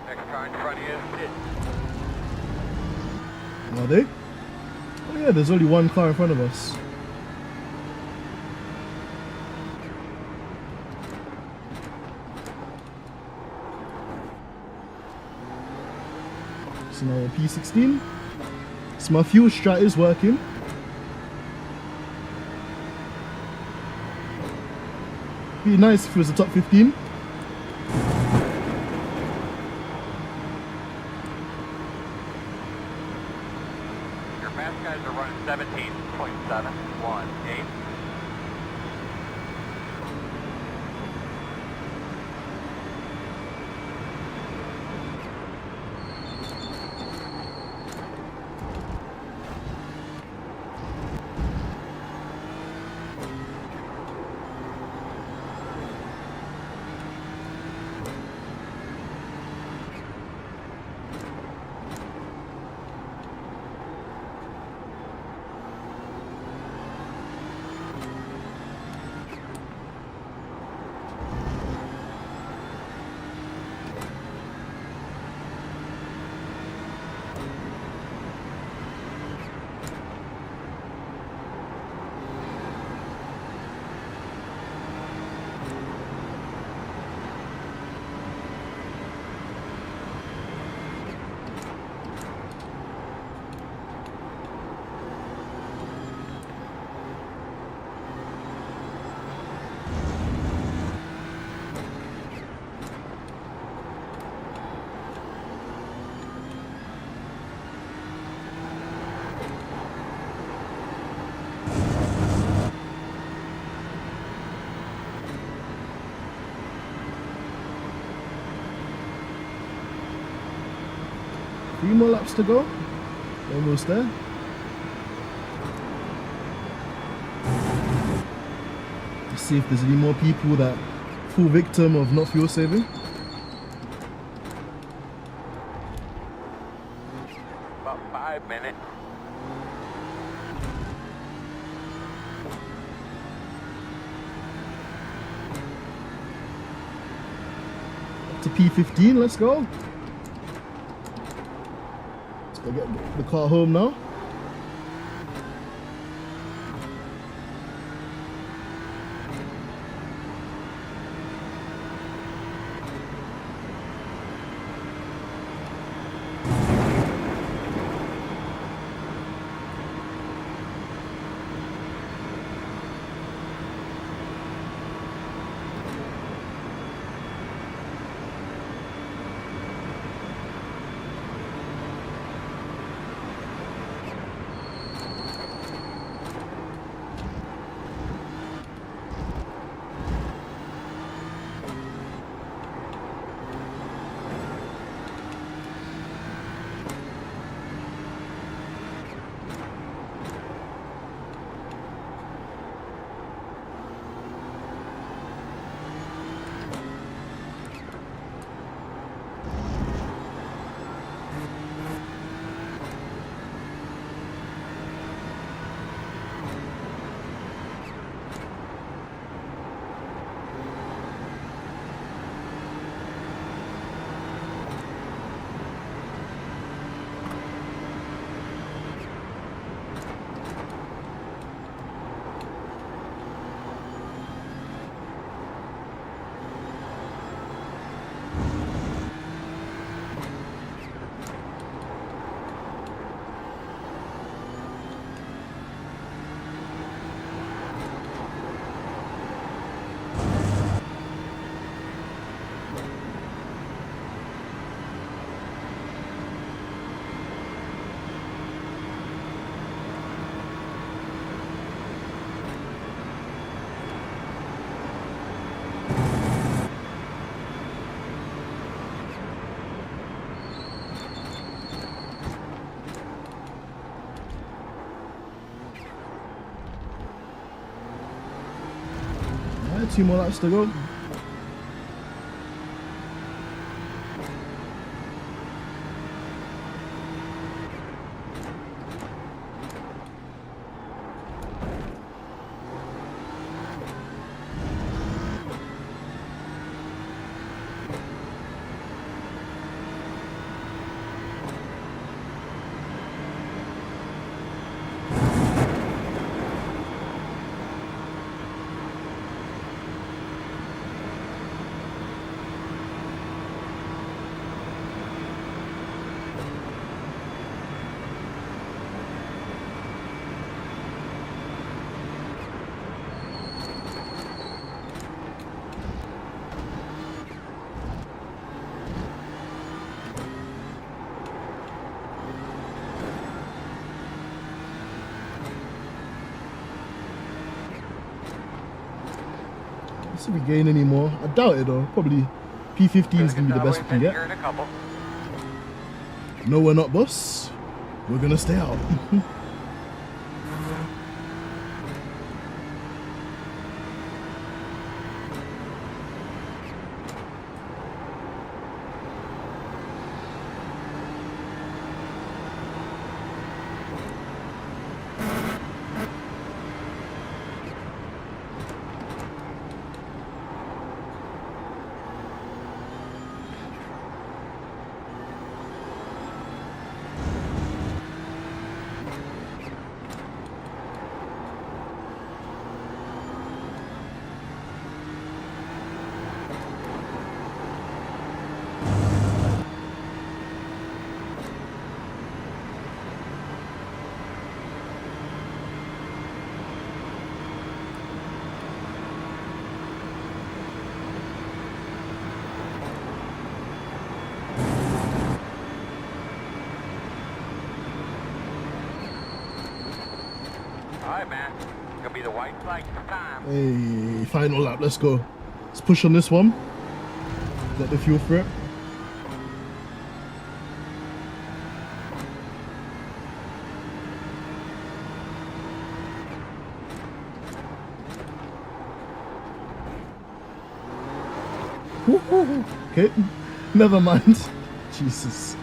S2: Next car in front of you is pit.
S1: Are they? Oh yeah, there's only one car in front of us. So now P16. So my fuel strat is working. Be nice if it was the top 15.
S2: Your fast guys are running 17.718.
S1: Three more laps to go. Almost there. Let's see if there's any more people that fall victim of not fuel saving.
S2: About 5 minutes.
S1: Up to P15, let's go. Let's go get the car home now. 2 more laps to go. Let's see if we gain any more. I doubt it though. Probably P15 is gonna be the best we can get. No, we're not, boss. We're gonna stay out.
S2: Alright, man. Gonna be the white flag this time.
S1: Hey, final lap, let's go. Let's push on this one. Got the fuel for it. Okay, never mind. Jesus.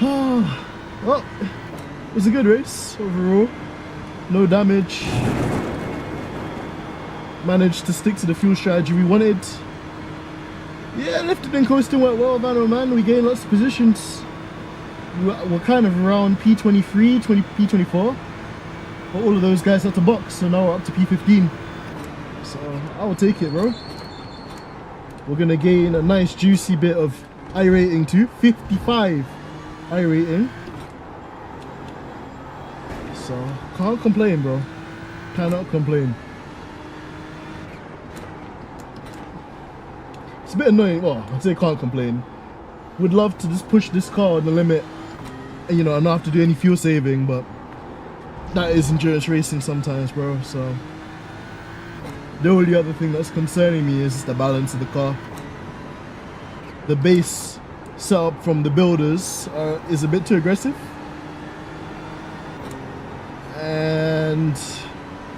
S1: Well, it was a good race overall. No damage. Managed to stick to the fuel strategy we wanted. Yeah, lifting and coasting went well, man. We gained lots of positions. We're kind of around P23, P24. But all of those guys had to box, so now we're up to P15. So I will take it, bro. We're gonna gain a nice juicy bit of iRating too. 55 iRating. So can't complain, bro. Cannot complain. It's a bit annoying. Well, I'd say can't complain. Would love to just push this car on the limit, and you know, and not have to do any fuel saving, but that is endurance racing sometimes, bro. So the only other thing that's concerning me is the balance of the car. The base setup from the builders is a bit too aggressive. And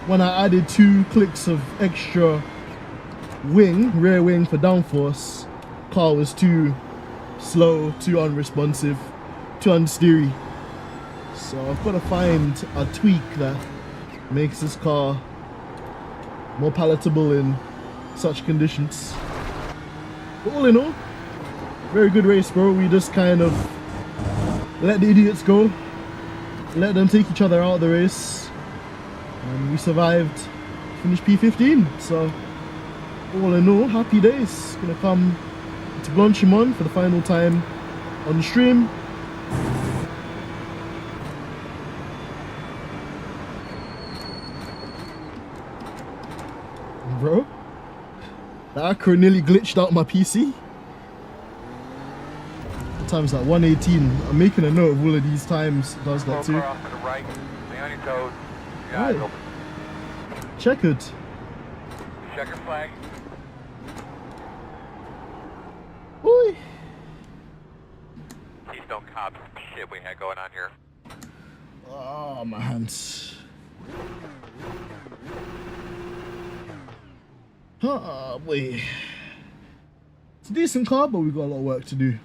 S1: when I added 2 clicks of extra rear wing for downforce, car was too slow, too unresponsive, too unsteery. So I've got to find a tweak that makes this car more palatable in such conditions. But all in all, very good race, bro. We just kind of let the idiots go, let them take each other out of the race, and we survived, finished P15. So all in all, happy days. Gonna come to Blanchimon for the final time on the stream. Bro, that acro nearly glitched out my PC. What time's that? 118. I'm making a note of all of these times. Does that too?
S2: Off to the right. Stay on your toes. Your eyes open.
S1: Checkered.
S2: Checker flag.
S1: Oi.
S2: Keystone Cops shit we had going on here.
S1: Oh, my hands. Oh boy. It's a decent car, but we got a lot of work to do.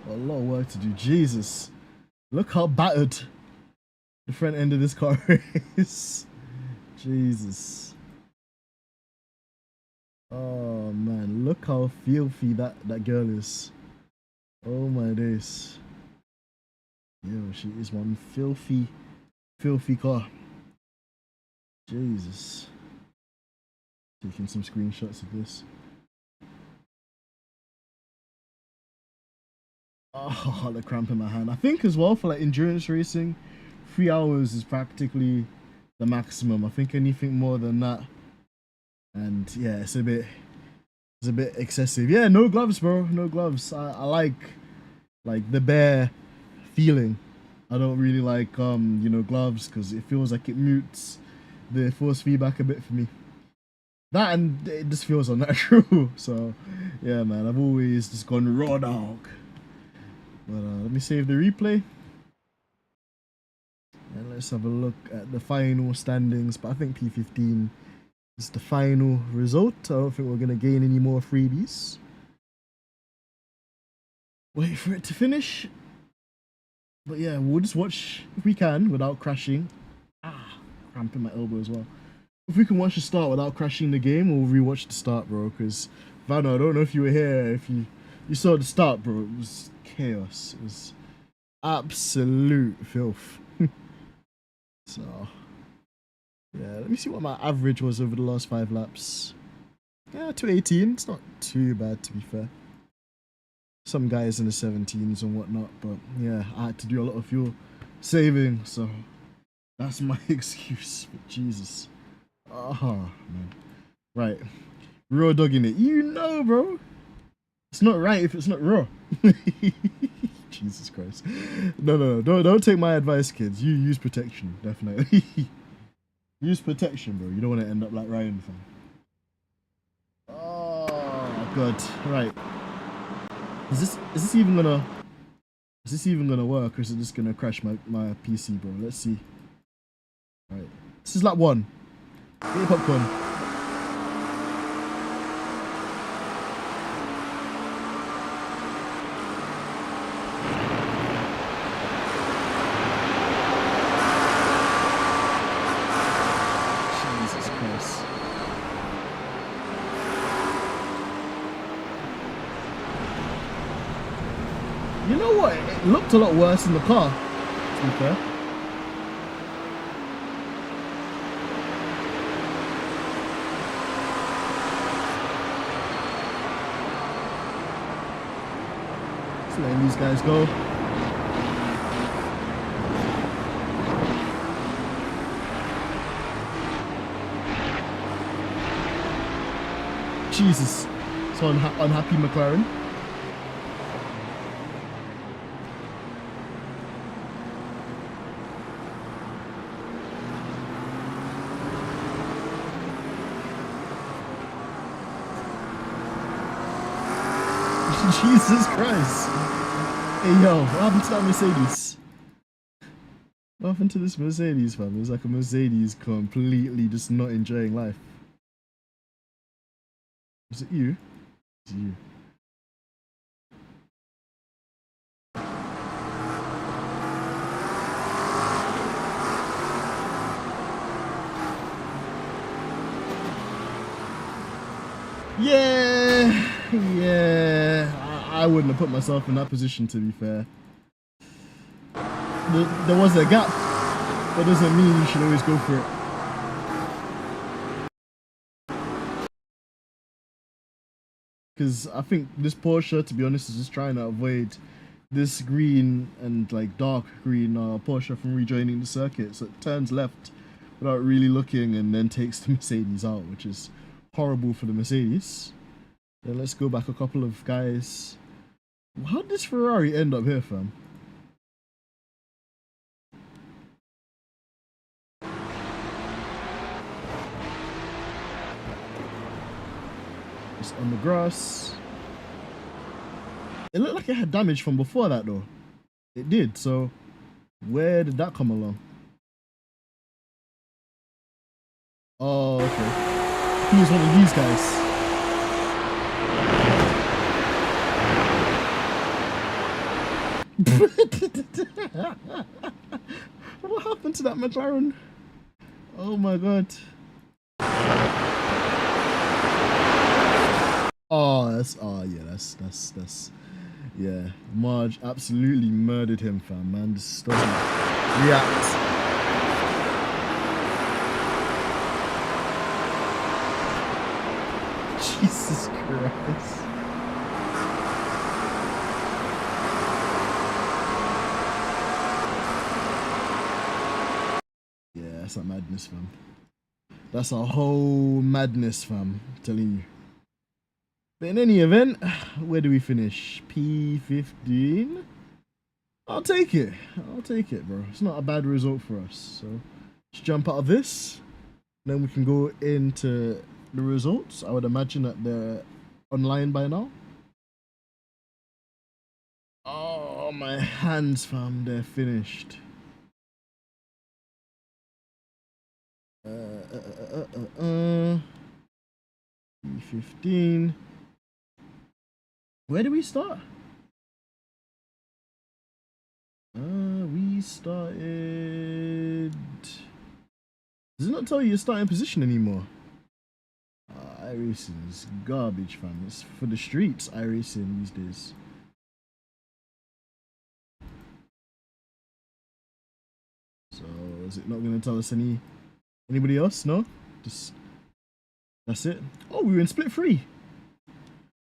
S1: A lot of work to do. Jesus. Look how battered the front end of this car is. Jesus. Oh man, look how filthy that girl is. Oh my days. Yo, she is one filthy car. Jesus. Taking some screenshots of this. Oh, the cramp in my hand. I think as well for like endurance racing, 3 hours is practically the maximum. I think anything more than that, and yeah, it's a bit excessive. Yeah, no gloves, bro. No gloves. I like the bare feeling. I don't really like you know, gloves because it feels like it mutes the force feedback a bit for me. That, and it just feels unnatural. So yeah, man, I've always just gone raw dog. But let me save the replay. And let's have a look at the final standings. But I think P15 is the final result. I don't think we're going to gain any more freebies. Wait for it to finish. But yeah, we'll just watch if we can without crashing. Ah, cramp in my elbow as well. If we can watch the start without crashing the game, we'll rewatch the start, bro. Because Vanna, I don't know if you were here. If you saw the start, bro, it was chaos. It was absolute filth. So yeah, let me see what my average was over the last 5 laps. Yeah, 218. It's not too bad, to be fair. Some guys in the 17s and whatnot, but yeah, I had to do a lot of fuel saving, so that's my excuse. But Jesus. Oh man. Right. Raw dogging it. You know, bro. It's not right if it's not raw. Jesus Christ. No. Don't take my advice, kids. You use protection, definitely. Use protection, bro. You don't want to end up like Ryan. Oh god. Right. Is this even gonna work, or is it just gonna crash my PC, bro? Let's see. Alright. This is lap 1. Get your popcorn. You know what? It looked a lot worse in the car, to be fair. Just letting these guys go. Jesus. So unhappy McLaren. Jesus Christ. Hey yo, what happened to that Mercedes? What happened to this Mercedes, fam? It was like a Mercedes completely just not enjoying life. Was it you? It's you. Yeah, I wouldn't have put myself in that position, to be fair. There was a gap. That doesn't mean you should always go for it. Because I think this Porsche, to be honest, is just trying to avoid this green and like dark green Porsche from rejoining the circuit. So it turns left without really looking and then takes the Mercedes out, which is horrible for the Mercedes. Then let's go back a couple of guys. How did this Ferrari end up here, fam? Just on the grass. It looked like it had damage from before that though. It did, so where did that come along? Oh, okay. he was one of these guys. What happened to that McLaren? Oh my god. That's yeah. Marge absolutely murdered him, fam, man. This doesn't react. Jesus Christ. Yeah, that's a madness, fam. That's a whole madness, fam. I'm telling you. But in any event, where do we finish? P15? I'll take it. I'll take it, bro. It's not a bad result for us. So let's jump out of this. Then we can go into the results. I would imagine that they're online by now. Oh, my hands, fam. They're finished. P15. Where do we start? We started. Does it not tell you your starting position anymore? iRacing is garbage, fam. It's for the streets, iRacing these days. So is it not going to tell us anybody else? No, just that's it. Oh, we were in split 3.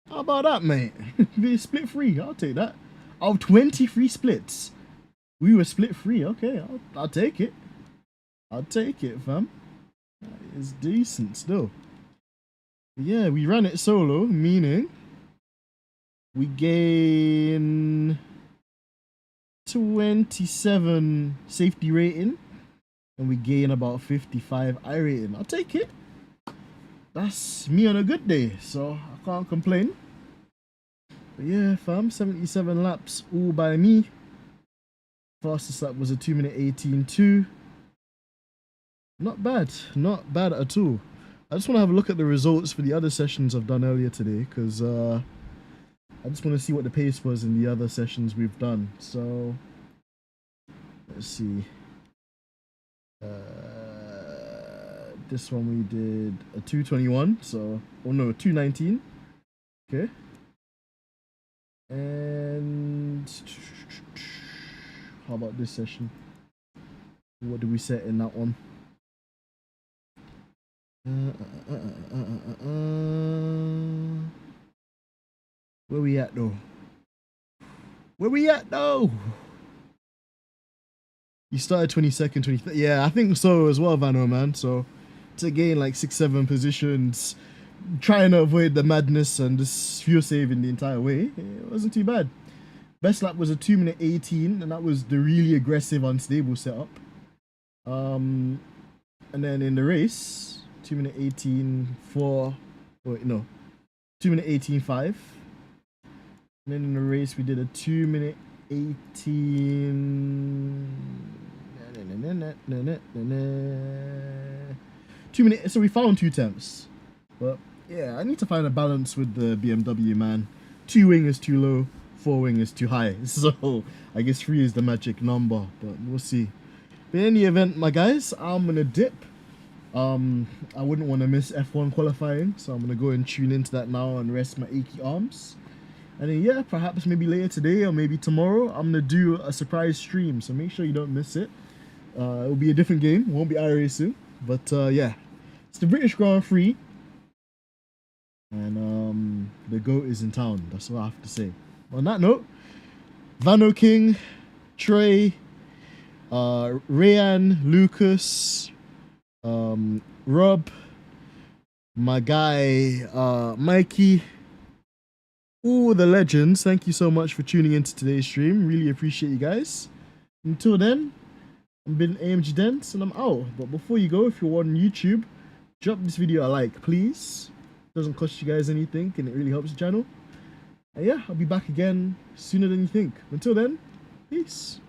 S1: How about that, mate? We split 3. I'll take that. Out of 23 splits, we were split 3. Okay, I'll take it. I'll take it, fam. That is decent still. Yeah, we ran it solo, meaning we gain 27 safety rating and we gain about 55 I rating. I'll take it. That's me on a good day, so I can't complain. But yeah, fam, 77 laps all by me. Fastest lap was a 2:18 18.2. Not bad, not bad at all. I just want to have a look at the results for the other sessions I've done earlier today, because I just want to see what the pace was in the other sessions we've done. So let's see. This one we did a 2:21, so oh no, 2:19. Okay. And how about this session? What did we set in that one? Where we at though? Where we at though? You started 22nd, 23rd. Yeah, I think so as well, Vano, man. So to gain like 6-7 positions, trying to avoid the madness and just fuel saving the entire way, it wasn't too bad. Best lap was a 2:18, and that was the really aggressive, unstable setup. And then in the race, 2:18.4, wait, no, 2:18.5. And then in the race, we did a 2:18. 2 minutes, so we found 2 temps. But yeah, I need to find a balance with the BMW, man. 2 wing is too low, 4 wing is too high. So I guess 3 is the magic number, but we'll see. But in any event, my guys, I'm gonna dip. I wouldn't want to miss F1 qualifying, so I'm gonna go and tune into that now and rest my achy arms. And then yeah, perhaps maybe later today or maybe tomorrow, I'm gonna do a surprise stream, so make sure you don't miss it. It'll be a different game, it won't be iRacing, but yeah, it's the British Grand Prix, and the GOAT is in town. That's what I have to say. On that note, Vano King, Trey, Rayan, Lucas, Rob, my guy Mikey, all the legends, thank you so much for tuning into today's stream. Really appreciate you guys. Until then, I've been AMG Dents and I'm out. But before you go, if you're on YouTube, drop this video a like, please. Doesn't cost you guys anything and it really helps the channel. And yeah, I'll be back again sooner than you think. Until then, peace.